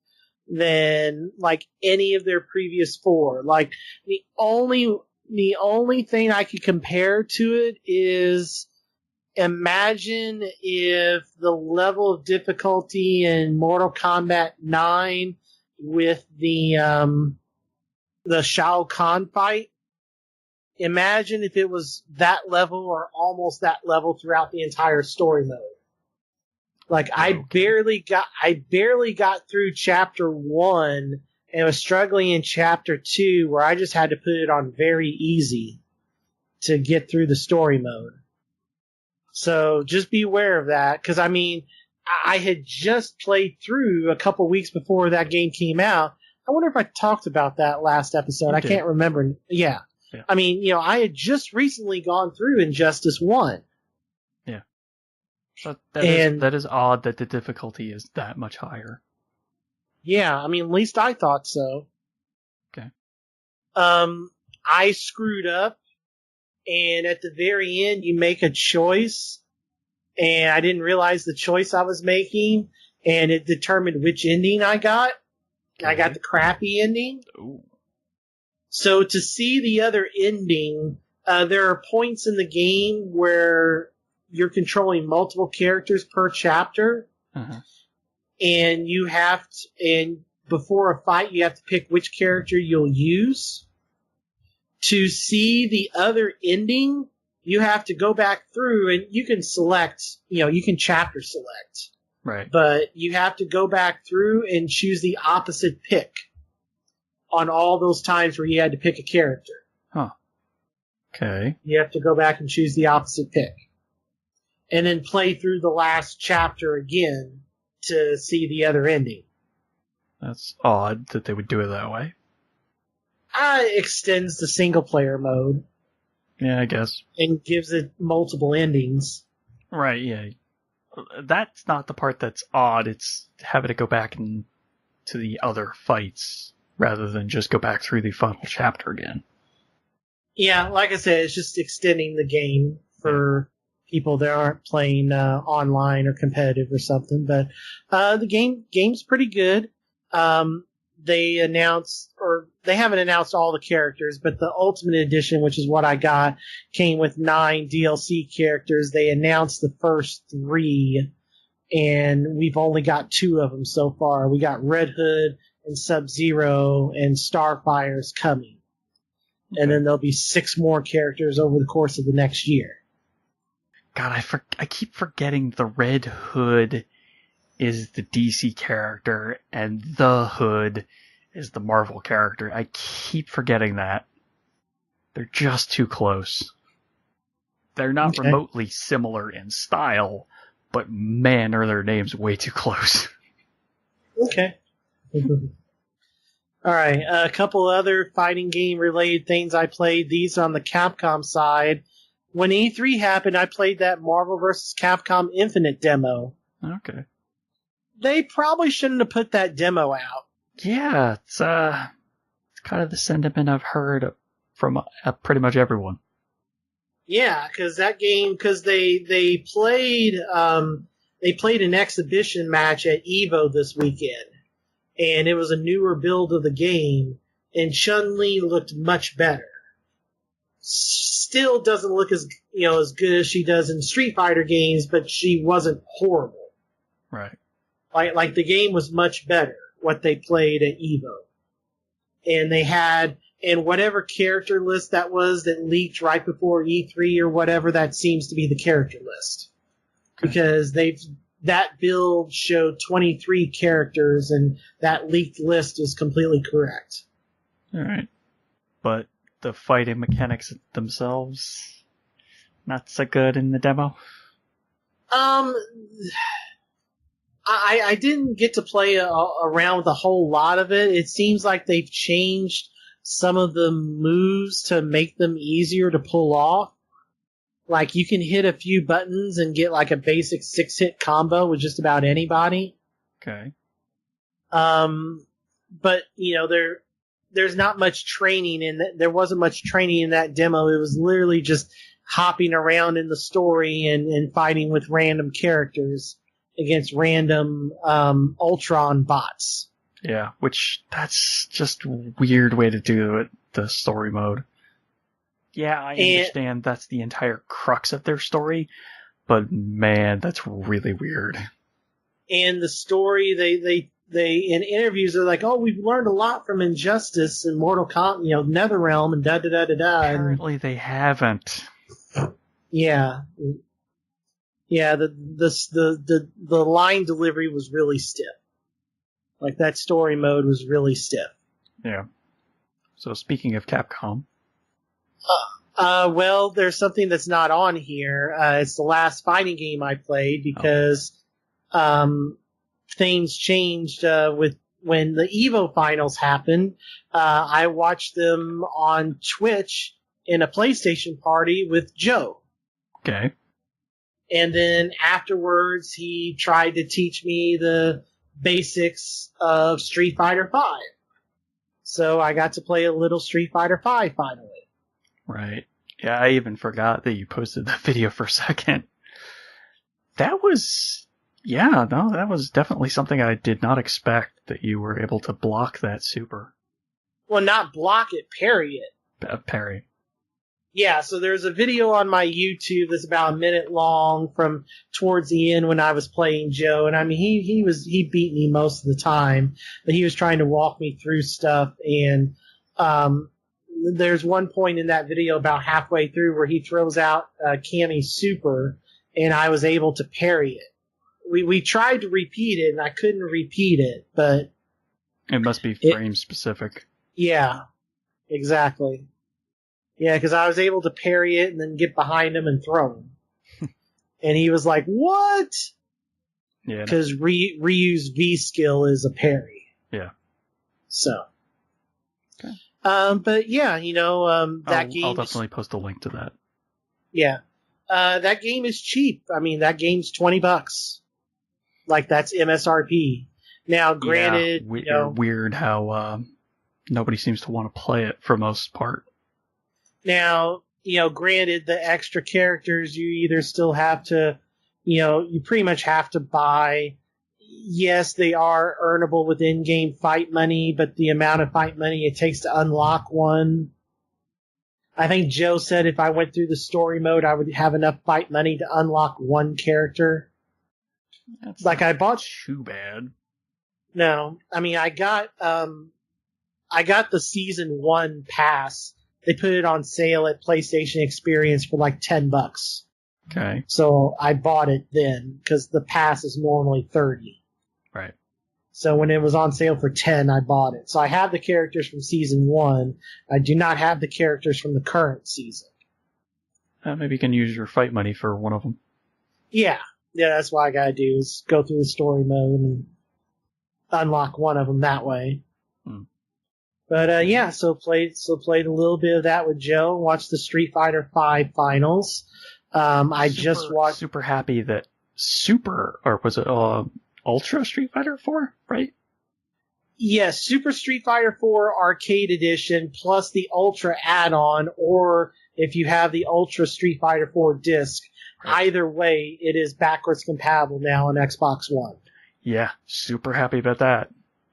than like any of their previous 4. Like the only thing I could compare to it is imagine if the level of difficulty in Mortal Kombat 9 with the Shao Kahn fight. Imagine if it was that level or almost that level throughout the entire story mode. Like I barely got through chapter 1 and was struggling in chapter 2 where I just had to put it on very easy to get through the story mode. So just be aware of that, because I mean, I had just played through a couple weeks before that game came out. I wonder if I talked about that last episode. I can't remember. Yeah. I mean, I had just recently gone through Injustice 1. Yeah. So that is odd that the difficulty is that much higher. Yeah, I mean, at least I thought so. Okay. I screwed up, and at the very end, you make a choice, and I didn't realize the choice I was making, and it determined which ending I got. Okay. I got the crappy ending. Ooh. So to see the other ending, there are points in the game where you're controlling multiple characters per chapter, and you have to, and before a fight, you have to pick which character you'll use. To see the other ending, you have to go back through, and you can select, you can chapter select. Right. But you have to go back through and choose the opposite pick on all those times where you had to pick a character. Huh. Okay. You have to go back and choose the opposite pick. And then play through the last chapter again to see the other ending. That's odd that they would do it that way. It extends the single-player mode. Yeah, I guess. And gives it multiple endings. Right, yeah. That's not the part that's odd. It's having to go back to the other fights rather than just go back through the final chapter again. Yeah, like I said, it's just extending the game for people that aren't playing online or competitive or something. But the game's pretty good. They haven't announced all the characters, but the Ultimate Edition, which is what I got, came with 9 DLC characters. They announced the first 3, and we've only got 2 of them so far. We got Red Hood and Sub-Zero, and Starfire's coming. Okay. And then there'll be 6 more characters over the course of the next year. God, I keep forgetting the Red Hood is the DC character, and the Hood is the Marvel character. I keep forgetting that. They're just too close. They're not remotely similar in style, but man, are their names way too close. Okay. Alright, a couple other fighting game related things I played. These on the Capcom side. When E3 happened, I played that Marvel vs. Capcom Infinite demo. Okay. They probably shouldn't have put that demo out. Yeah, it's kind of the sentiment I've heard from pretty much everyone. Yeah, because they played an exhibition match at EVO this weekend, and it was a newer build of the game, and Chun-Li looked much better. Still doesn't look as good as she does in Street Fighter games, but she wasn't horrible. Right. Like the game was much better, what they played at EVO. And they had And whatever character list that was that leaked right before E3 or whatever, that seems to be the character list. Okay. Because that build showed 23 characters, and that leaked list is completely correct. All right. But the fighting mechanics themselves, not so good in the demo? I didn't get to play around with a whole lot of it. It seems like they've changed some of the moves to make them easier to pull off. Like, you can hit a few buttons and get like a basic 6-hit combo with just about anybody. Okay. But, there's not much training in that. There wasn't much training in that demo. It was literally just hopping around in the story and fighting with random characters against random Ultron bots. Yeah, that's just a weird way to do it, the story mode. Yeah, I understand that's the entire crux of their story, but man, that's really weird. And the story, they in interviews, they're like, oh, we've learned a lot from Injustice and Mortal Kombat, NetherRealm, and da-da-da-da-da. Apparently they haven't. Yeah. Yeah, the line delivery was really stiff. Like, that story mode was really stiff. Yeah. So speaking of Capcom. Well, there's something that's not on here. It's the last fighting game I played because things changed when the EVO finals happened. I watched them on Twitch in a PlayStation party with Joe. Okay. And then afterwards, he tried to teach me the basics of Street Fighter V. So I got to play a little Street Fighter V finally. Right. Yeah, I even forgot that you posted that video for a second. That was definitely something I did not expect, that you were able to block that super. Well, not block it, parry it. Parry. Yeah, so there's a video on my YouTube that's about a minute long from towards the end when I was playing Joe, and I mean he beat me most of the time, but he was trying to walk me through stuff, and there's one point in that video about halfway through where he throws out Cammy's super, and I was able to parry it. We tried to repeat it, and I couldn't repeat it, but it must be frame specific. Yeah, exactly. Yeah, because I was able to parry it and then get behind him and throw him. And he was like, what? Yeah. Because Ryu's V skill is a parry. Yeah. So. Okay. But yeah, that game. I'll definitely post a link to that. Yeah. That game is cheap. I mean, that game's $20. Like, that's MSRP. Now, granted, weird how nobody seems to want to play it for most part. Now, granted, the extra characters you either still have to, you pretty much have to buy. Yes, they are earnable with in-game fight money, but the amount of fight money it takes to unlock one. I think Joe said if I went through the story mode, I would have enough fight money to unlock one character. That's like, I bought too bad. No, I mean, I got the season 1 pass. They put it on sale at PlayStation Experience for like $10. Okay. So I bought it then because the pass is normally $30. Right. So when it was on sale for $10, I bought it. So I have the characters from season 1. I do not have the characters from the current season. Maybe you can use your fight money for one of them. Yeah, that's what I gotta do is go through the story mode and unlock one of them that way. But so played a little bit of that with Joe. Watched the Street Fighter V finals. I just watched. Super happy that was it Ultra Street Fighter 4, right? Yes, Super Street Fighter 4 Arcade Edition plus the Ultra add-on, or if you have the Ultra Street Fighter 4 disc. Right. Either way, it is backwards compatible now on Xbox One. Yeah, super happy about that.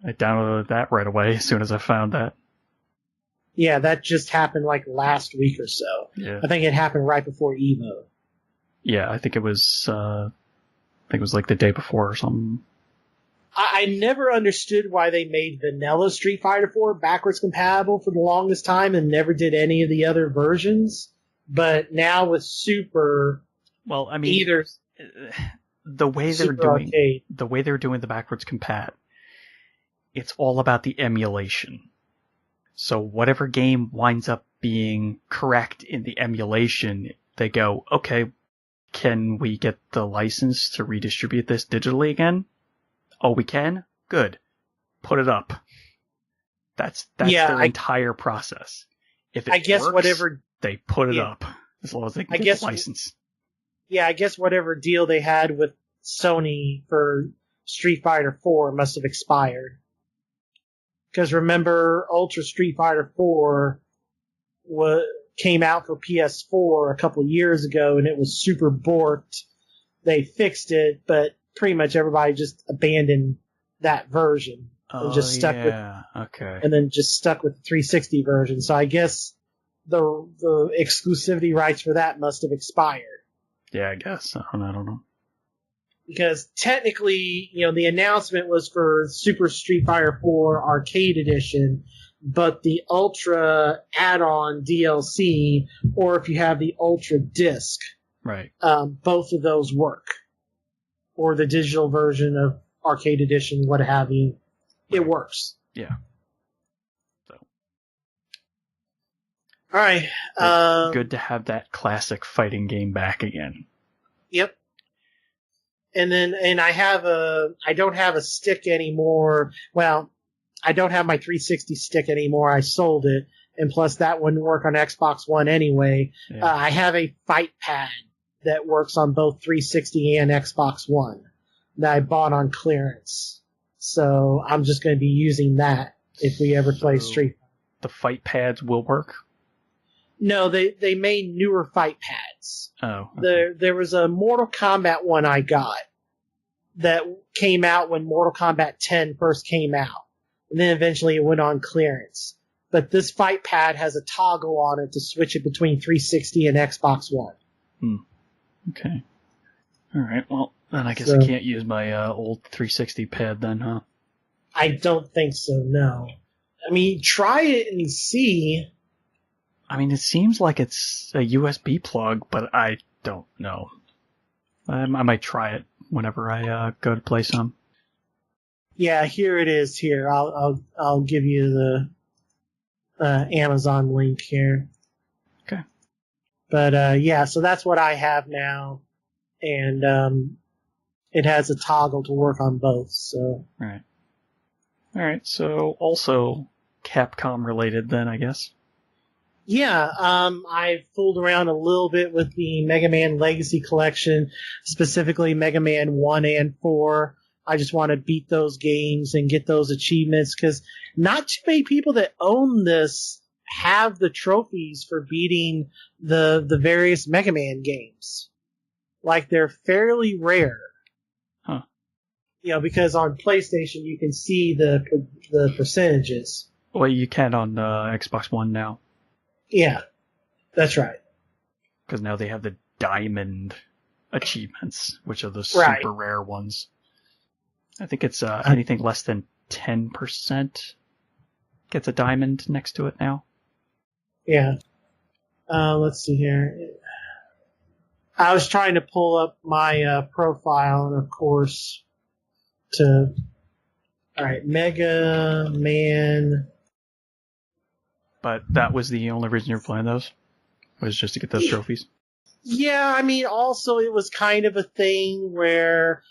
I downloaded that right away as soon as I found that. Yeah, that just happened like last week or so. Yeah. I think it happened right before EVO. Yeah, I think it was like the day before or something. I never understood why they made vanilla Street Fighter 4 backwards compatible for the longest time and never did any of the other versions. But now with Super, Well, I mean, either the way they're Super doing Arcade. the way they're doing the backwards compat, it's all about the emulation. So whatever game winds up being correct in the emulation, they go, okay, can we get the license to redistribute this digitally again? Oh, we can? Good. Put it up. That's their entire process. If it works, they put it up, as long as they can get the license. Yeah, I guess whatever deal they had with Sony for Street Fighter 4 must have expired. Because remember, Ultra Street Fighter 4 came out for PS4 a couple years ago, and it was super borked. They fixed it, but pretty much everybody just abandoned that version and just stuck with, and then just stuck with the 360 version. So I guess the exclusivity rights for that must have expired. Yeah, I guess. I don't know. Because technically, the announcement was for Super Street Fighter 4 Arcade Edition, but the Ultra add-on DLC, or if you have the Ultra disc, right? Both of those work. Or the digital version of Arcade Edition, what have you, it works. Yeah. So. All right. Good to have that classic fighting game back again. Yep. And I don't have a stick anymore. Well, I don't have my 360 stick anymore. I sold it. And plus that wouldn't work on Xbox One anyway. Yeah. I have a fight pad that works on both 360 and Xbox One that I bought on clearance. So I'm just going to be using that if we ever play Street Fighter. The fight pads will work? No, they made newer fight pads. Oh. Okay. There was a Mortal Kombat one I got that came out when Mortal Kombat 10 first came out. And then eventually it went on clearance. But this fight pad has a toggle on it to switch it between 360 and Xbox One. Okay. Alright, well, then I guess I can't use my old 360 pad then, huh? I don't think so, no. I mean, try it and see. I mean, it seems like it's a USB plug, but I don't know. I might try it whenever I go to play some. Yeah, here it is. Here, I'll give you the Amazon link here. Okay. But yeah, so that's what I have now, and it has a toggle to work on both. So. Right. All right. So also Capcom related, then I guess. Yeah, I fooled around a little bit with the Mega Man Legacy Collection, specifically Mega Man 1 and 4. I just want to beat those games and get those achievements, because not too many people that own this have the trophies for beating the various Mega Man games. Like, they're fairly rare. Huh. Because on PlayStation you can see the percentages. Well, you can on Xbox One now. Yeah, that's right. Because now they have the diamond achievements, which are the super rare ones. I think it's anything less than 10% gets a diamond next to it now. Yeah. Let's see here. I was trying to pull up my profile, and of course, alright, Mega Man. But that was the only reason you were playing those? Was just to get those trophies? Yeah, I mean, also it was kind of a thing where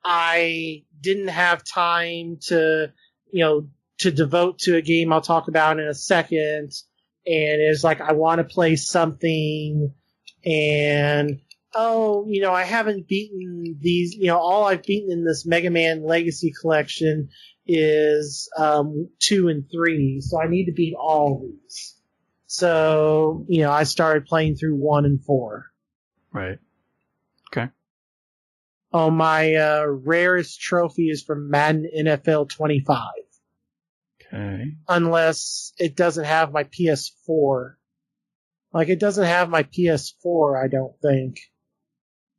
I didn't have time to devote to a game I'll talk about in a second. And it's like, I want to play something, and I haven't beaten these, all I've beaten in this Mega Man Legacy Collection is 2 and 3, so I need to beat all these. So, I started playing through 1 and 4. Right. Okay. Oh, my rarest trophy is from Madden NFL 25. Okay. Unless it doesn't have my PS4. Like, it doesn't have my PS4, I don't think.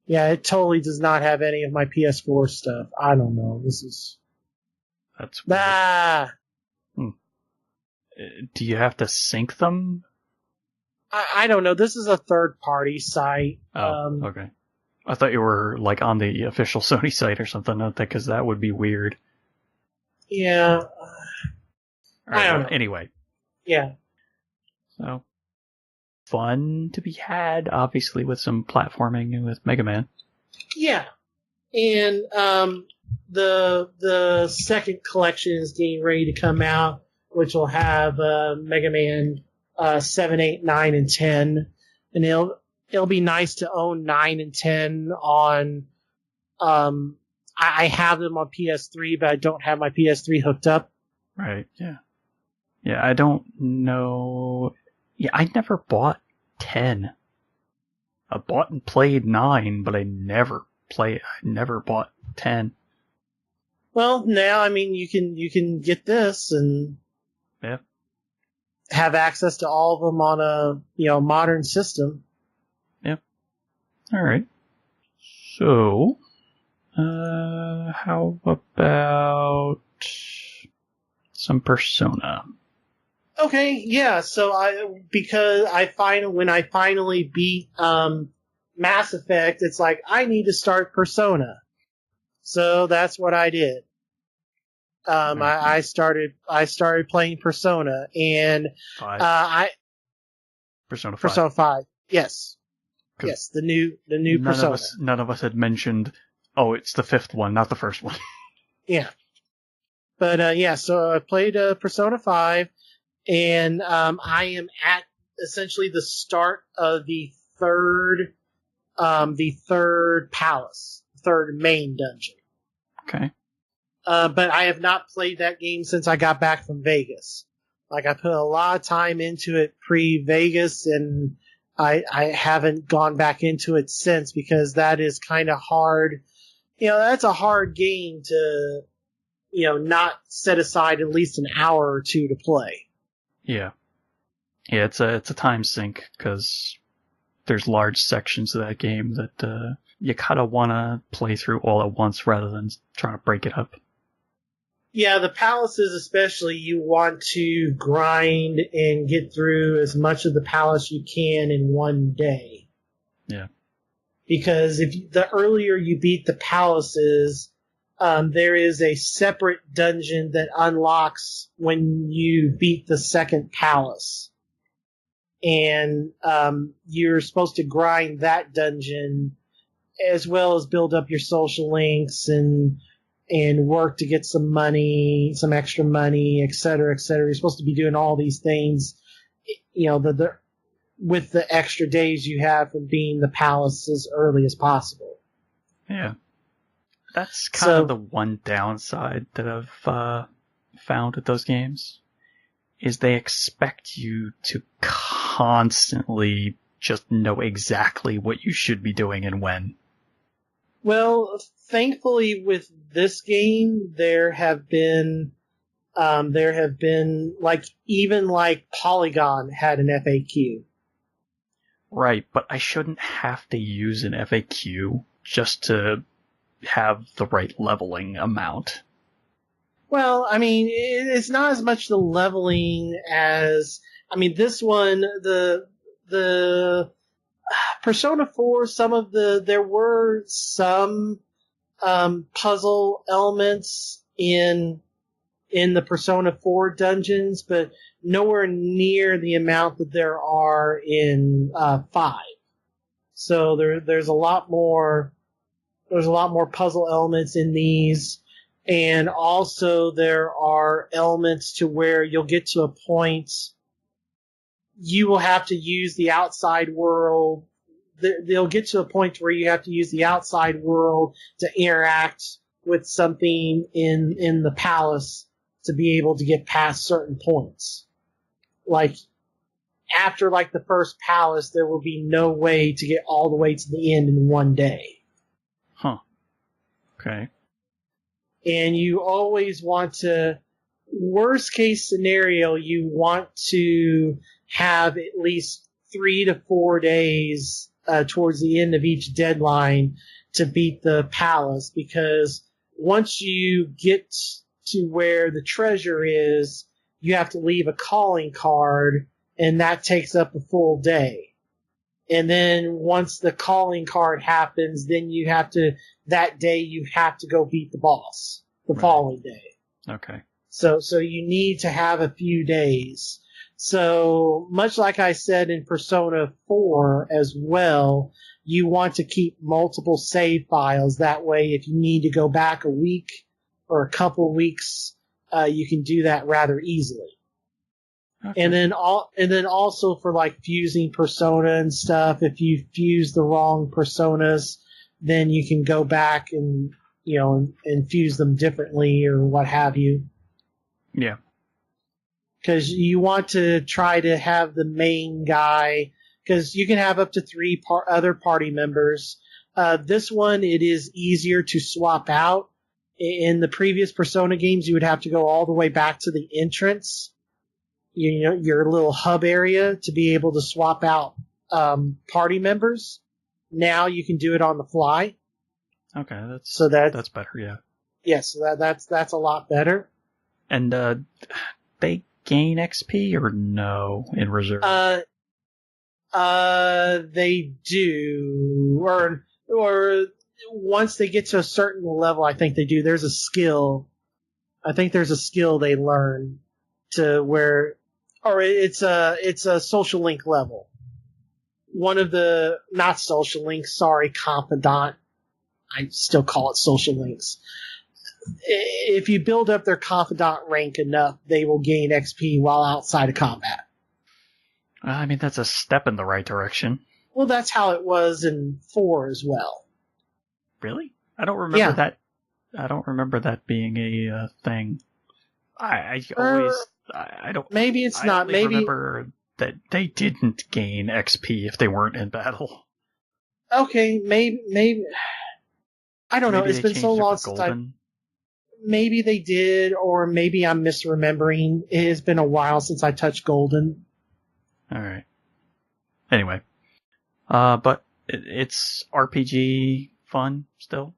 Yeah, it totally does not have any of my PS4 stuff. I don't know. This is That's weird. Ah, Do you have to sync them? I don't know. This is a third-party site. Oh, okay. I thought you were like on the official Sony site or something, because that would be weird. Yeah. Right, I don't know. Anyway. Yeah. So, fun to be had, obviously, with some platforming with Mega Man. Yeah. And the second collection is getting ready to come out, which will have Mega Man 7, 8, 9, and 10. And it'll be nice to own 9 and 10 on... I have them on PS3, but I don't have my PS3 hooked up. Right, yeah. Yeah, I don't know... Yeah, I never bought 10. I bought and played 9, but I never bought 10. Well, now, I mean, you can get this and have access to all of them on a modern system. Yeah. All right. So, how about some Persona? Okay, yeah. So when I finally beat Mass Effect, it's like I need to start Persona. So that's what I did. I started playing Persona, and 5. Persona 5. Persona 5. Yes, the new Persona. None of us had mentioned. Oh, it's the 5th one, not the first one. Yeah, but yeah. So I played Persona 5. And I am at essentially the start of the third palace, third main dungeon. Okay. But I have not played that game since I got back from Vegas. Like, I put a lot of time into it pre-Vegas, and I haven't gone back into it since, because that is kind of hard. That's a hard game to, not set aside at least an hour or two to play. Yeah. Yeah, it's a time sink, because there's large sections of that game that you kind of want to play through all at once rather than trying to break it up. Yeah, the palaces especially, you want to grind and get through as much of the palace you can in one day. Yeah. Because the earlier you beat the palaces, there is a separate dungeon that unlocks when you beat the second palace. And you're supposed to grind that dungeon as well as build up your social links and work to get some money, some extra money, et cetera, et cetera. You're supposed to be doing all these things, with the extra days you have from being the palace as early as possible. Yeah. That's kind of the one downside that I've found with those games, is they expect you to constantly just know exactly what you should be doing and when. Well, thankfully with this game, there have been even Polygon had an FAQ. Right, but I shouldn't have to use an FAQ just to have the right leveling amount. Well, I mean, it's not as much the leveling as, I mean, this one, the Persona 4, there were some puzzle elements in the Persona 4 dungeons, but nowhere near the amount that there are in 5. So there's a lot more puzzle elements in these, and also there are elements to where you'll get to a point you will have to use the outside world. They'll get to a point where you have to use the outside world to interact with something in the palace to be able to get past certain points. Like, after the first palace, there will be no way to get all the way to the end in one day. Huh. Okay. And you always want to, worst case scenario, you want to have at least 3 to 4 days towards the end of each deadline to beat the palace, because once you get to where the treasure is, you have to leave a calling card, and that takes up a full day. And then once the calling card happens, then that day you have to go beat the boss the following day. Okay. So you need to have a few days. So much like I said in Persona 4 as well, you want to keep multiple save files. That way, if you need to go back a week or a couple weeks, you can do that rather easily. Okay. And then also for like fusing Persona and stuff, if you fuse the wrong Personas, then you can go back and fuse them differently or what have you. Yeah. Because you want to try to have the main guy, because you can have up to 3 other party members. This one, it is easier to swap out. In the previous Persona games, you would have to go all the way back to the entrance, your little hub area, to be able to swap out party members. Now you can do it on the fly. Okay, that's better. Yeah. Yes, that's a lot better. And they gain XP or no in reserve? They do, or once they get to a certain level, I think they do. There's a skill. I think there's a skill they learn to where, or it's a social link level. One of the, not social links, sorry, confidant. I still call it social links. If you build up their confidant rank enough, they will gain XP while outside of combat. I mean, that's a step in the right direction. Well, that's how it was in 4 as well. Really? I don't remember that. I don't remember that being a thing. I don't. Maybe it's not. Maybe remember that they didn't gain XP if they weren't in battle. Okay, maybe. I don't know. It's been so long since maybe they did, or maybe I'm misremembering. It has been a while since I touched Golden. All right. Anyway, but it's RPG fun still.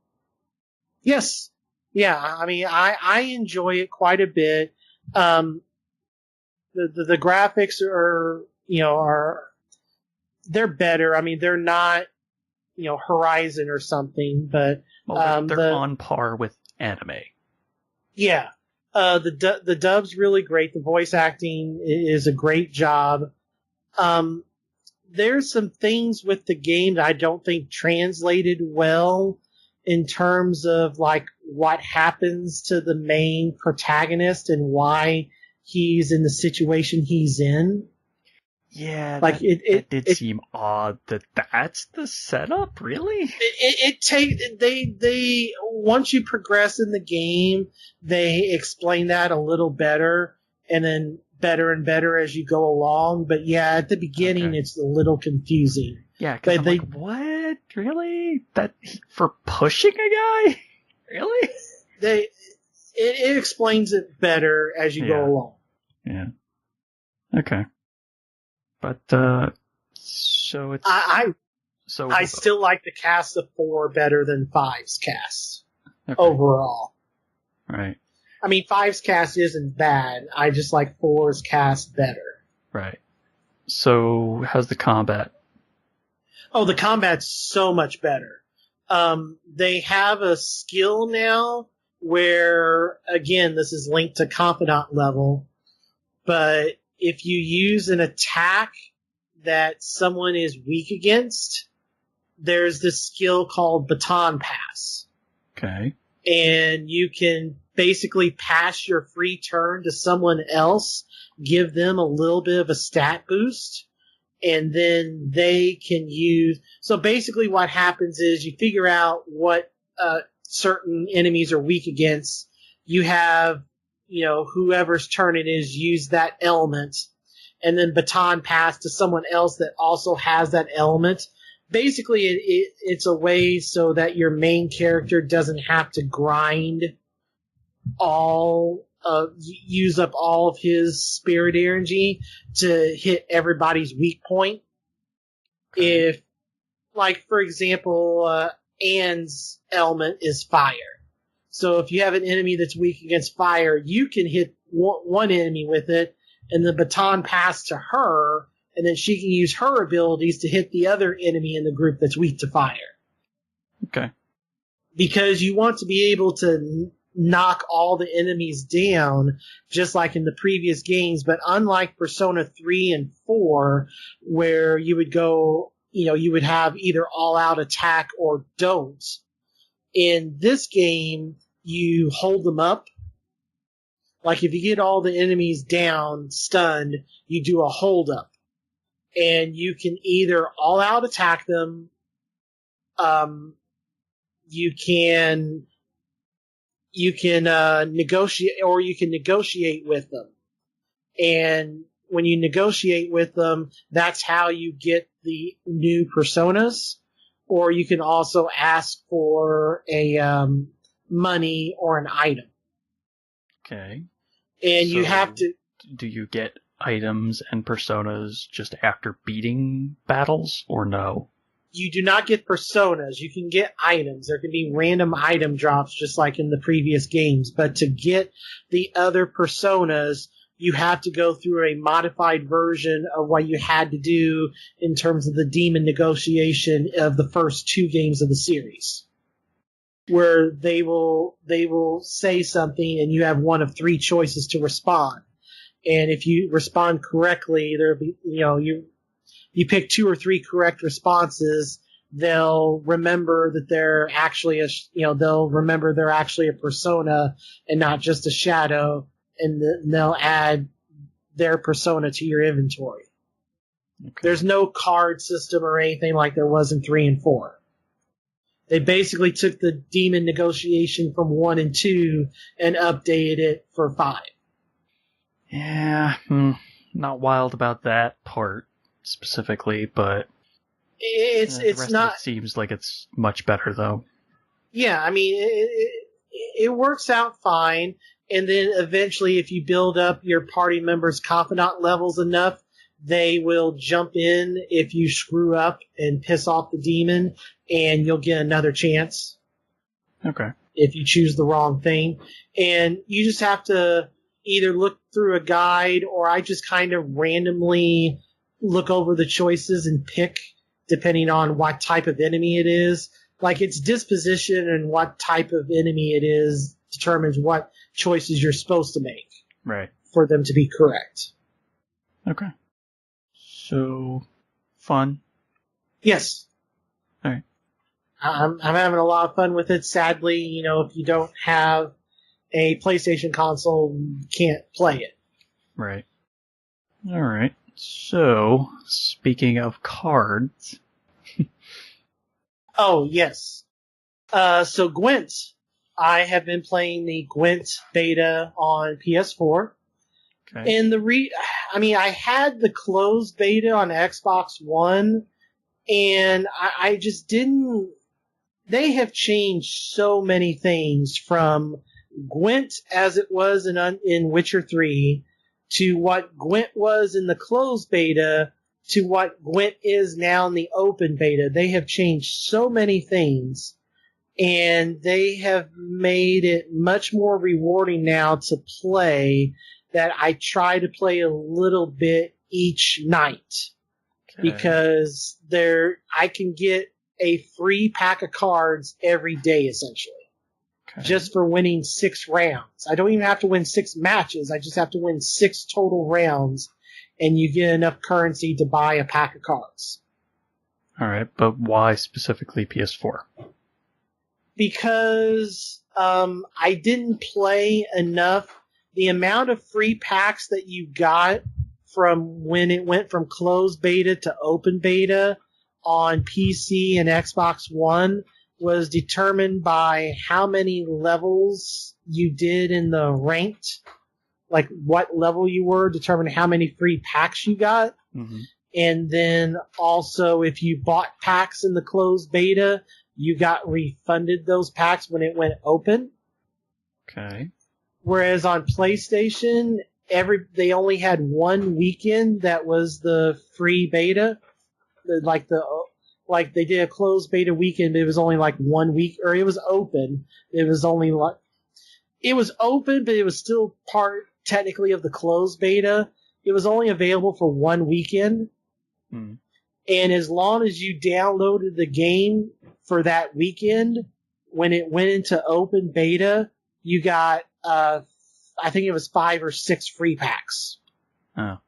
Yes. Yeah. I mean, I enjoy it quite a bit. The graphics are they're better. I mean, they're not Horizon or something, but they're on par with anime. Yeah. The dub's really great. The voice acting is a great job. There's some things with the game that I don't think translated well in terms of like what happens to the main protagonist and why he's in the situation he's in. Yeah, like it did seem odd that that's the setup, really? They once you progress in the game, they explain that a little better, and then better and better as you go along. But yeah, at the beginning, It's a little confusing. Yeah, because I'm like, what? Really? That for pushing a guy? Really? It explains it better as you go along. Yeah. Okay. But so it's I still like the cast of 4 better than 5's cast overall. Right. I mean, 5's cast isn't bad. I just like 4's cast better. Right. So how's the combat? Oh, the combat's so much better. They have a skill now where, again, this is linked to confidant level, but if you use an attack that someone is weak against, there's this skill called Baton Pass. Okay. And you can basically pass your free turn to someone else, give them a little bit of a stat boost, and then they can use... So basically what happens is you figure out what certain enemies are weak against. You have whoever's turn it is, use that element, and then baton pass to someone else that also has that element. Basically, it's a way so that your main character doesn't have to use up all of his spirit energy to hit everybody's weak point. Okay. If, like, for example, Anne's element is fire. So if you have an enemy that's weak against fire, you can hit one enemy with it, and the baton pass to her, and then she can use her abilities to hit the other enemy in the group that's weak to fire. Okay. Because you want to be able to knock all the enemies down, just like in the previous games, but unlike Persona 3 and 4, where you would go, you would have either all-out attack or don't. In this game, you hold them up. Like if you get all the enemies down, stunned, you do a hold up. And you can either all-out attack them, you can negotiate, or you can negotiate with them. And when you negotiate with them, that's how you get the new personas. Or you can also ask for a money or an item. Okay. And you have to... Do you get items and personas just after beating battles, or no? You do not get personas. You can get items. There can be random item drops just like in the previous games. But to get the other personas, you have to go through a modified version of what you had to do in terms of the demon negotiation of the first 2 games of the series. Where they will say something and you have one of 3 choices to respond. And if you respond correctly, there'll be, you pick 2 or 3 correct responses, they'll remember that they're actually they're actually a persona and not just a shadow, and they'll add their persona to your inventory. Okay. There's no card system or anything like there was in 3 and 4. They basically took the demon negotiation from 1 and 2 and updated it for 5. Yeah, not wild about that part specifically, but it's not. It seems like it's much better though. Yeah, I mean it works out fine, and then eventually, if you build up your party members' confidant levels enough, they will jump in if you screw up and piss off the demon, and you'll get another chance. Okay. If you choose the wrong thing, and you just have to either look through a guide, or I just kind of randomly look over the choices and pick depending on what type of enemy it is. Like its disposition and what type of enemy it is determines what choices you're supposed to make. Right. For them to be correct. Okay. So, fun. Yes. All right. I'm having a lot of fun with it. Sadly, if you don't have a PlayStation console, you can't play it. Right. All right. So, speaking of cards. Oh, yes. So Gwent. I have been playing the Gwent beta on PS4. Okay. And I had the closed beta on Xbox One, and I just didn't... They have changed so many things from Gwent as it was in Witcher 3 to what Gwent was in the closed beta to what Gwent is now in the open beta. They have changed so many things, and they have made it much more rewarding now to play, that I try to play a little bit each night. Okay. Because I can get a free pack of cards every day, essentially. Okay. Just for winning 6 rounds. I don't even have to win 6 matches. I just have to win 6 total rounds, and you get enough currency to buy a pack of cards. All right, but why specifically PS4? Because I didn't play enough. The amount of free packs that you got from when it went from closed beta to open beta on PC and Xbox One was determined by how many levels you did in the ranked, like what level you were, determined how many free packs you got. Mm-hmm. And then also if you bought packs in the closed beta, you got refunded those packs when it went open. Okay. Whereas on PlayStation, they only had one weekend that was the free beta. Like they did a closed beta weekend, but it was only like 1 week, or it was open. It was only it was open, but it was still part technically of the closed beta. It was only available for one weekend. Hmm. And as long as you downloaded the game for that weekend, when it went into open beta, you got, I think it was 5 or 6 free packs. Oh.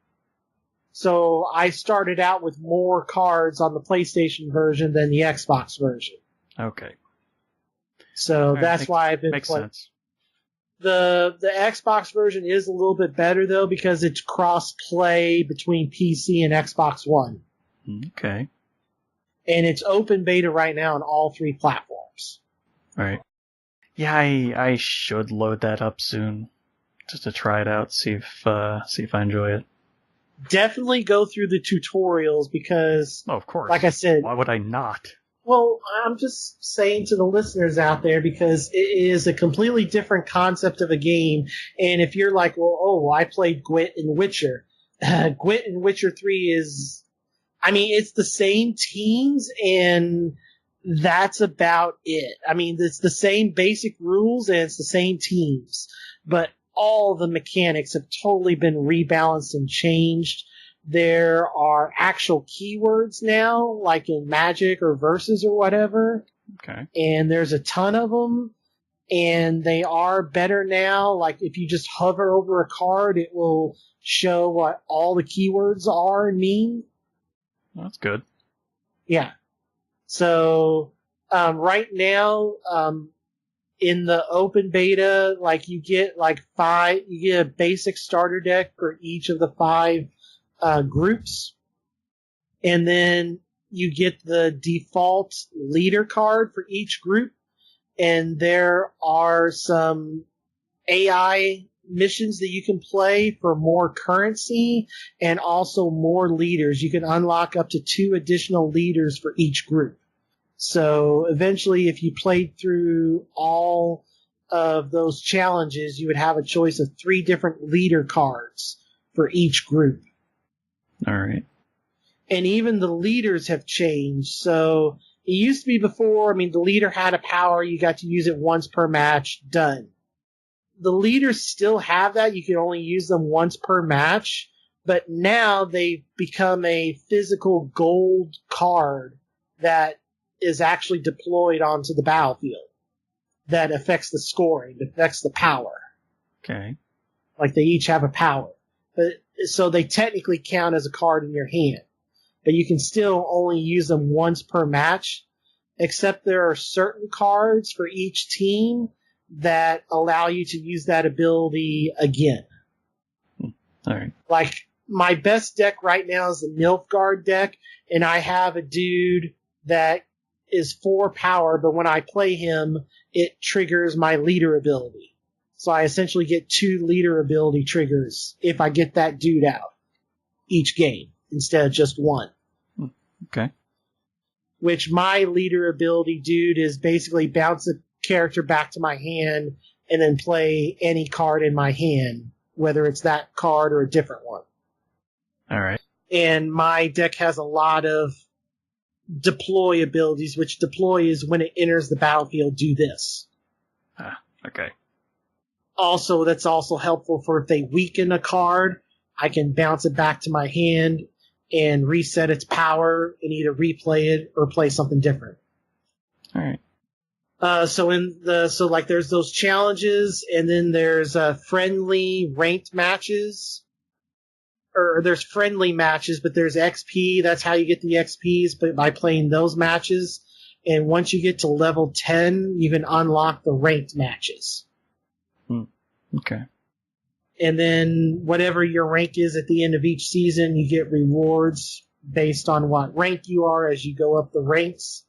So I started out with more cards on the PlayStation version than the Xbox version. Okay. So Right, that's why I've been makes playing. sense. The Xbox version is a little bit better though because it's cross-play between PC and Xbox One. Okay. And it's open beta right now on all 3 platforms. Right. Yeah, I should load that up soon just to try it out, see if I enjoy it. Definitely go through the tutorials because, Oh, of course. like I said, Why would I not? well, I'm just saying to the listeners out there because it is a completely different concept of a game. And if you're like, well, I played Gwent and Witcher. Gwent and Witcher 3 is, I mean, it's the same teams and that's about it. I mean, it's the same basic rules and it's the same teams, but all the mechanics have totally been rebalanced and changed. There are actual keywords now, like in Magic or Versus or whatever. Okay. And there's a ton of them. And they are better now. Like if you just hover over a card, it will show what all the keywords are and mean. That's good. Yeah. So right now, in the open beta, like you get a basic starter deck for each of the 5 groups, and then you get the default leader card for each group, and there are some AI missions that you can play for more currency and also more leaders. You can unlock up to 2 additional leaders for each group. So eventually, if you played through all of those challenges, you would have a choice of 3 different leader cards for each group. All right. And even the leaders have changed. So it used to be before, I mean, the leader had a power, you got to use it once per match, done. The leaders still have that, you can only use them once per match, but now they've become a physical gold card that is actually deployed onto the battlefield. That affects the scoring, affects the power. Okay. Like they each have a power. But, so they technically count as a card in your hand. But you can still only use them once per match, except there are certain cards for each team that allow you to use that ability again. All right. Like, my best deck right now is the Nilfgaard deck, and I have a dude that is 4 power, but when I play him, it triggers my leader ability. So I essentially get 2 leader ability triggers if I get that dude out each game instead of just 1. Okay. Which my leader ability dude is basically bounce a character back to my hand and then play any card in my hand, whether it's that card or a different one. All right. And my deck has a lot of deploy abilities, which deploy is when it enters the battlefield, do this. Okay. Also, that's also helpful for if they weaken a card, I can bounce it back to my hand and reset its power and either replay it or play something different. All right. So there's those challenges, and then there's friendly ranked matches. Or there's friendly matches, but there's XP. That's how you get the XPs, but by playing those matches. And once you get to level 10, you can unlock the ranked matches. Okay. And then whatever your rank is at the end of each season, you get rewards based on what rank you are as you go up the ranks.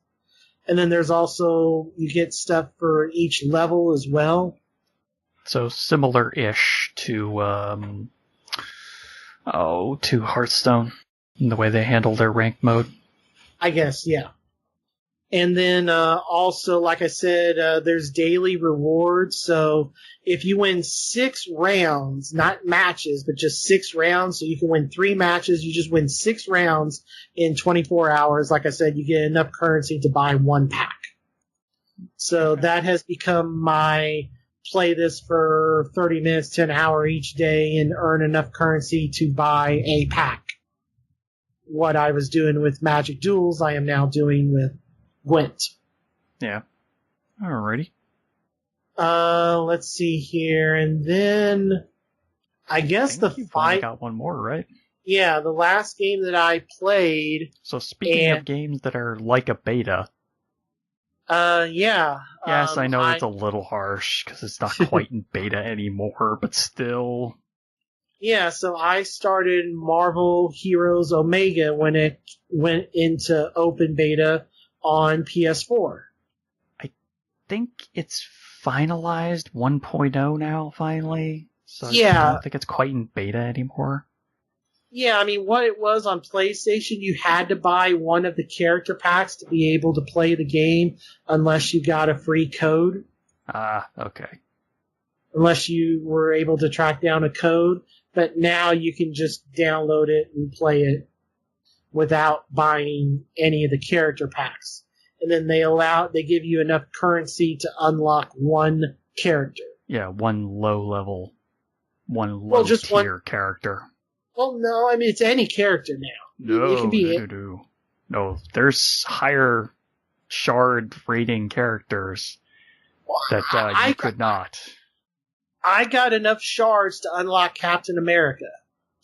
And then there's also, you get stuff for each level as well. So similar-ish to Hearthstone, in the way they handle their rank mode. I guess, yeah. And then also, like I said, there's daily rewards. So if you win 6 rounds, not matches, but just 6 rounds, so you can win 3 matches, you just win 6 rounds in 24 hours. Like I said, you get enough currency to buy 1 pack. So that has become my play this for 30 minutes to an hour each day and earn enough currency to buy a pack. What I was doing with Magic Duels, I am now doing with Gwent. Yeah. Alrighty. Let's see here, and then I guess You've only got one more, right? Yeah, the last game that I played. So speaking of games that are like a beta. Yeah. Yes, I know it's a little harsh because it's not quite in beta anymore, but still. Yeah, so I started Marvel Heroes Omega when it went into open beta on PS4. I think it's finalized 1.0 now, finally. So yeah. I don't think it's quite in beta anymore. Yeah, I mean, what it was on PlayStation, you had to buy one of the character packs to be able to play the game unless you got a free code. Okay. Unless you were able to track down a code. But now you can just download it and play it without buying any of the character packs. And then they give you enough currency to unlock one character. Yeah, one low tier character. Well, no, I mean, it's any character now. No, it can be No, there's higher shard rating characters that you could not. I got enough shards to unlock Captain America.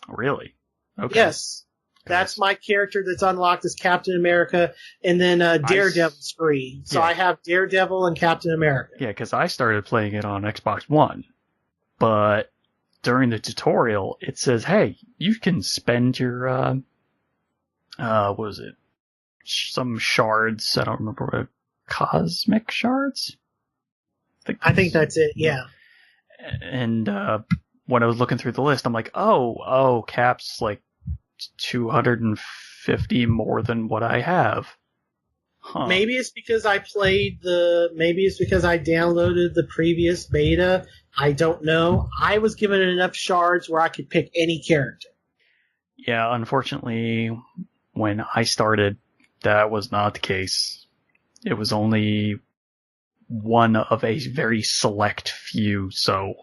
Really? Okay. Yes. That's my character that's unlocked as Captain America, and then Daredevil's free. So I have Daredevil and Captain America. Yeah, because I started playing it on Xbox One, but during the tutorial, it says, hey, you can spend your, what was it? Some shards, I don't remember what, cosmic shards? I think that's it, yeah. And when I was looking through the list, I'm like, oh, Cap's like 250 more than what I have. Huh. Maybe it's because I downloaded the previous beta. I don't know. I was given enough shards where I could pick any character. Yeah, unfortunately, when I started, that was not the case. It was only one of a very select few, so...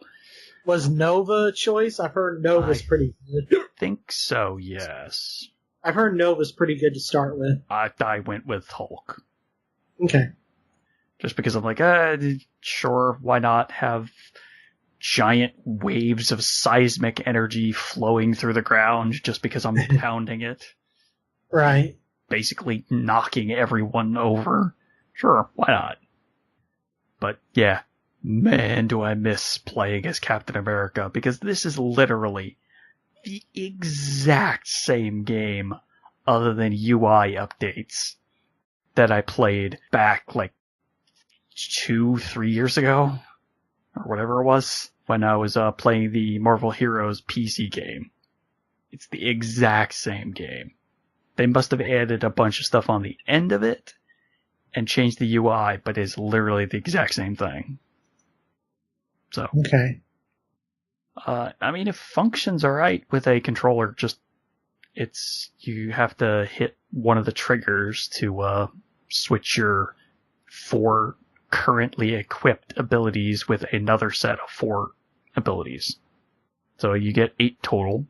Was Nova a choice? I've heard Nova's pretty good. I think so, yes. I've heard Nova's pretty good to start with. I went with Hulk. Okay. Just because I'm like, sure, why not have giant waves of seismic energy flowing through the ground just because I'm pounding it. Right. Basically knocking everyone over. Sure, why not? But yeah, man, do I miss playing as Captain America, because this is literally the exact same game, other than UI updates, that I played back like 2-3 years ago, or whatever it was, when I was playing the Marvel Heroes PC game. It's the exact same game. They must have added a bunch of stuff on the end of it and changed the UI, but it's literally the exact same thing. So. Okay. I mean, it functions alright with a controller, you have to hit one of the triggers to switch your 4 currently equipped abilities with another set of 4 abilities. So you get 8 total.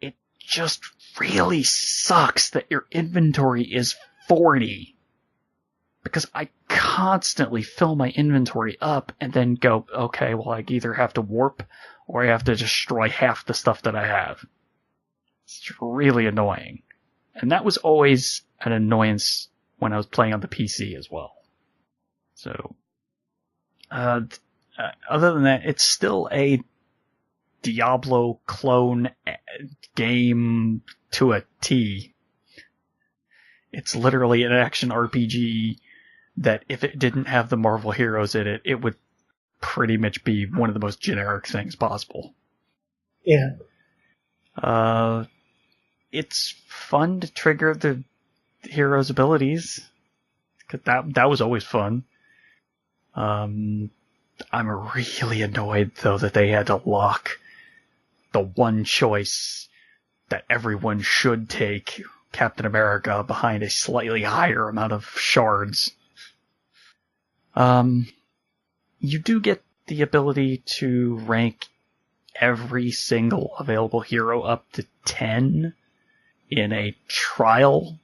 It just really sucks that your inventory is 40. Because I constantly fill my inventory up and then go, okay, well, I either have to warp or I have to destroy half the stuff that I have. It's really annoying. And that was always an annoyance when I was playing on the PC as well. So, other than that, it's still a Diablo clone game to a T. It's literally an action RPG that if it didn't have the Marvel Heroes in it, it would pretty much be one of the most generic things possible. Yeah. It's fun to trigger the hero's abilities, 'cause that was always fun. I'm really annoyed, though, that they had to lock the one choice that everyone should take, Captain America, behind a slightly higher amount of shards. You do get the ability to rank every single available hero up to 10 in a trial,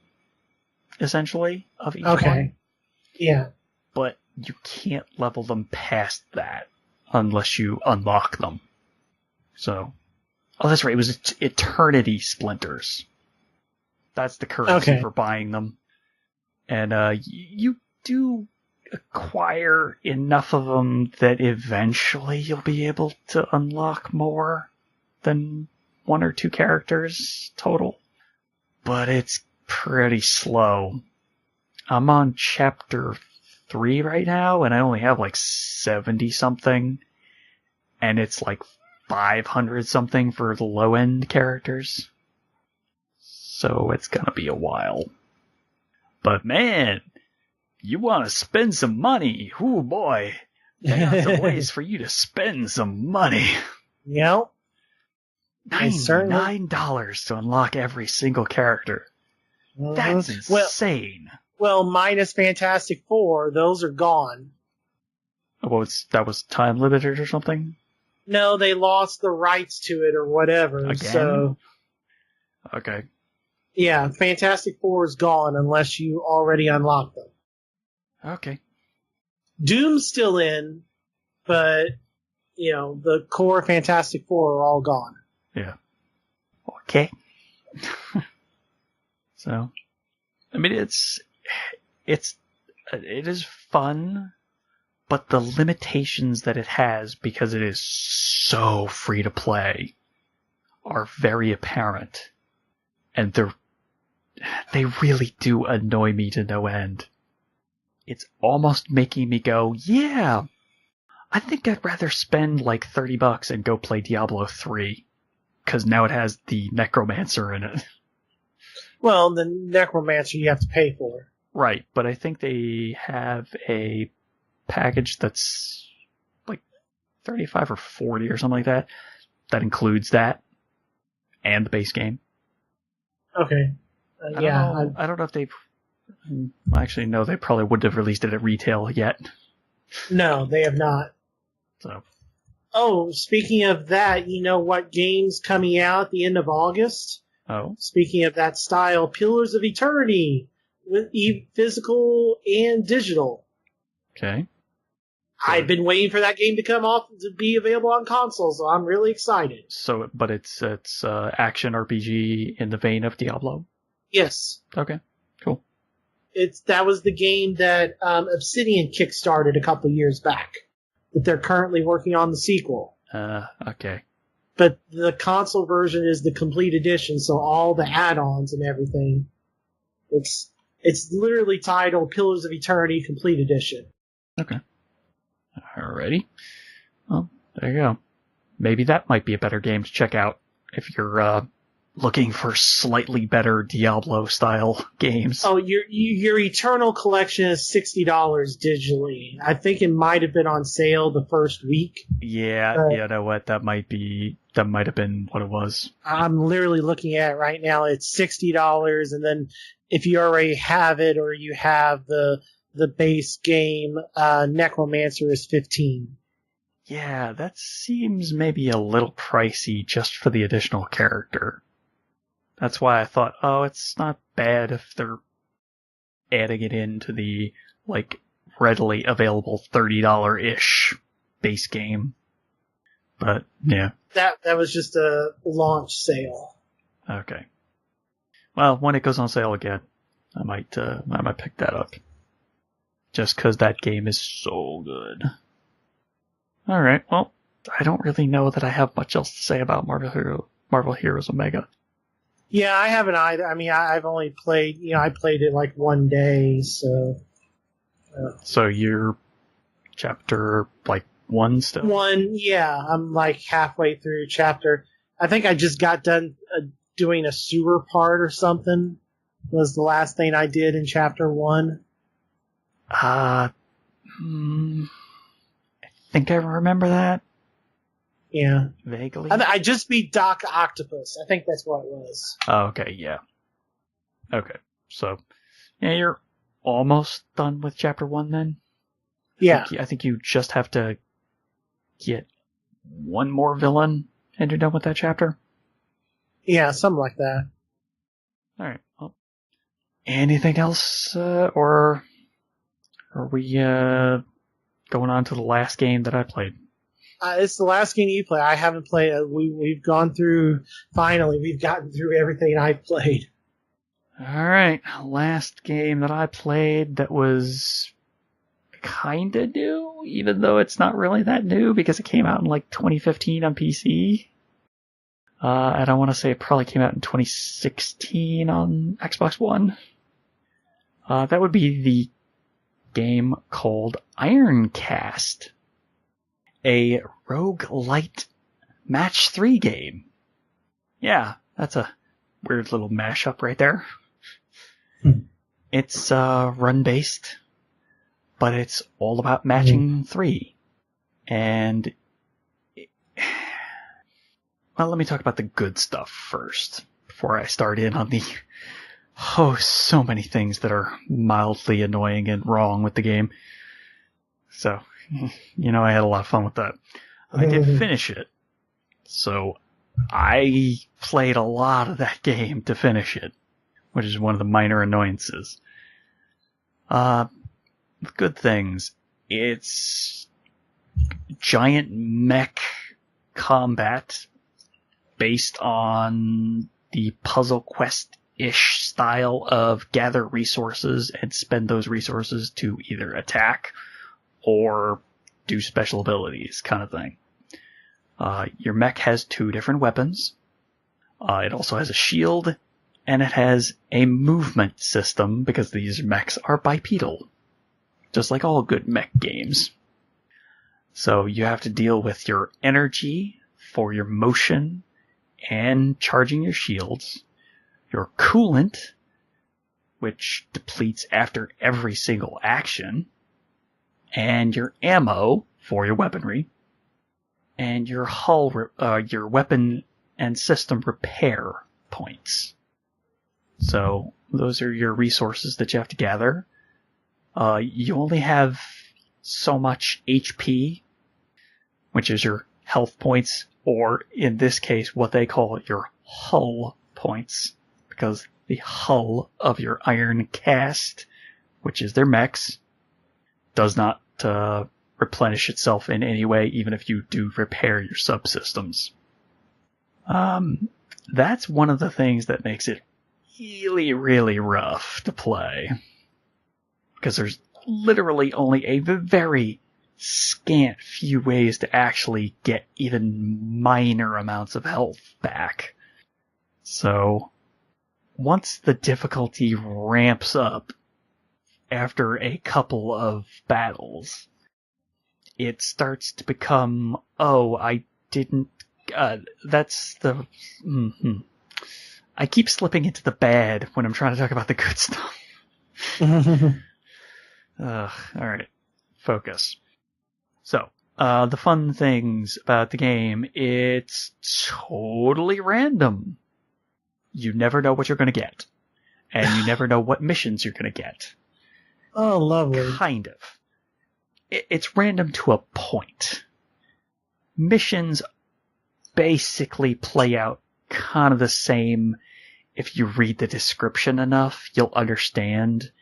essentially, of each one. Yeah. But you can't level them past that unless you unlock them. So, oh, that's right. It was Eternity Splinters. That's the currency for buying them. And you do acquire enough of them that eventually you'll be able to unlock more than 1 or 2 characters total. But it's pretty slow. I'm on chapter 3 right now, and I only have like 70 something, and it's like 500 something for the low end characters. So it's gonna be a while. But man, you want to spend some money? Ooh boy, I got some ways for you to spend some money. Yep. $99 to unlock every single character. That's insane. Well, minus Fantastic Four, those are gone. That was time limited or something? No, they lost the rights to it or whatever. Again? So, okay. Yeah, Fantastic Four is gone unless you already unlocked them. Okay. Doom's still in, but, the core Fantastic Four are all gone. Yeah. Okay. So, I mean, it is fun, but the limitations that it has, because it is so free to play, are very apparent. And they really do annoy me to no end. It's almost making me go, yeah, I think I'd rather spend like $30 and go play Diablo 3. Because now it has the Necromancer in it. Well, the Necromancer you have to pay for. Right, but I think they have a package that's like 35 or 40 or something like that. That includes that. And the base game. Okay. I don't know if they've... Actually, no, they probably wouldn't have released it at retail yet. No, they have not. So. Oh, speaking of that, you know what game's coming out at the end of August? Oh. Speaking of that style, Pillars of Eternity, with physical and digital. Okay. I've been waiting for that game to come off to be available on console, so I'm really excited. So, but it's action RPG in the vein of Diablo? Yes. Okay, cool. That was the game that Obsidian kickstarted a couple years back. That they're currently working on the sequel. Okay. But the console version is the complete edition, so all the add-ons and everything. It's literally titled Pillars of Eternity Complete Edition. Okay. Alrighty. Well, there you go. Maybe that might be a better game to check out if you're looking for slightly better Diablo-style games. Oh, your Eternal collection is $60 digitally. I think it might have been on sale the first week. Yeah, you know what? That might have been what it was. I'm literally looking at it right now. It's $60, and then if you already have it or you have the base game, Necromancer is $15. Yeah, that seems maybe a little pricey just for the additional character. That's why I thought, it's not bad if they're adding it into the, readily available $30-ish base game. But, yeah. That was just a launch sale. Okay. Well, when it goes on sale again, I might pick that up. Just because that game is so good. Alright, well, I don't really know that I have much else to say about Marvel Heroes Omega. Yeah, I haven't either. I mean, I've only played, I played it one day, so. So you're chapter, 1 still? 1, yeah. I'm halfway through chapter. I think I just got done doing a sewer part or something. Was the last thing I did in chapter 1. I think I remember that. Yeah. Vaguely. I just beat Doc Octopus. I think that's what it was. Oh, okay, yeah. Okay, so, yeah, you're almost done with chapter 1 then? Yeah. I think you just have to get one more villain and you're done with that chapter. Yeah, something like that. All right. Well, anything else, or are we going on to the last game that I played? It's the last game you play. I haven't played it. We've gone through. Finally, we've gotten through everything I played. All right. Last game that I played that was kind of new, even though it's not really that new because it came out in like 2015 on PC. And I want to say it probably came out in 2016 on Xbox One. That would be the game called Ironcast, a roguelite match 3 game. Yeah, that's a weird little mashup right there. It's run-based, but it's all about matching 3. And well, let me talk about the good stuff first, before I start in on the so many things that are mildly annoying and wrong with the game. So, I had a lot of fun with that. I did finish it. So, I played a lot of that game to finish it, which is one of the minor annoyances. Good things. It's giant mech combat based on the Puzzle Quest-ish style of gather resources and spend those resources to either attack or do special abilities kind of thing. Your mech has 2 different weapons. It also has a shield, and it has a movement system because these mechs are bipedal, just like all good mech games. So you have to deal with your energy for your motion and charging your shields, your coolant, which depletes after every single action, and your ammo for your weaponry, and your your weapon and system repair points. So those are your resources that you have to gather. You only have so much HP, which is your health points, or in this case, what they call your hull points, because the hull of your Ironcast, which is their mechs, does not replenish itself in any way, even if you do repair your subsystems. That's one of the things that makes it really, really rough to play, because there's literally only a very scant few ways to actually get even minor amounts of health back. So, once the difficulty ramps up after a couple of battles, it starts to become, I keep slipping into the bad when I'm trying to talk about the good stuff. Alright. Focus. So, the fun things about the game, it's totally random. You never know what you're going to get. And you never know what missions you're going to get. Oh, lovely. Kind of. It's random to a point. Missions basically play out kind of the same. If you read the description enough, you'll understand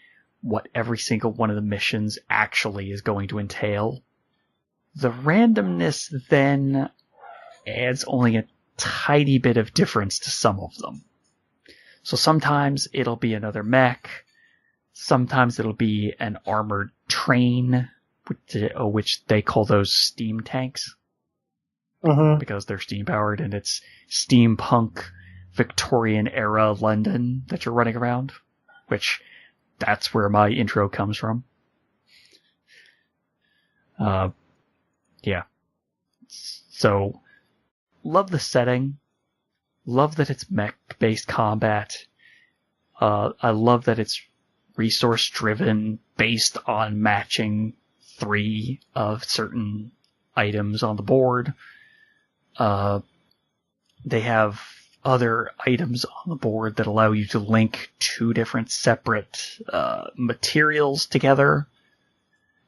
what every single one of the missions actually is going to entail. The randomness then adds only a tiny bit of difference to some of them. So sometimes it'll be another mech, sometimes it'll be an armored train, which they call those steam tanks, because they're steam powered, and it's steampunk Victorian era London that you're running around, which that's where my intro comes from. Yeah. So, love the setting. Love that it's mech-based combat. I love that it's resource-driven, based on matching 3 of certain items on the board. They have other items on the board that allow you to link 2 different separate materials together.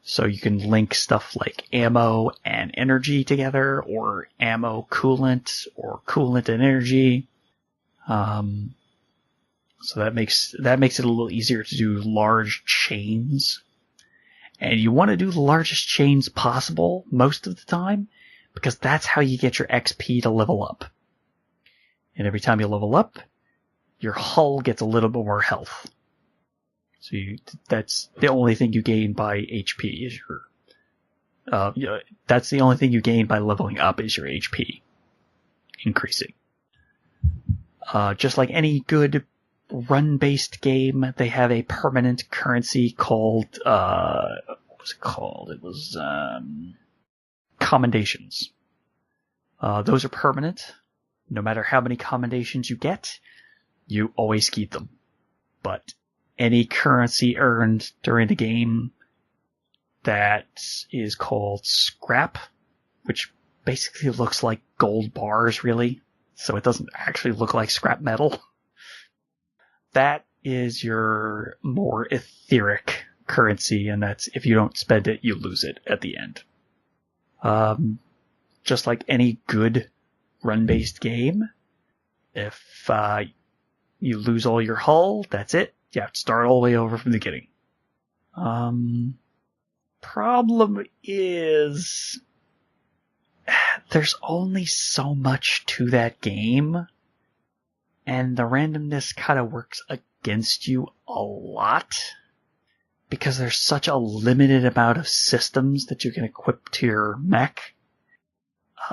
So you can link stuff like ammo and energy together, or ammo coolant, or coolant and energy. So that makes it a little easier to do large chains. And you want to do the largest chains possible most of the time, because that's how you get your XP to level up. And every time you level up, your hull gets a little bit more health. So that's the only thing you gain by HP is that's the only thing you gain by leveling up is your HP increasing. Just like any good run-based game, they have a permanent currency called, what was it called? It was, commendations. Those are permanent. No matter how many commendations you get, you always keep them. But any currency earned during the game that is called scrap, which basically looks like gold bars, really, so it doesn't actually look like scrap metal. That is your more etheric currency, and that's if you don't spend it, you lose it at the end. Just like any good run-based game, if you lose all your hull, that's it. You have to start all the way over from the beginning. Problem is, there's only so much to that game, and the randomness kind of works against you a lot, because there's such a limited amount of systems that you can equip to your mech.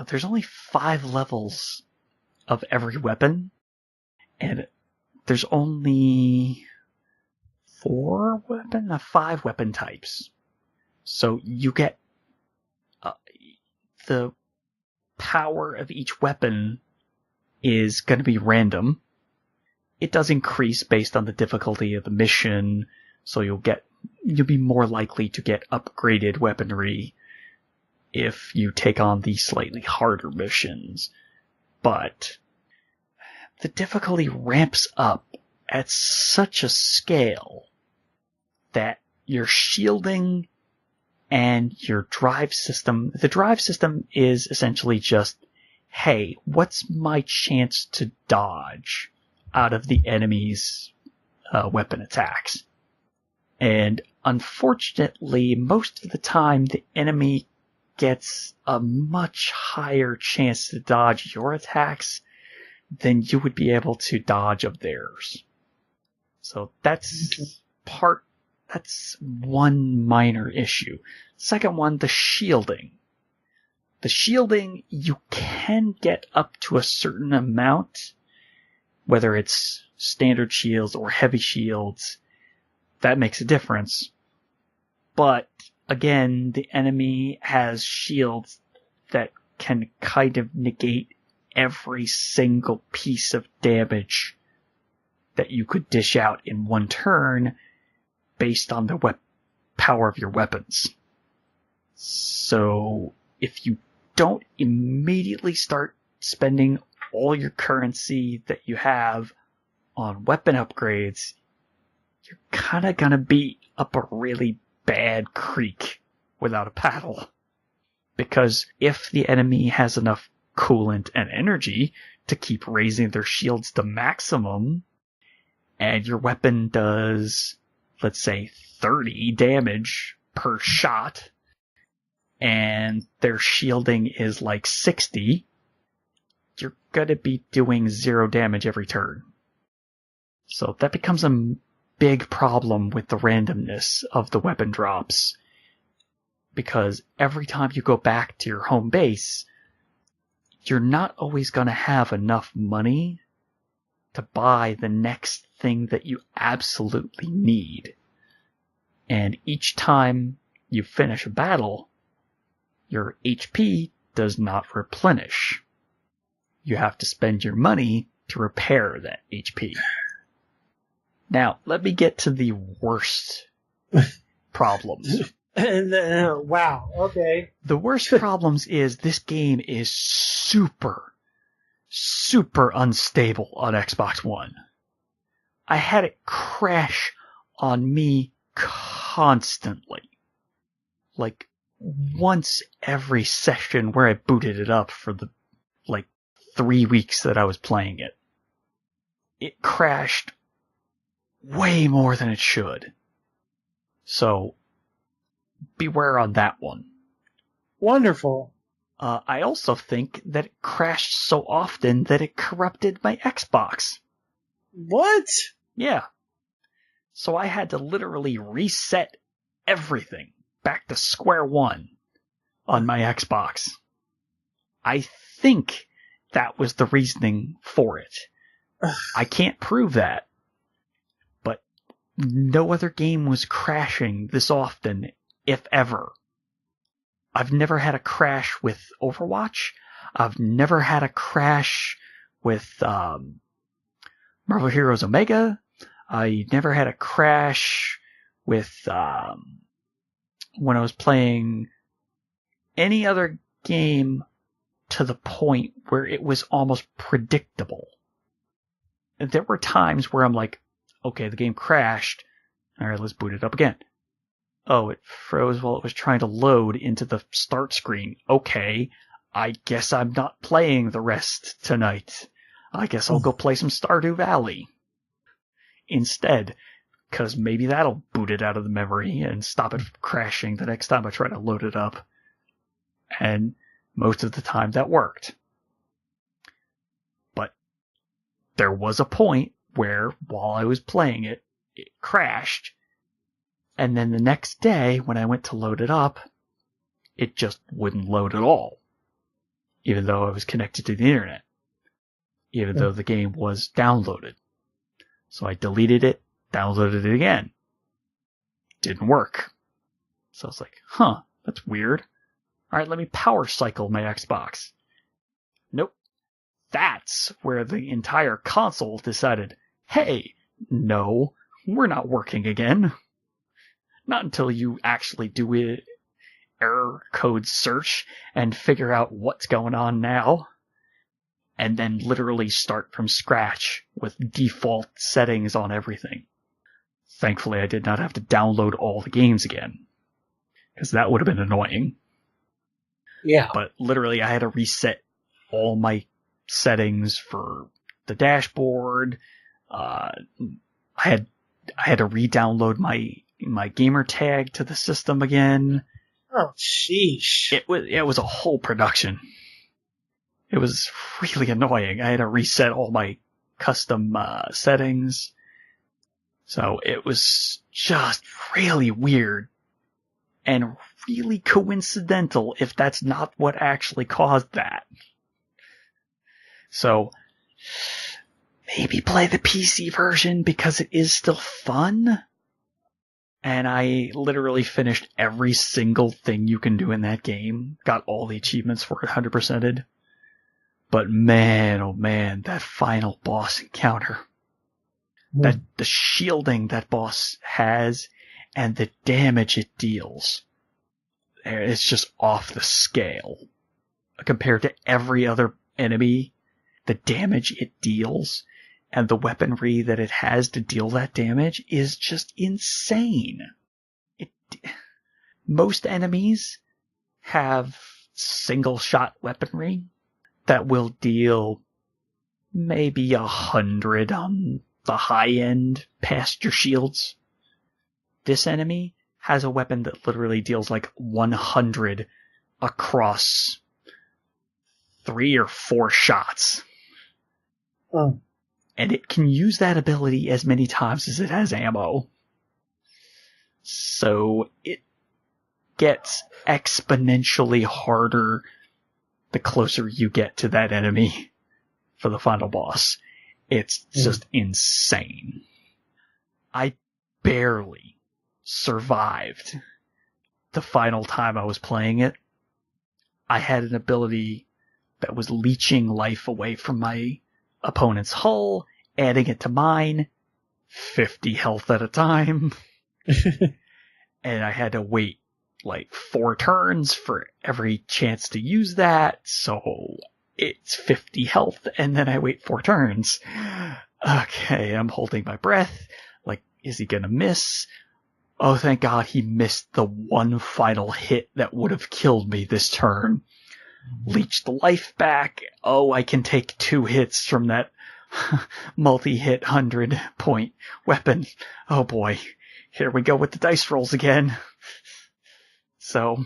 There's only 5 levels of every weapon, and there's only 5 weapon types. So you get the power of each weapon is going to be random. It does increase based on the difficulty of the mission, so you'll be more likely to get upgraded weaponry if you take on the slightly harder missions. But the difficulty ramps up at such a scale that your shielding and your drive system, the drive system is essentially just, hey, what's my chance to dodge out of the enemy's weapon attacks? And unfortunately, most of the time, the enemy gets a much higher chance to dodge your attacks than you would be able to dodge of theirs. So that's one minor issue. Second one, the shielding. The shielding, you can get up to a certain amount, whether it's standard shields or heavy shields. That makes a difference. But again, the enemy has shields that can kind of negate every single piece of damage that you could dish out in one turn based on the power of your weapons. So if you don't immediately start spending all your currency that you have on weapon upgrades, you're kind of going to be up a really bad creek without a paddle. Because if the enemy has enough coolant and energy to keep raising their shields to maximum, and your weapon does, let's say, 30 damage per shot, and their shielding is like 60, you're gonna be doing 0 damage every turn. So that becomes a big problem with the randomness of the weapon drops, because every time you go back to your home base, you're not always going to have enough money to buy the next thing that you absolutely need. And each time you finish a battle, your HP does not replenish. You have to spend your money to repair that HP. Now, let me get to the worst problems. Wow, okay. The worst problems is this game is super, super unstable on Xbox One. I had it crash on me constantly. like, once every session where I booted it up for the, 3 weeks that I was playing it. It crashed way more than it should. So, beware on that one. Wonderful. I also think that it crashed so often that it corrupted my Xbox. What? Yeah. So I had to literally reset everything back to square one on my Xbox. I think that was the reasoning for it. I can't prove that. But no other game was crashing this often, if ever. I've never had a crash with Overwatch. I've never had a crash with Marvel Heroes Omega. I never had a crash with when I was playing any other game to the point where it was almost predictable. There were times where I'm like, okay, the game crashed. All right, let's boot it up again. Oh, it froze while it was trying to load into the start screen. Okay, I guess I'm not playing the rest tonight. I guess I'll go play some Stardew Valley instead, because maybe that'll boot it out of the memory and stop it from crashing the next time I try to load it up. And most of the time that worked. But there was a point where, while I was playing it, it crashed. And then the next day, when I went to load it up, it just wouldn't load at all. Even though I was connected to the internet. Even though the game was downloaded. So I deleted it, downloaded it again. Didn't work. So I was like, that's weird. Alright, let me power cycle my Xbox. Nope. That's where the entire console decided, hey, no, we're not working again. Not until you actually do an error code search and figure out what's going on now. And then literally start from scratch with default settings on everything. Thankfully, I did not have to download all the games again. Because that would have been annoying. Yeah. But literally, I had to reset all my settings for the dashboard. I had to re-download my gamer tag to the system again. Oh, sheesh. It was a whole production. It was really annoying. I had to reset all my custom settings. So it was just really weird. And really coincidental if that's not what actually caused that. So, maybe play the PC version because it is still fun. And I literally finished every single thing you can do in that game. Got all the achievements for it 100%ed. But man, oh man, that final boss encounter. That the shielding that boss has and the damage it deals. It's just off the scale. Compared to every other enemy, the damage it deals and the weaponry that it has to deal that damage is just insane. Most enemies have single shot weaponry that will deal maybe 100 on the high end past your shields. This enemy has a weapon that literally deals like 100 across 3 or 4 shots. Oh. And it can use that ability as many times as it has ammo. So it gets exponentially harder the closer you get to that enemy for the final boss. It's just insane. I barely survived the final time I was playing it. I had an ability that was leeching life away from my opponent's hull, adding it to mine, 50 health at a time. And I had to wait like 4 turns for every chance to use that, so it's 50 health, and then I wait 4 turns. Okay, I'm holding my breath. Like, is he gonna miss? Oh, thank God he missed the one final hit that would have killed me this turn. Leech the life back. Oh, I can take 2 hits from that multi-hit 100-point weapon. Oh boy. Here we go with the dice rolls again. So,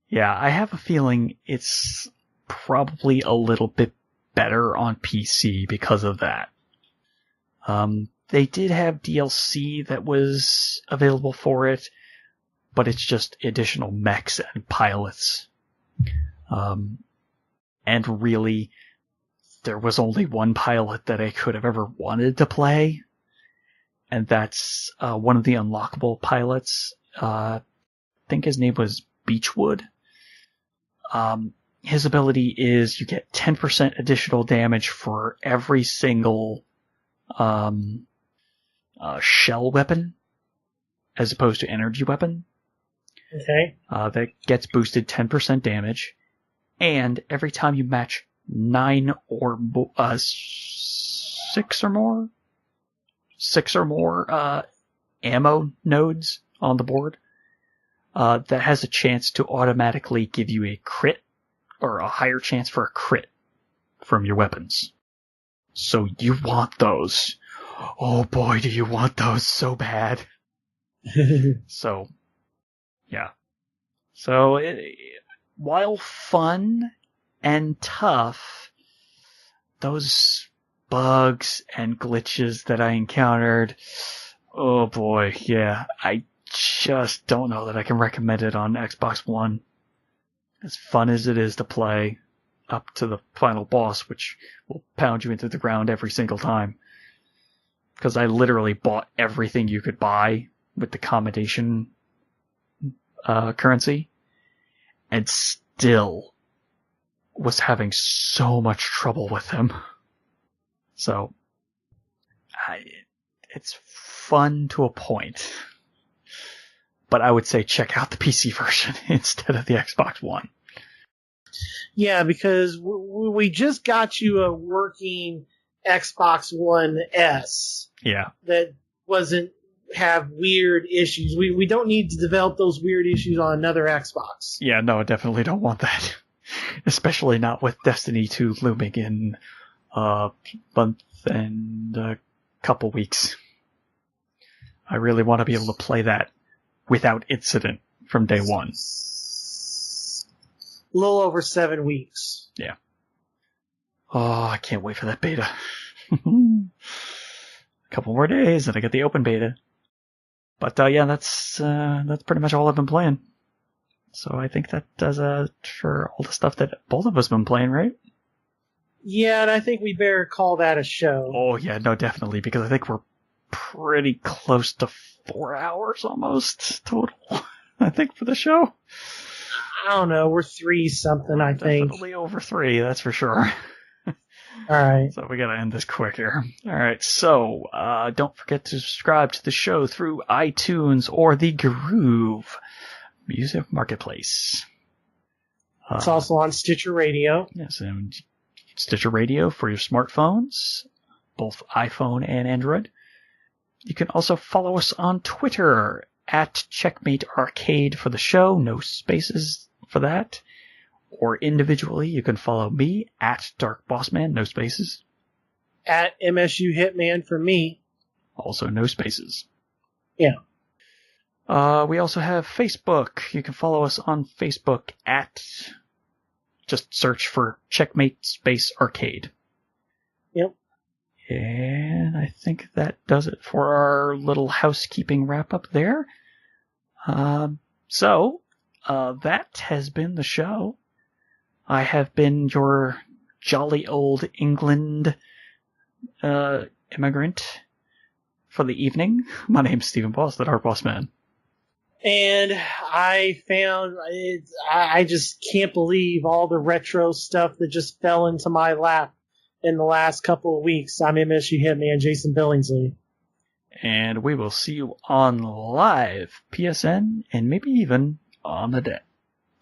yeah, I have a feeling it's probably a little bit better on PC because of that. They did have DLC that was available for it, but it's just additional mechs and pilots. And really, there was only one pilot that I could have ever wanted to play, and that's one of the unlockable pilots. I think his name was Beechwood. His ability is you get 10% additional damage for every single shell weapon, as opposed to energy weapon. Okay. That gets boosted 10% damage, and every time you match 6 or more ammo nodes on the board, that has a chance to automatically give you a crit, or a higher chance for a crit from your weapons. So you want those. Oh boy, do you want those so bad. So, yeah. So, while fun and tough, those bugs and glitches that I encountered, oh boy, yeah, I just don't know that I can recommend it on Xbox One. As fun as it is to play up to the final boss, which will pound you into the ground every single time. Because I literally bought everything you could buy with the combination currency, and still was having so much trouble with him. So, it's fun to a point. But I would say check out the PC version instead of the Xbox One. Yeah, because we just got you a working Xbox One S. Yeah. That wasn't have weird issues. We don't need to develop those weird issues on another Xbox. Yeah, no, I definitely don't want that. Especially not with Destiny 2 looming in a month and a couple weeks. I really want to be able to play that without incident from day one. A little over 7 weeks. Yeah. Oh, I can't wait for that beta. A couple more days and I get the open beta. But yeah, that's pretty much all I've been playing. So I think that does for all the stuff that both of us have been playing, right? Yeah, and I think we better call that a show. Oh yeah, no, definitely, because I think we're pretty close to 4 hours almost total. I think for the show. I don't know, we're 3 something, I think. Definitely over 3, that's for sure. Alright. So we gotta end this quick here. Alright, so don't forget to subscribe to the show through iTunes or the Groove Music Marketplace. It's also on Stitcher Radio. Yes, and Stitcher Radio for your smartphones, both iPhone and Android. You can also follow us on Twitter at Checkmate Arcade for the show, no spaces for that. Or individually, you can follow me at Dark Bossman, no spaces. At MSU Hitman for me. Also no spaces. Yeah. We also have Facebook. You can follow us on Facebook at, just search for Checkmate Space Arcade. Yep. And I think that does it for our little housekeeping wrap up there. So that has been the show. I have been your jolly old England immigrant for the evening. My name's Stephen Boss, the Dark Boss Man. And I found I just can't believe all the retro stuff that just fell into my lap in the last couple of weeks. I'm MSU Hitman Jason Billingsley. And we will see you on live PSN and maybe even on the deck.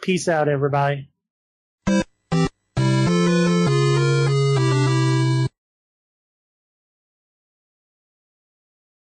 Peace out, everybody.